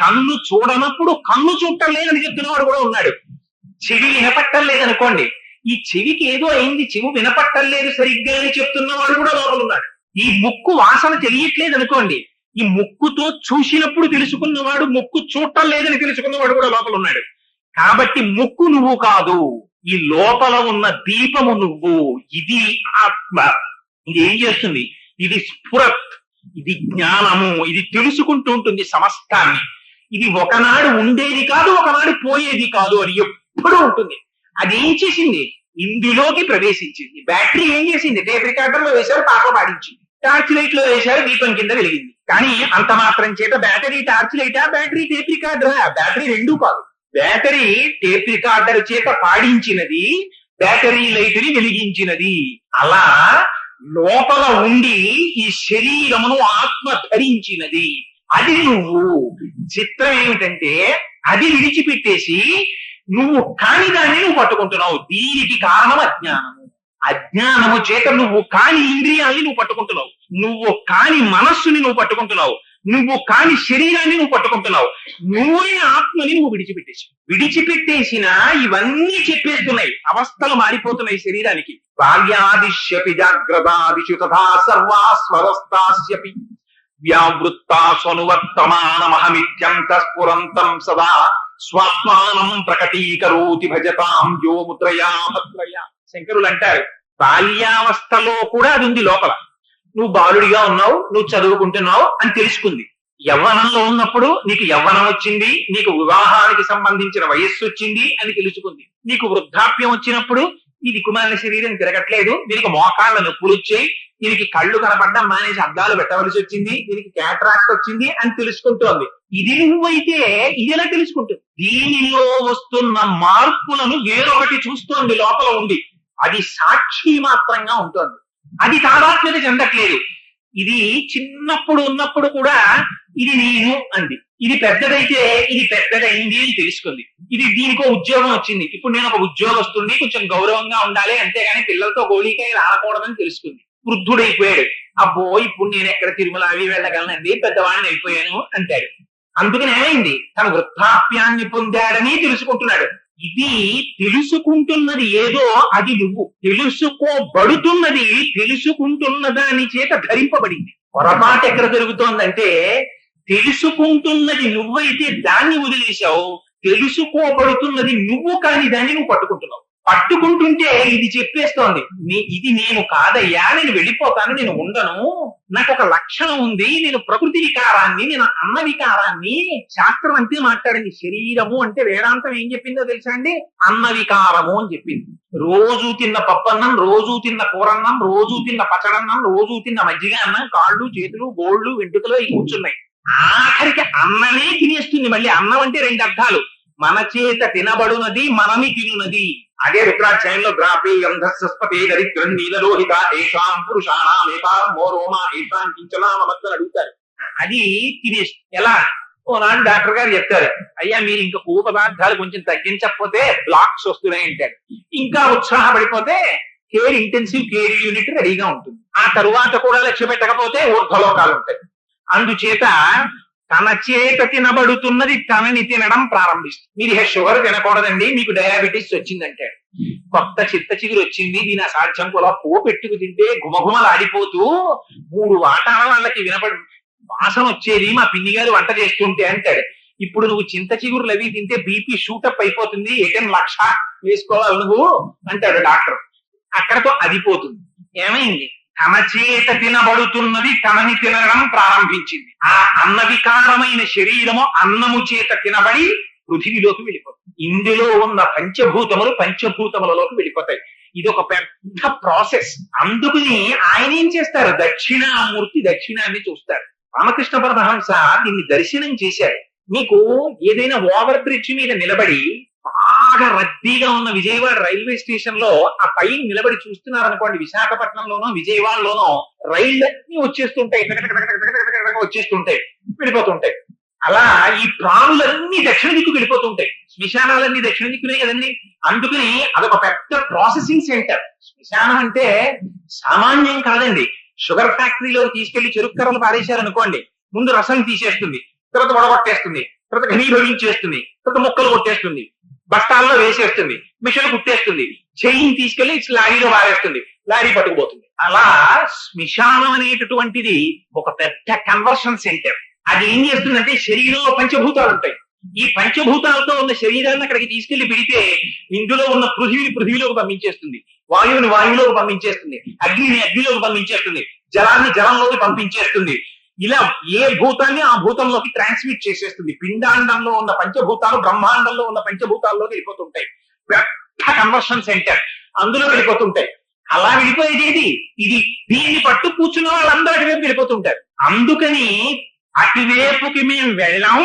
కన్ను చూడనప్పుడు కన్ను చూడటం లేదని చెప్తున్నవాడు కూడా ఉన్నాడు. చెవి వినపట్టం లేదనుకోండి, ఈ చెవికి ఏదో అయింది, చెవి వినపట్టం లేదు సరిగ్గా అని చెప్తున్నవాడు కూడా లోపల ఉన్నాడు. ఈ ముక్కు వాసన తెలియట్లేదు అనుకోండి, ఈ ముక్కుతో చూసినప్పుడు తెలుసుకున్నవాడు ముక్కు చూడటం లేదని తెలుసుకున్నవాడు కూడా లోపల ఉన్నాడు. కాబట్టి ముక్కు నువ్వు కాదు, ఈ లోపల ఉన్న దీపము నువ్వు. ఇది ఆత్మ. ఇది ఏం చేస్తుంది? ఇది స్ఫురత్, ఇది జ్ఞానము, ఇది తెలుసుకుంటూ ఉంటుంది సమస్తాన్ని. ఇది ఒకనాడు ఉండేది కాదు, ఒకనాడు పోయేది కాదు అని ఎప్పుడూ ఉంటుంది. అది ఏం చేసింది? ఇందులోకి ప్రవేశించింది. బ్యాటరీ ఏం చేసింది? టేప్ రికార్డర్ లో వేశారు, పాట పాడించింది. టార్చ్ లైట్ లో వేశారు, దీపం కింద వెలిగింది. కానీ అంత మాత్రం చేత బ్యాటరీ టార్చ్ లైటా, బ్యాటరీ టేప్ రికార్డరా? బ్యాటరీ రెండూ కాదు. బ్యాటరీ టేప్ రికార్డర్ చేత పాడించినది, బ్యాటరీ లైట్ ని వెలిగించినది. అలా లోపల ఉండి ఈ శరీరమును ఆత్మ ధరించినది. అది నువ్వు. చిత్రం ఏమిటంటే అది విడిచిపెట్టేసి నువ్వు కాని దాన్ని నువ్వు పట్టుకుంటున్నావు. దీనికి కారణం అజ్ఞానము. అజ్ఞానము చేత నువ్వు కాని ఇంద్రియాల్ని నువ్వు పట్టుకుంటున్నావు, నువ్వు కాని మనస్సుని నువ్వు పట్టుకుంటున్నావు, నువ్వు కాని శరీరాన్ని నువ్వు పట్టుకుంటున్నావు. నువ్వే ఆత్మని నువ్వు విడిచిపెట్టేసినా ఇవన్నీ చెప్పేస్తున్నాయి. అవస్థలు మారిపోతున్నాయి శరీరానికి. బాల్యాదిశ్యపి జాగ్రత్తాదిషు తథా సర్వాస్వరస్తాస్యపి వ్యావృత్తాస్వనువర్తమానమహమిత్యంతఃస్ఫురంతం సదా స్వాత్మానం ప్రకటీకరోతి భజతాం యో ముద్రయా భద్రయా. శంకరులు అంటారు, బాల్యావస్థలో కూడా అది ఉంది లోపల. నువ్వు బాలుడిగా ఉన్నావు, నువ్వు చదువుకుంటున్నావు అని తెలుసుకుంది. యవ్వనంలో ఉన్నప్పుడు నీకు యవ్వనం వచ్చింది, నీకు వివాహానికి సంబంధించిన వయస్సు వచ్చింది అని తెలుసుకుంది. నీకు వృద్ధాప్యం వచ్చినప్పుడు ఈ దిక్కుమాలిన శరీరం తిరగట్లేదు, దీనికి మోకాళ్ళ నొప్పులు వచ్చాయి, దీనికి కళ్ళు కనపడ్డం మానేసి అద్దాలు పెట్టవలసి వచ్చింది, దీనికి క్యాటరాక్ట్ వచ్చింది అని తెలుసుకుంటోంది. ఇది నువ్వైతే ఇది ఎలా తెలుసుకుంటుంది? దీనిలో వస్తున్న మార్పులను వేరొకటి చూస్తోంది లోపల ఉండి. అది సాక్షి మాత్రంగా ఉంటుంది. అది తాదాత్మ్యత చెందట్లేదు. ఇది చిన్నప్పుడు ఉన్నప్పుడు కూడా ఇది నేను అంది. ఇది పెద్దదైతే ఇది పెద్దదైంది అని తెలుసుకుంది. ఇది దీనికో ఉద్యోగం వచ్చింది, ఇప్పుడు నేను ఒక ఉద్యోగస్తుడిని, కొంచెం గౌరవంగా ఉండాలి, అంతేగాని పిల్లలతో గోళీకాయలు ఆడకూడదని తెలుసుకుంది. వృద్ధుడైపోయాడు, అబ్బో ఇప్పుడు నేను ఎక్కడ తిరుమల అవి వెళ్ళగలనండి, పెద్దవాడిని అయిపోయాను అంటాడు. అందుకని ఏమైంది? తన వృద్ధాప్యాన్ని పొందాడని తెలుసుకుంటున్నాడు. ఇది తెలుసుకుంటున్నది ఏదో అది నువ్వు. తెలుసుకోబడుతున్నది తెలుసుకుంటున్న దాని చేత ధరింపబడింది. పొరపాటు ఎక్కడ జరుగుతోందంటే తెలుసుకుంటున్నది నువ్వైతే దాన్ని వదిలేశావు, తెలుసుకోబడుతున్నది నువ్వు కాని దాన్ని నువ్వు పట్టుకుంటున్నావు. పట్టుకుంటుంటే ఇది చెప్పేస్తోంది, ఇది నేను కాదయ్యా, నేను వెళ్ళిపోతాను, నేను ఉండను, నాకు ఒక లక్షణం ఉంది, నేను ప్రకృతి వికారాన్ని, నేను అన్న వికారాన్ని. శాస్త్రం అంతే మాట్లాడింది. శరీరము అంటే వేదాంతం ఏం చెప్పిందో తెలుసా అండి? అన్న వికారము అని చెప్పింది. రోజు తిన్న పప్పన్నం, రోజు తిన్న కూరన్నం, రోజు తిన్న పచ్చడన్నం, రోజు తిన్న మజ్జిగ అన్నం, కాళ్ళు చేతులు గోళ్ళు వెంట్రుకలు అవి కూర్చున్నాయి. ఆఖరికి అన్నమే తినేస్తుంది. మళ్ళీ అన్నం అంటే 2 అర్థాలు. మన చేత తినబడునది, మనమి తినున్నది. అదే రుద్రాధ్యాయంలో ద్రాపే అంధస్పతే దరిద్రం నీలలోహిత ఏషాం పురుషాణామేకామో రోమా ఏషాం కించలామని అడుగుతారు. అది తినేసి ఎలా? ఓనాడు డాక్టర్ గారు చెప్తారు, అయ్యా మీరు ఇంకా కొవ్వు పదార్థాలు కొంచెం తగ్గించకపోతే బ్లాక్స్ వస్తున్నాయి అంటారు. ఇంకా ఉత్సాహపడిపోతే కేర్ ఇంటెన్సివ్ కేర్ యూనిట్ రెడీగా ఉంటుంది. ఆ తరువాత కూడా లక్ష్య పెట్టకపోతే ఊర్ధ్వలోకాలు ఉంటాయి. అందుచేత తన చేత తినబడుతున్నది తనని తినడం ప్రారంభిస్తుంది. మీరు ఇక షుగర్ తినకూడదండి, మీకు డయాబెటీస్ వచ్చిందంటాడు. కొత్త చిత్త చిగురు వచ్చింది, దీని అసాధ్యం కూడా పెట్టుకు తింటే గుమగుమలాడిపోతూ 3 వాటాల వాళ్ళకి వినపడి వాసన వచ్చేది మా పిన్ని గారు వంట చేస్తుంటే అంటాడు. ఇప్పుడు నువ్వు చింత చిగురులు అవి తింటే బీపీ షూటప్ అయిపోతుంది, 1,00,000 వేసుకోవాలి నువ్వు అంటాడు డాక్టర్. అక్కడతో అది పోతుంది. ఏమైంది? తన చేత తినబడుతున్నది తనని తినడం ప్రారంభించింది. ఆ అన్న వికారమైన శరీరము అన్నము చేత తినబడి పృథివిలోకి వెళ్ళిపోతుంది. ఇందులో ఉన్న పంచభూతములు పంచభూతములలోకి వెళ్ళిపోతాయి. ఇది ఒక పెద్ద ప్రాసెస్. అందుకని ఆయన ఏం చేస్తారు? దక్షిణామూర్తి దక్షిణాన్ని చూస్తారు. రామకృష్ణ పరమహంస దీన్ని దర్శనం చేశారు. మీకు ఏదైనా ఓవర్ బ్రిడ్జ్ మీద నిలబడి బాగా రద్దీగా ఉన్న విజయవాడ రైల్వే స్టేషన్ లో ఆ పైన నిలబడి చూస్తున్నారనుకోండి, విశాఖపట్నంలోనో విజయవాడలోనో రైళ్ళన్నీ వచ్చేస్తుంటాయి, వచ్చేస్తుంటాయి, వెళ్ళిపోతుంటాయి. అలా ఈ ప్రాణులన్నీ దక్షిణ దిక్కు వెళ్ళిపోతుంటాయి, శ్మశానాలన్నీ దక్షిణ దిక్కునే కదండి. అందుకని అదొక పెద్ద ప్రాసెసింగ్ సెంటర్. శ్మశానం అంటే సామాన్యం కాదండి. షుగర్ ఫ్యాక్టరీలో తీసుకెళ్లి చెరుకు కర్రలు పారేశారనుకోండి, ముందు రసం తీసేస్తుంది, తర్వాత వడగొట్టేస్తుంది, తర్వాత ఘనీభవించేస్తుంది, తర్వాత ముక్కలు కొట్టేస్తుంది, బస్తాల్లో వేసేస్తుంది, మిషన్ కుట్టేస్తుంది, చెయ్యిని తీసుకెళ్లి లారీలో పారేస్తుంది, లారీ పట్టుకుపోతుంది. అలా శ్మశానం అనేటటువంటిది ఒక పెద్ద కన్వర్షన్ సెంటర్. అది ఏం చేస్తుందంటే శరీరంలో పంచభూతాలు ఉంటాయి. ఈ పంచభూతాలతో ఉన్న శరీరాన్ని అక్కడికి తీసుకెళ్లి పెడితే ఇందులో ఉన్న పృథివిలోకి పంపించేస్తుంది, వాయువుని వాయువులోకి పంపించేస్తుంది, అగ్నిని అగ్నిలోకి పంపించేస్తుంది, జలాన్ని జలంలోకి పంపించేస్తుంది. ఇలా ఏ భూతాన్ని ఆ భూతంలోకి ట్రాన్స్మిట్ చేసేస్తుంది. పిండాండంలో ఉన్న పంచభూతాలు బ్రహ్మాండంలో ఉన్న పంచభూతాల్లోకి వెళ్ళిపోతుంటాయి. పెద్ద కన్వర్షన్ సెంటర్, అందులో వెళ్ళిపోతుంటాయి. అలా వెళ్ళిపోయేది ఇది. దీన్ని పట్టు కూర్చున్న వాళ్ళందరూ అటువైపు వెళ్ళిపోతుంటారు. అందుకని అటువైపుకి మేము వెళ్ళాం,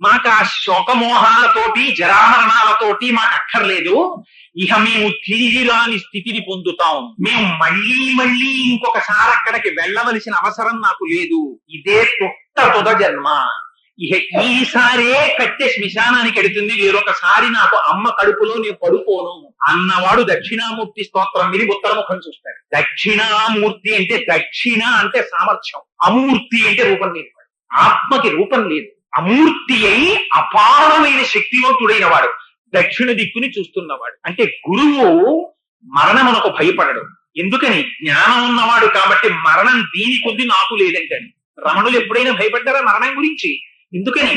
మాకు ఆ శోకమోహాలతోటి జరామరణాలతోటి మాకు అక్కర్లేదు. ఇక మేము తిరిగి రాని స్థితిని పొందుతాం. మేము మళ్ళీ మళ్ళీ ఇంకొకసారి అక్కడికి వెళ్ళవలసిన అవసరం నాకు లేదు. ఇదే తుద జన్మ. ఇక ఈసారే కట్టె శ్మశానానికి ఎడుతుంది, వేరొకసారి నాకు అమ్మ కడుపులో నేను పడుకోను అన్నవాడు దక్షిణామూర్తి స్తోత్రం విని ఉత్తరముఖం చూస్తాడు. దక్షిణామూర్తి అంటే దక్షిణ అంటే సామర్థ్యం, అమూర్తి అంటే రూపం లేదు. ఆత్మకి రూపం లేదు, అమూర్తి అయి అపారమైన శక్తివంతుడైన వాడు, దక్షిణ దిక్కుని చూస్తున్నవాడు. అంటే గురువు మరణమునకు భయపడడు. ఎందుకని? జ్ఞానం ఉన్నవాడు కాబట్టి. మరణం దీని కొద్ది నాకు లేదంటాడు. రమణులు ఎప్పుడైనా భయపడ్డారా మరణం గురించి? ఎందుకని?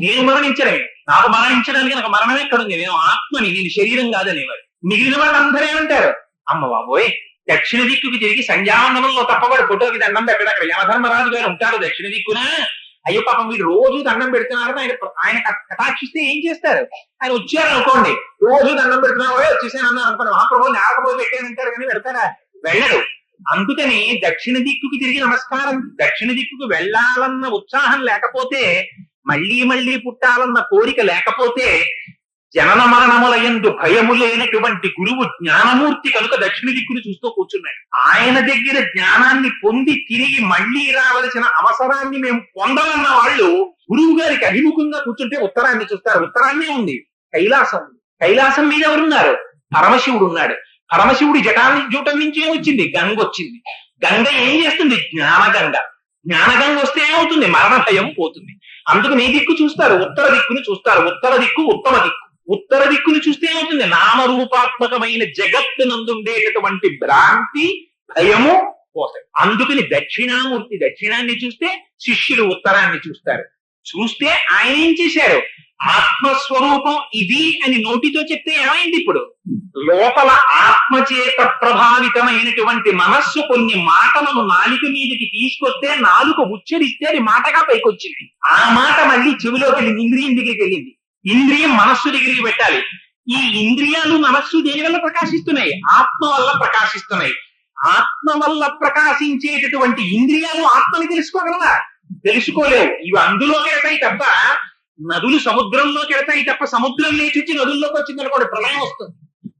నేను మరణించడమే, నాకు మరణించడానికి నాకు మరణం ఎక్కడుంది, నేను ఆత్మని, నేను శరీరం కాదనేవారు. మిగిలిన వాళ్ళందరూ ఏమంటారు? అమ్మ బాబోయ్, దక్షిణ దిక్కుకి తిరిగి సంధ్యావందనంలో తప్పవాడు ఫోటోకి దండం పెట్టాడు. అక్కడ యమధర్మరాజు గారు ఉంటారు దక్షిణ దిక్కున. అయ్యో పాపం వీడు రోజు దండం పెడుతున్నారని ఆయన కటాక్షిస్తే ఏం చేస్తారు? ఆయన వచ్చారు అనుకోండి, రోజు దండం పెడుతున్నావో వచ్చేసాను అన్నారు అనుకోండి, మహాప్రభుని నేరకపోయి పెట్టానంటారు కానీ పెడతారా? వెళ్ళడు. అందుకని దక్షిణ దిక్కుకి తిరిగి నమస్కారం, దక్షిణ దిక్కుకు వెళ్ళాలన్న ఉత్సాహం లేకపోతే, మళ్ళీ మళ్ళీ పుట్టాలన్న కోరిక లేకపోతే, జనన మరణములయందు భయము లేనటువంటి గురువు జ్ఞానమూర్తి కనుక దక్షిణ దిక్కుని చూస్తూ కూర్చున్నాడు. ఆయన దగ్గర జ్ఞానాన్ని పొంది తిరిగి మళ్ళీ రావలసిన అవసరాన్ని మేము పొందాలన్న వాళ్ళు గురువు గారికి అభిముఖంగా కూర్చుంటే ఉత్తరాన్ని చూస్తారు. ఉత్తరాన్నే ఉంది కైలాసం. కైలాసం మీద ఎవరున్నారు? పరమశివుడు ఉన్నాడు. పరమశివుడి జూటం నుంచి ఏమొచ్చింది? గంగ వచ్చింది. గంగ ఏం చేస్తుంది? జ్ఞానగంగ. జ్ఞానగంగ వస్తే ఏమవుతుంది? మరణ భయం పోతుంది. అందుకు నీ దిక్కు చూస్తారు, ఉత్తర దిక్కుని చూస్తారు. ఉత్తర దిక్కు ఉత్తమ దిక్కు. ఉత్తర దిక్కుని చూస్తే ఏమవుతుంది? నామరూపాత్మకమైన జగత్తు నందుండేటటువంటి భ్రాంతి భయము పోతాయి. అందుకని దక్షిణామూర్తి దక్షిణాన్ని చూస్తే శిష్యులు ఉత్తరాన్ని చూస్తారు. చూస్తే ఆయన ఏం చేశారు? ఆత్మస్వరూపం ఇది అని నోటితో చెప్తే ఏమైంది? ఇప్పుడు లోపల ఆత్మచేత ప్రభావితమైనటువంటి మనస్సు కొన్ని మాటలను నాలుక మీదకి తీసుకొస్తే, నాలుక ఉచ్చరిస్తే అది మాటగా పైకొచ్చింది. ఆ మాట మళ్ళీ చెవిలోకి వెళ్ళింది, ఇంద్రియం దగ్గరికి వెళ్ళింది. ఇంద్రియం మనస్సు దగ్గరికి పెట్టాలి. ఈ ఇంద్రియాలు మనస్సు దేని వల్ల ప్రకాశిస్తున్నాయి? ఆత్మ వల్ల ప్రకాశిస్తున్నాయి. ఆత్మ వల్ల ప్రకాశించేటటువంటి ఇంద్రియాలు ఆత్మని తెలుసుకోగలరా? తెలుసుకోలేవు. ఇవి అందులోకి వెళ్తాయి తప్ప, నదులు సముద్రంలోకి వెళ్తాయి తప్ప, సముద్రం లేచి వచ్చి నదుల్లోకి వచ్చింది అనుకోండి ప్రళయం వస్తుంది.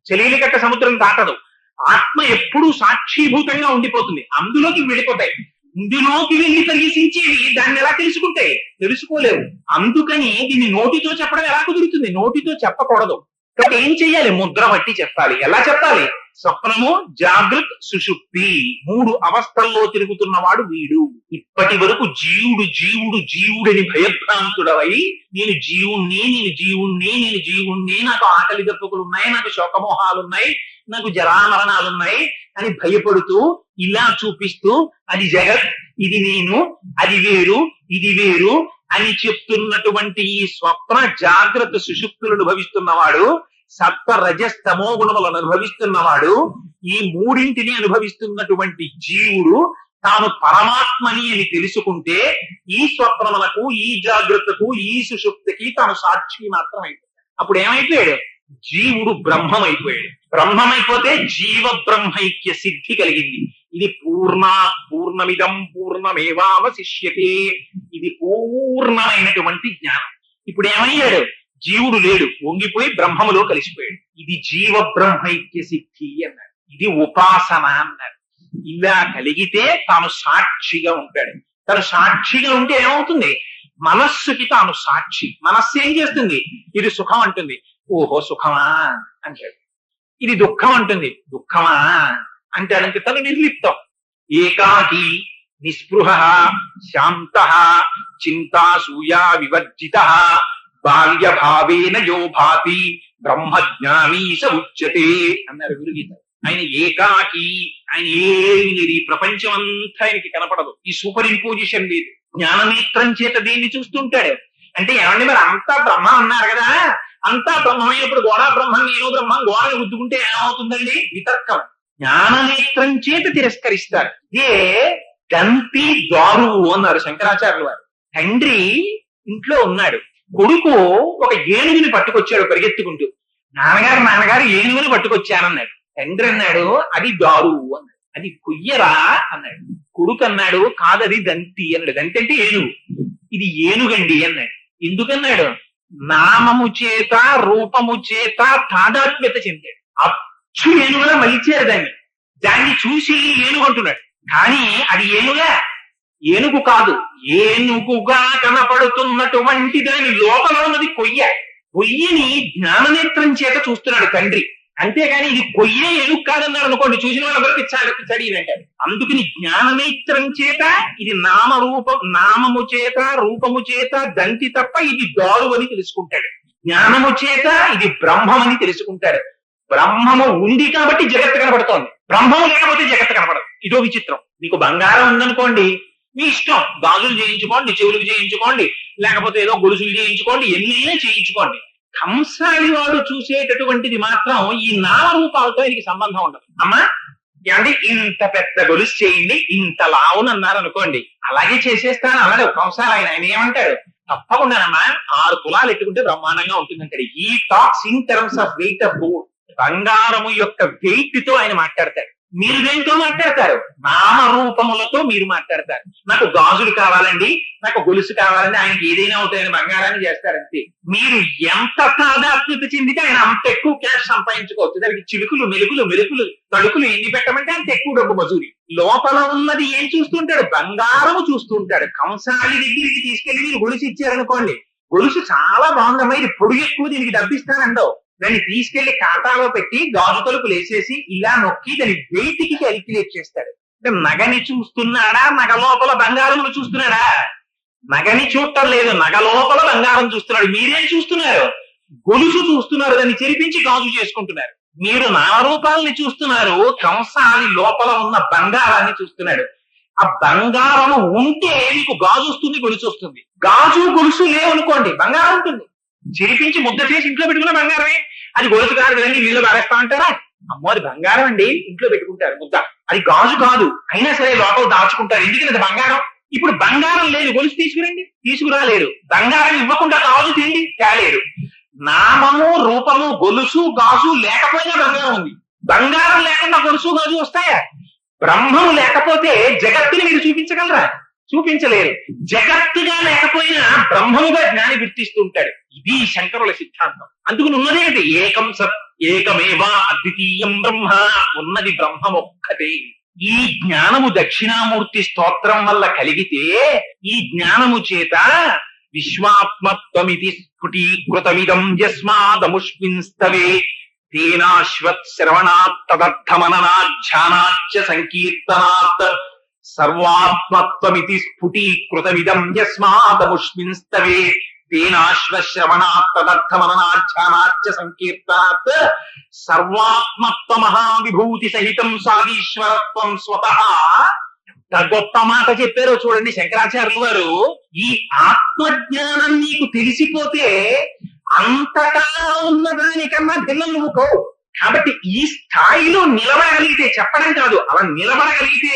చెలీలి కట్ట సముద్రం దాటదు. ఆత్మ ఎప్పుడూ సాక్షిభూతంగా ఉండిపోతుంది. అందులోకి వెళ్ళిపోతాయి. ఇందులోకి వెళ్ళి ప్రవేశించేవి దాన్ని ఎలా తెలుసుకుంటాయి? తెలుసుకోలేవు. అందుకని దీన్ని నోటితో చెప్పడం ఎలా కుదురుతుంది? నోటితో చెప్పకూడదు. కాబట్టి ఏం చెయ్యాలి? ముద్ర బట్టి చెప్పాలి. ఎలా చెప్పాలి? స్వప్నము, జాగృత్, సుషుప్తి 3 అవస్థల్లో తిరుగుతున్నవాడు వీడు. ఇప్పటి వరకు జీవుడు జీవుడు జీవుడని భయభ్రాంతుడవై నేను జీవుణ్ణి, నాకు ఆకలి దప్పుకులు ఉన్నాయి, నాకు శోకమోహాలున్నాయి, నాకు జరామరణాలున్నాయి అని భయపడుతూ ఇలా చూపిస్తూ అది జగత్, ఇది నేను, అది వేరు, ఇది వేరు అని చెప్తున్నటువంటి ఈ స్వప్న, జాగ్రత్త, సుషుప్తులను అనుభవిస్తున్నవాడు, సత్వ రజస్తమో గుణములను అనుభవిస్తున్నవాడు, ఈ 3 అనుభవిస్తున్నటువంటి జీవుడు తాను పరమాత్మని అని తెలుసుకుంటే ఈ స్వప్నములకు, ఈ జాగ్రత్తకు, ఈ సుషుప్తికి తాను సాక్షి మాత్రం అయిపోయాడు. అప్పుడు ఏమైపోయాడు? జీవుడు బ్రహ్మమైపోయాడు. బ్రహ్మమైపోతే జీవ బ్రహ్మైక్య సిద్ధి కలిగింది. ఇది పూర్ణమిదం పూర్ణమేవావశిష్యతే. ఇది పూర్ణమైనటువంటి జ్ఞానం. ఇప్పుడు ఏమయ్యాడు? జీవుడు లేడు, వంగిపోయి బ్రహ్మములో కలిసిపోయాడు. ఇది జీవ బ్రహ్మైక్య సిద్ధి అన్నాడు. ఇది ఉపాసన అన్నాడు. ఇలా కలిగితే తాను సాక్షిగా ఉంటాడు. తను సాక్షిగా ఉంటే ఏమవుతుంది? మనస్సుకి తాను సాక్షి. మనస్సు ఏం చేస్తుంది? ఇది సుఖం అంటుంది, ఓహో సుఖమా అంటాడు. ఇది దుఃఖం అంటుంది, దుఃఖమా అంటాడంటే తను నిర్లిప్తం. ఏకాకి నిస్పృహ శాంత చింతాసూయా వివర్జిత బాల్య భావేన యో భాతి బ్రహ్మజ్ఞానీ స ఉచ్యతే అన్నారు గురుగీత. ఆయన ఏకాకి, ఆయన ఏమి లేదు, ఈ ప్రపంచం అంతా ఆయనకి కనపడదు, ఈ సూపర్ ఇంపోజిషన్ లేదు. జ్ఞాననేత్రం చేత దేన్ని చూస్తుంటాడు అంటే ఏమండి మరి అంతా బ్రహ్మ అన్నారు కదా, అంతా బ్రహ్మమైనప్పుడు గోడా బ్రహ్మం నేను బ్రహ్మం గోడని గుద్దుకుంటే ఏమవుతుందండి? వితర్కం. జ్ఞాననేత్రం చేత తిరస్కరిస్తారు. ఇదే దంతి దారువు అన్నారు శంకరాచార్యుల వారు. తండ్రి ఇంట్లో ఉన్నాడు, కొడుకు ఒక ఏనుగుని పట్టుకొచ్చాడు పరిగెత్తుకుంటూ. నాన్నగారు ఏనుగుని పట్టుకొచ్చానన్నాడు. తండ్రి అన్నాడు అది దారువు అన్నాడు. అది కొయ్యరా అన్నాడు. కొడుకు అన్నాడు కాదది దంతి అన్నాడు. దంతి అంటే ఏనుగు. ఇది ఏనుగండి అన్నాడు. ఎందుకన్నాడు? నామము చేత రూపము చేత తాదాత్మ్యత చెందాడు. అచ్చు ఏనుగులా మలిచారు దాన్ని చూసి ఏనుగు అంటున్నాడు. కానీ అది ఏనుగు కాదు. ఏనుగుగా కనపడుతున్నటువంటి దాని లోపల ఉన్నది కొయ్యని జ్ఞాననేత్రం చేత చూస్తున్నాడు తండ్రి. అంతేగాని ఇది కొయ్యే ఏనుగు కాదన్నాడు అనుకోండి, చూసిన వాళ్ళందరికీ చడినంటారు. అందుకని జ్ఞాననేత్రం చేత ఇది నామము చేత రూపము చేత దంతి తప్ప ఇది దారు అని తెలుసుకుంటాడు. జ్ఞానము చేత ఇది బ్రహ్మమని తెలుసుకుంటాడు. బ్రహ్మము ఉంది కాబట్టి జగత్తు కనపడుతోంది, బ్రహ్మము లేకపోతే జగత్తు కనపడదు. ఇదో విచిత్రం. మీకు బంగారం ఉందనుకోండి, మీ ఇష్టం, గాజులు చేయించుకోండి, చెవులకు చేయించుకోండి, లేకపోతే ఏదో గొలుసులు చేయించుకోండి, ఎన్నైనా చేయించుకోండి. కంసాలి వాడు చూసేటటువంటిది మాత్రం ఈ నామరూపాలతో ఆయనకి సంబంధం ఉండదు. అమ్మా అంటే ఇంత పెద్ద గొలుసు చేయండి, ఇంత లావునన్నారు అనుకోండి, అలాగే చేసేస్తాను అన్నాడు కంసాలి. ఆయన ఏమంటాడు? తప్పకుండానమ్మా 6 తులాలు ఎట్టుకుంటే బ్రహ్మాండంగా ఉంటుందంటాడు. ఈ talks in terms of weight of gold. బంగారము యొక్క వెయిట్ తో ఆయన మాట్లాడతాడు. మీరు దేంతో మాట్లాడతారు? నామరూపములతో మీరు మాట్లాడతారు. నాకు గాజులు కావాలండి, నాకు గొలుసు కావాలండి, ఆయనకి ఏదైనా అవుతాయని బంగారాన్ని చేస్తారంతే. మీరు ఎంత తాదాత్మ్యత చెందితే ఆయన అంత ఎక్కువ క్యాష్ సంపాదించుకోవచ్చు. దానికి చిలుకులు మెలుకులు తడుకులు ఎన్ని పెట్టమంటే అంత ఎక్కువ డబ్బు మజూరి. లోపల ఉన్నది ఏం చూస్తుంటాడు? బంగారము చూస్తుంటాడు. కంసాలి దగ్గరికి తీసుకెళ్లి మీరు గొలుసు ఇచ్చారనుకోండి, గొలుసు చాలా బాగుందమ్మా, ఇది పొడుగు ఎక్కువ, దీనికి డబ్బిస్తానండో. దాన్ని తీసుకెళ్లి ఖాతాలో పెట్టి గాజు తలుపులు వేసేసి ఇలా నొక్కి దాని వెయిట్కి క్యాలిక్యులేట్ చేస్తాడు. అంటే నగని చూస్తున్నాడా, నగ లోపల బంగారమును చూస్తున్నాడా? నగని చూడటం లేదు, నగ లోపల బంగారం చూస్తున్నాడు. మీరేం చూస్తున్నారు? గొలుసు చూస్తున్నారు, దాన్ని చెరిపించి గాజు చేసుకుంటున్నారు. మీరు నామరూపాలని చూస్తున్నారు, కంసాలి లోపల ఉన్న బంగారాన్ని చూస్తున్నాడు. ఆ బంగారము ఉంటే మీకు గాజు వస్తుంది, గొలుసు వస్తుంది. గాజు గొలుసు లేవనుకోండి, బంగారం ఉంటుంది. చెరిపించి ముద్ద చేసి ఇంట్లో పెట్టుకున్న బంగారమే. అది గొలుసు కాదు కదండి, వీళ్ళు పారేస్తా అంటారా? అమ్మో అది బంగారం అండి, ఇంట్లో పెట్టుకుంటారు ముద్ద. అది గాజు కాదు, అయినా సరే లోపల దాచుకుంటారు. ఎందుకని అది బంగారం. ఇప్పుడు బంగారం లేదు, గొలుసు తీసుకురండి, తీసుకురాలేరు. బంగారం ఇవ్వకుండా గాజు తిండి తేలేరు. నామము రూపము గొలుసు గాజు లేకపోయినా బంగారం ఉంది. బంగారం లేకుండా గొలుసు గాజు వస్తాయా? బ్రహ్మము లేకపోతే జగత్తుని మీరు చూపించగలరా? చూపించలేరు. జగత్తుగా లేకపోయినా బ్రహ్మముగా జ్ఞాని గుర్తిస్తూ ఉంటాడు. ఇది శంకరుల సిద్ధాంతం. అందుకు ఉన్నదేంటి? ఏకం సత్ ఏకమేవా అద్వితీయం బ్రహ్మ. ఉన్నది బ్రహ్మం ఒక్కటే. ఈ జ్ఞానము దక్షిణామూర్తి స్తోత్రం వల్ల కలిగితే ఈ జ్ఞానము చేత విశ్వాత్మత్వమితి స్ఫుటీకృతమిదం యస్మాదముష్మిన్స్తవే తేనాశ్వత్ శ్రవణాత్ తదర్థమననాధ్యానాచ్చ సంకీర్తనాత్ సర్వాత్మత్వమితి స్ఫుటీకృతమిదం యస్మాదముష్మిన్స్తవే తేనాశ్వశ్రవణాత్ తదర్థమననాధ్యానాచ్చ సంకీర్తనాత్ సర్వాత్మత్వ మహావిభూతి సహితం సాగీశ్వరత్వం స్వతః. ఎంత గొప్ప మాట చెప్పారో చూడండి శంకరాచార్యులు వారు. ఈ ఆత్మజ్ఞానం నీకు తెలిసిపోతే అంతటా ఉన్నదానికన్నా భిన్నం నువ్వు కావు. కాబట్టి ఈ స్థాయిలో నిలబడగలిగితే, చెప్పడం కాదు, అలా నిలబడగలిగితే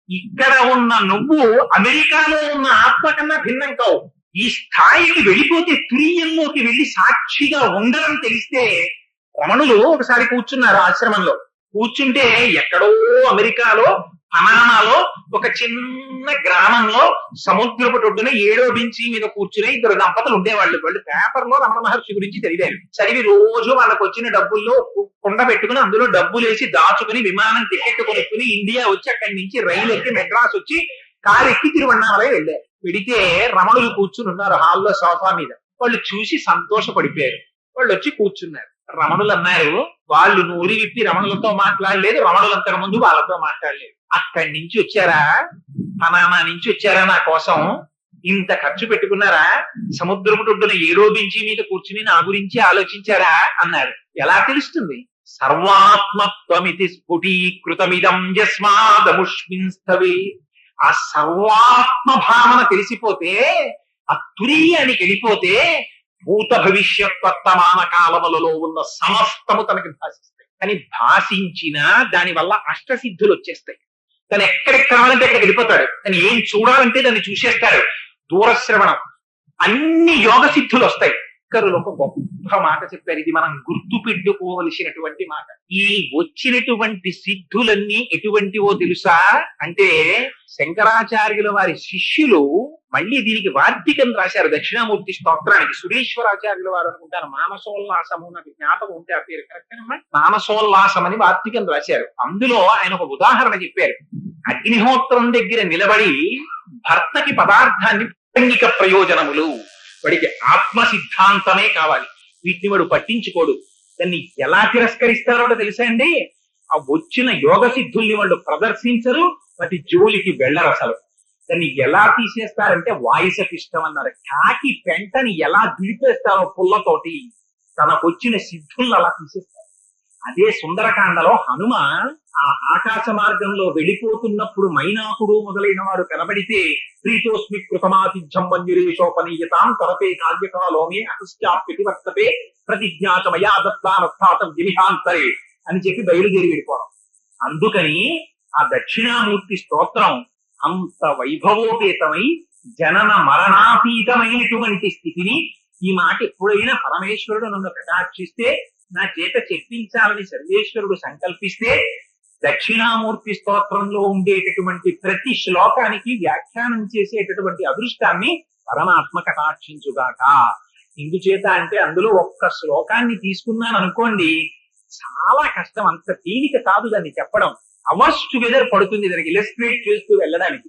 ఇక్కడ ఉన్న నువ్వు అమెరికాలో ఉన్న ఆత్మ కన్నా భిన్నం కావు. ఈ స్థాయికి వెళ్ళిపోతే, తురీయంలోకి వెళ్ళి సాక్షిగా ఉండడం తెలిస్తే, రమణులు ఒకసారి కూర్చున్నారు ఆశ్రమంలో. కూర్చుంటే ఎక్కడో అమెరికాలో పనామాలో ఒక చిన్న గ్రామంలో సముద్రపు ఒడ్డున 7వ బెంచి మీద కూర్చునే 2 దంపతులు ఉండేవాళ్ళు. వాళ్ళు పేపర్లో రమణ మహర్షి గురించి చదివారు. చదివి రోజు వాళ్ళకు వచ్చిన డబ్బుల్లో కుండ పెట్టుకుని అందులో డబ్బులేసి దాచుకుని విమానం టికెట్ కొనుక్కుని ఇండియా వచ్చి అక్కడి నుంచి రైలు ఎక్కి మెడ్రాస్ వచ్చి కారు ఎక్కి తిరువన్నామలై వెళ్ళారు. వెడితే రమణులు కూర్చుని ఉన్నారు హాల్లో సోఫా మీద. వాళ్ళు చూసి సంతోషపడిపోయారు. వాళ్ళు వచ్చి కూర్చున్నారు. రమణులు అన్నారు, వాళ్ళు నోరి విప్పి రమణులతో మాట్లాడలేదు, రమణులు అంతకు ముందు వాళ్ళతో మాట్లాడలేదు. అక్కడి నుంచి వచ్చారా, పనామా నుంచి వచ్చారా నా కోసం, ఇంత ఖర్చు పెట్టుకున్నారా, సముద్రపు ఒడ్డున 7వ బెంచి మీద కూర్చుని నా గురించి ఆలోచించారా అన్నారు. ఎలా తెలుస్తుంది? సర్వాత్మత్వమితి స్ఫుటీకృతమిదం యస్మాదముష్మిన్స్తవే. ఆ సర్వాత్మ భావన తెలిసిపోతే, ఆ తురీయానికి వెళ్ళిపోతే భూత భవిష్యత్ వర్తమాన కాలములలో ఉన్న సమస్తము తనకి భాషిస్తాయి. కానీ భాషించినా దాని వల్ల అష్టసిద్ధులు వచ్చేస్తాయి. తను ఎక్కడికి కావాలంటే అక్కడికి వెళ్ళిపోతాడు. తను ఏం చూడాలంటే దాన్ని చూసేస్తాడు. దూరశ్రవణం, అన్ని యోగ సిద్ధులు వస్తాయి. శంకరులు ఒక గొప్ప మాట చెప్పారు. ఇది మనం గుర్తు పెట్టుకోవలసినటువంటి మాట. ఈ వచ్చినటువంటి సిద్ధులన్నీ ఎటువంటివో తెలుసా అంటే, శంకరాచార్యుల వారి శిష్యులు మళ్ళీ దీనికి వార్తికం రాశారు. దక్షిణామూర్తి స్తోత్రానికి సురేశ్వరాచార్యుల వారు అనుకుంటారు. మానసోల్లాసము, నాకు జ్ఞాపకం ఉంటే ఆ పేరు కరెక్ట్. మానసోల్లాసం అని వార్తికం రాశారు. అందులో ఆయన ఒక ఉదాహరణ చెప్పారు. అగ్నిహోత్రం దగ్గర నిలబడి భర్తకి పదార్థాన్ని ప్రాసంగిక ప్రయోజనములు, వాడికి ఆత్మ సిద్ధాంతమే కావాలి, వీటిని వాడు పట్టించుకోడు. దాన్ని ఎలా తిరస్కరిస్తారో తెలుసా అండి? ఆ వచ్చిన యోగ సిద్ధుల్ని వాళ్ళు ప్రదర్శించరు, వాటి జోలికి వెళ్ళరు. అసలు దాన్ని ఎలా తీసేస్తారంటే వాయుసపిష్టం అన్నారు. కాకి పెంటని ఎలా దిలిపేస్తారో పుల్లతోటి, తనకొచ్చిన సిద్ధుల్ని అలా తీసేస్తారు. అదే సుందరకాండలో హనుమ ఆ ఆకాశ మార్గంలో వెళ్ళిపోతున్నప్పుడు మైనాకుడు మొదలైన వారు కనబడితే, ప్రీతోస్మి కృతమాతిథ్యం మంజురేషోపనీయతాం తరపే కార్యకాలోమే అహస్యాప్యతి వర్తపే ప్రతిజ్ఞాతమయా దత్తానస్థాతం విమిహాంతరే అని చెప్పి బయలుదేరి వెళ్ళిపోవడం. అందుకని ఆ దక్షిణామూర్తి స్తోత్రం అంత వైభవోపేతమై జనన మరణాతీతమైనటువంటి స్థితిని, ఈ మాట ఎప్పుడైనా పరమేశ్వరుడు నన్ను కటాక్షిస్తే, నా చేత చెప్పించాలని సర్వేశ్వరుడు సంకల్పిస్తే, దక్షిణామూర్తి స్తోత్రంలో ఉండేటటువంటి ప్రతి శ్లోకానికి వ్యాఖ్యానం చేసేటటువంటి అదృష్టాన్ని పరమాత్మ కటాక్షించుగాక. ఎందుచేత అంటే అందులో ఒక్క శ్లోకాన్ని తీసుకున్నాను అనుకోండి, చాలా కష్టం, అంత తేలిక కాదు దాన్ని చెప్పడం. అవర్స్ టుగెదర్ పడుతుంది దానికి ఇలస్ట్రేట్ చేస్తూ వెళ్ళడానికి.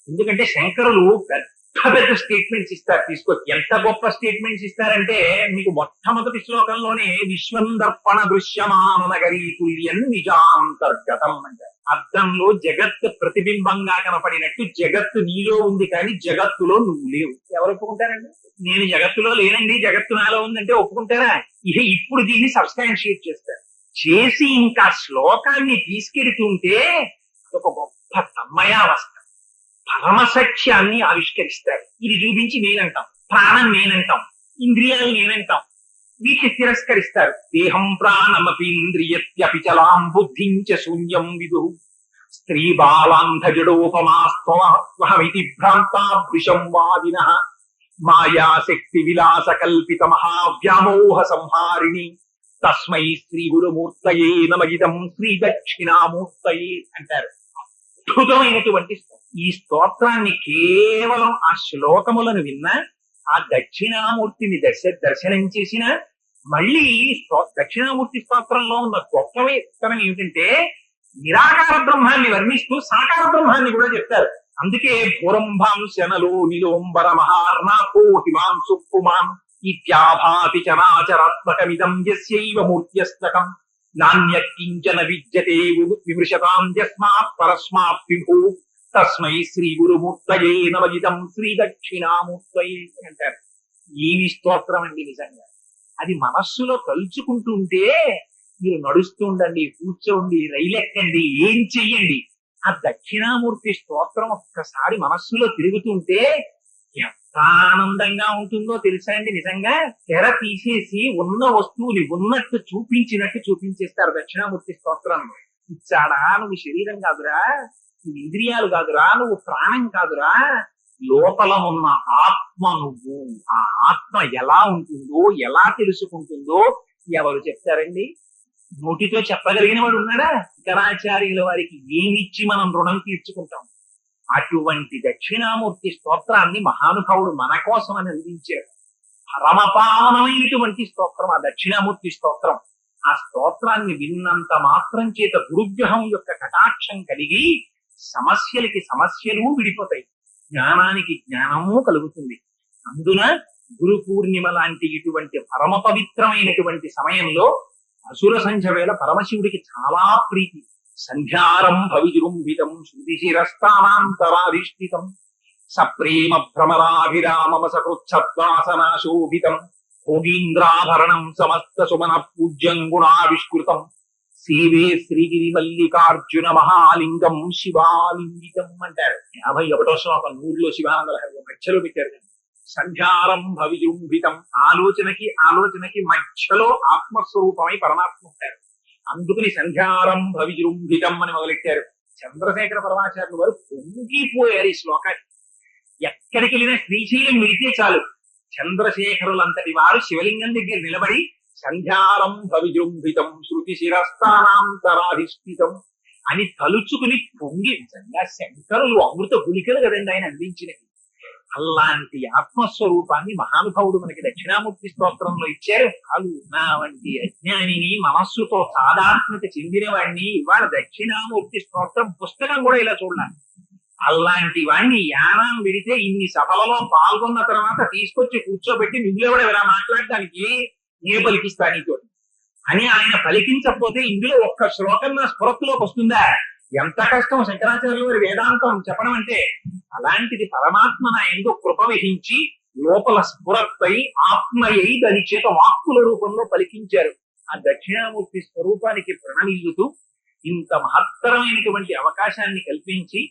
ఎందుకంటే శంకరులు పెద్ద పెద్ద స్టేట్మెంట్స్ ఇస్తారు. తీసుకోవచ్చు. ఎంత గొప్ప స్టేట్మెంట్స్ ఇస్తారంటే, మీకు మొట్టమొదటి శ్లోకంలోనే విశ్వం దర్పణ దృశ్యమాన నగరీ తుల్యం నిజాంతర్గతం అంటారు. అర్థంలో జగత్ ప్రతిబింబంగా కనపడినట్టు జగత్తు నీలో ఉంది, కానీ జగత్తులో నువ్వు లేవు. ఎవరు ఒప్పుకుంటారండి? నేను జగత్తులో లేనండి, జగత్తు నాలో ఉందంటే ఒప్పుకుంటారా? ఇక ఇప్పుడు దీన్ని సబ్స్టాన్షియేట్ చేస్తారు. చేసి ఇంకా శ్లోకాన్ని తీసుకెడుతుంటే ఒక గొప్ప తన్మయావస్థ, పరమసత్యాన్ని ఆవిష్కరిస్తారు. ఇది చూపించి నేనంటాం, ప్రాణం నేనంటాం, ఇంద్రియాలు నేనంటాం, వీటిని తిరస్కరిస్తారు. దేహం ప్రాణమపీంద్రియత్యపి చలాం బుద్ధిం చ శూన్యం విదు స్త్రీ బాలాంధజడోపమాస్త్వహమితి భ్రాంతా భృశం వాదినః మాయాశక్తి విలాస కల్పిత మహావ్యామోహ సంహారిణి తస్మై శ్రీ గురుమూర్తయే నమగిదం శ్రీ దక్షిణామూర్తయే అంటారు. అద్భుతమైనటువంటి ఈ స్తోత్రాన్ని కేవలం ఆ శ్లోకములను విన్నా, ఆ దక్షిణామూర్తిని దర్శనం చేసిన, మళ్ళీ దక్షిణామూర్తి స్తోత్రంలో ఉన్న గొప్పతనం ఏమిటంటే, నిరాకార బ్రహ్మాన్ని వర్ణిస్తూ సాకార బ్రహ్మాన్ని కూడా చెప్తారు. అందుకే భూరంభాంశనలో నిలోంబర మహార్ణా కోటిమాంసు పుమాన్ ఇత్యాభాతి చరాచరాత్మకమిదం యస్యైవ మూర్త్యస్తకం నాణ్య కించన విద్యతే విమృశతాం యస్మాత్ పరస్మాత్ విభూ తస్మై శ్రీ గురుమూర్తయే నమజిదం శ్రీ దక్షిణామూర్తయే అంటారు. ఏమి స్తోత్రం అండి నిజంగా. అది మనస్సులో తలుచుకుంటుంటే మీరు నడుస్తూ ఉండండి, కూర్చోండి, రైలు ఎక్కండి, ఏం చెయ్యండి, ఆ దక్షిణామూర్తి స్తోత్రం ఒక్కసారి మనస్సులో తిరుగుతుంటే ఎంత ఆనందంగా ఉంటుందో తెలుసా అండి. నిజంగా తెర తీసేసి ఉన్న వస్తువుని ఉన్నట్టు చూపించినట్టు చూపించేస్తారు దక్షిణామూర్తి స్తోత్రం. ఇచ్చాడా, నువ్వు శరీరం కాదురా, నువ్వు ఇంద్రియాలు కాదురా, నువ్వు ప్రాణం కాదురా, లోపల ఉన్న ఆత్మ నువ్వు. ఆ ఆత్మ ఎలా ఉంటుందో, ఎలా తెలుసుకుంటుందో ఎవరు చెప్తారండి? నోటితో చెప్పగలిగిన వాడు ఉన్నాడా? శంకరాచార్యుల వారికి ఏమిచ్చి మనం రుణం తీర్చుకుంటాం? అటువంటి దక్షిణామూర్తి స్తోత్రాన్ని మహానుభావుడు మన కోసం అని అందించాడు. పరమపావనమైనటువంటి స్తోత్రం ఆ దక్షిణామూర్తి స్తోత్రం. ఆ స్తోత్రాన్ని విన్నంత మాత్రం చేత గురుగ్రహం యొక్క కటాక్షం కలిగి సమస్యలకి సమస్యలు విడిపోతాయి, జ్ఞానానికి జ్ఞానము కలుగుతుంది. అందున గురు పూర్ణిమ లాంటి ఇటువంటి పరమ పవిత్రమైనటువంటి సమయంలో అసుర సంధ్య వేళ పరమశివుడికి చాలా ప్రీతి. సంధ్యారంభ విజృంభితం శృతిశిరస్థానాంతరాధిష్ఠితం సప్రేమ భ్రమరాభిరామమ సకృచ్ఛద్వాసనాశోభితం భోగీంద్రాభరణం సమస్త సుమన పూజ్యం గుణావిష్కృతం సేవే శ్రీగిరి మల్లికార్జున మహాలింగం శివాలింగితం అంటారు. 51వ శ్లోకం 100లో శివానంద మధ్యలో పెట్టారు. సంధ్యారంభ విజృంభితం, ఆలోచనకి మధ్యలో ఆత్మస్వరూపమై పరమాత్మ ఉంటారు. అందుకని సంధ్యారంభ విజృంభితం అని మొదలెట్టారు. చంద్రశేఖర పరమాచార్యులు వారు పొంగిపోయారు ఈ శ్లోకాన్ని. ఎక్కడికి వెళ్ళినా శ్రీశైలం విడితే చాలు చంద్రశేఖరులంతటి వారు శివలింగం దగ్గర నిలబడి సంధ్యారంభ విజృంభితం శృతి శిరస్థానాంతరాధిష్ఠితం అని తలుచుకుని పొంగి, నిజంగా శంకరులు అమృత గుళికలు కదండి ఆయన అందించినవి. అలాంటి ఆత్మస్వరూపాన్ని మహానుభావుడు మనకి దక్షిణామూర్తి స్తోత్రంలో ఇచ్చారు. కాదు, నా వంటి అజ్ఞానిని, మనస్సుతో సాధాత్మత చెందిన వాడిని ఇవాళ దక్షిణామూర్తి స్తోత్రం పుస్తకం కూడా ఇలా చూడాలి. అలాంటి వాడిని యానం విడితే ఇన్ని సభలలో పాల్గొన్న తర్వాత తీసుకొచ్చి కూర్చోబెట్టి నువ్వెవడ ఇలా మాట్లాడడానికి ఏ పలికిస్తా నీతో అని ఆయన పలికించకపోతే ఇందులో ఒక్క శ్లోకం నా స్ఫురత్తులోకి వస్తుందా? ఎంత కష్టం శంకరాచార్యుల వారి వేదాంతం చెప్పడం అంటే. అలాంటిది పరమాత్మ నా ఎందు కృప వహించి లోపల స్ఫురత్తై ఆత్మయై దాని చేత వాక్కుల రూపంలో పలికించారు. ఆ దక్షిణామూర్తి స్వరూపానికి ప్రణమిల్లుతూ ఇంత మహత్తరమైనటువంటి అవకాశాన్ని కల్పించి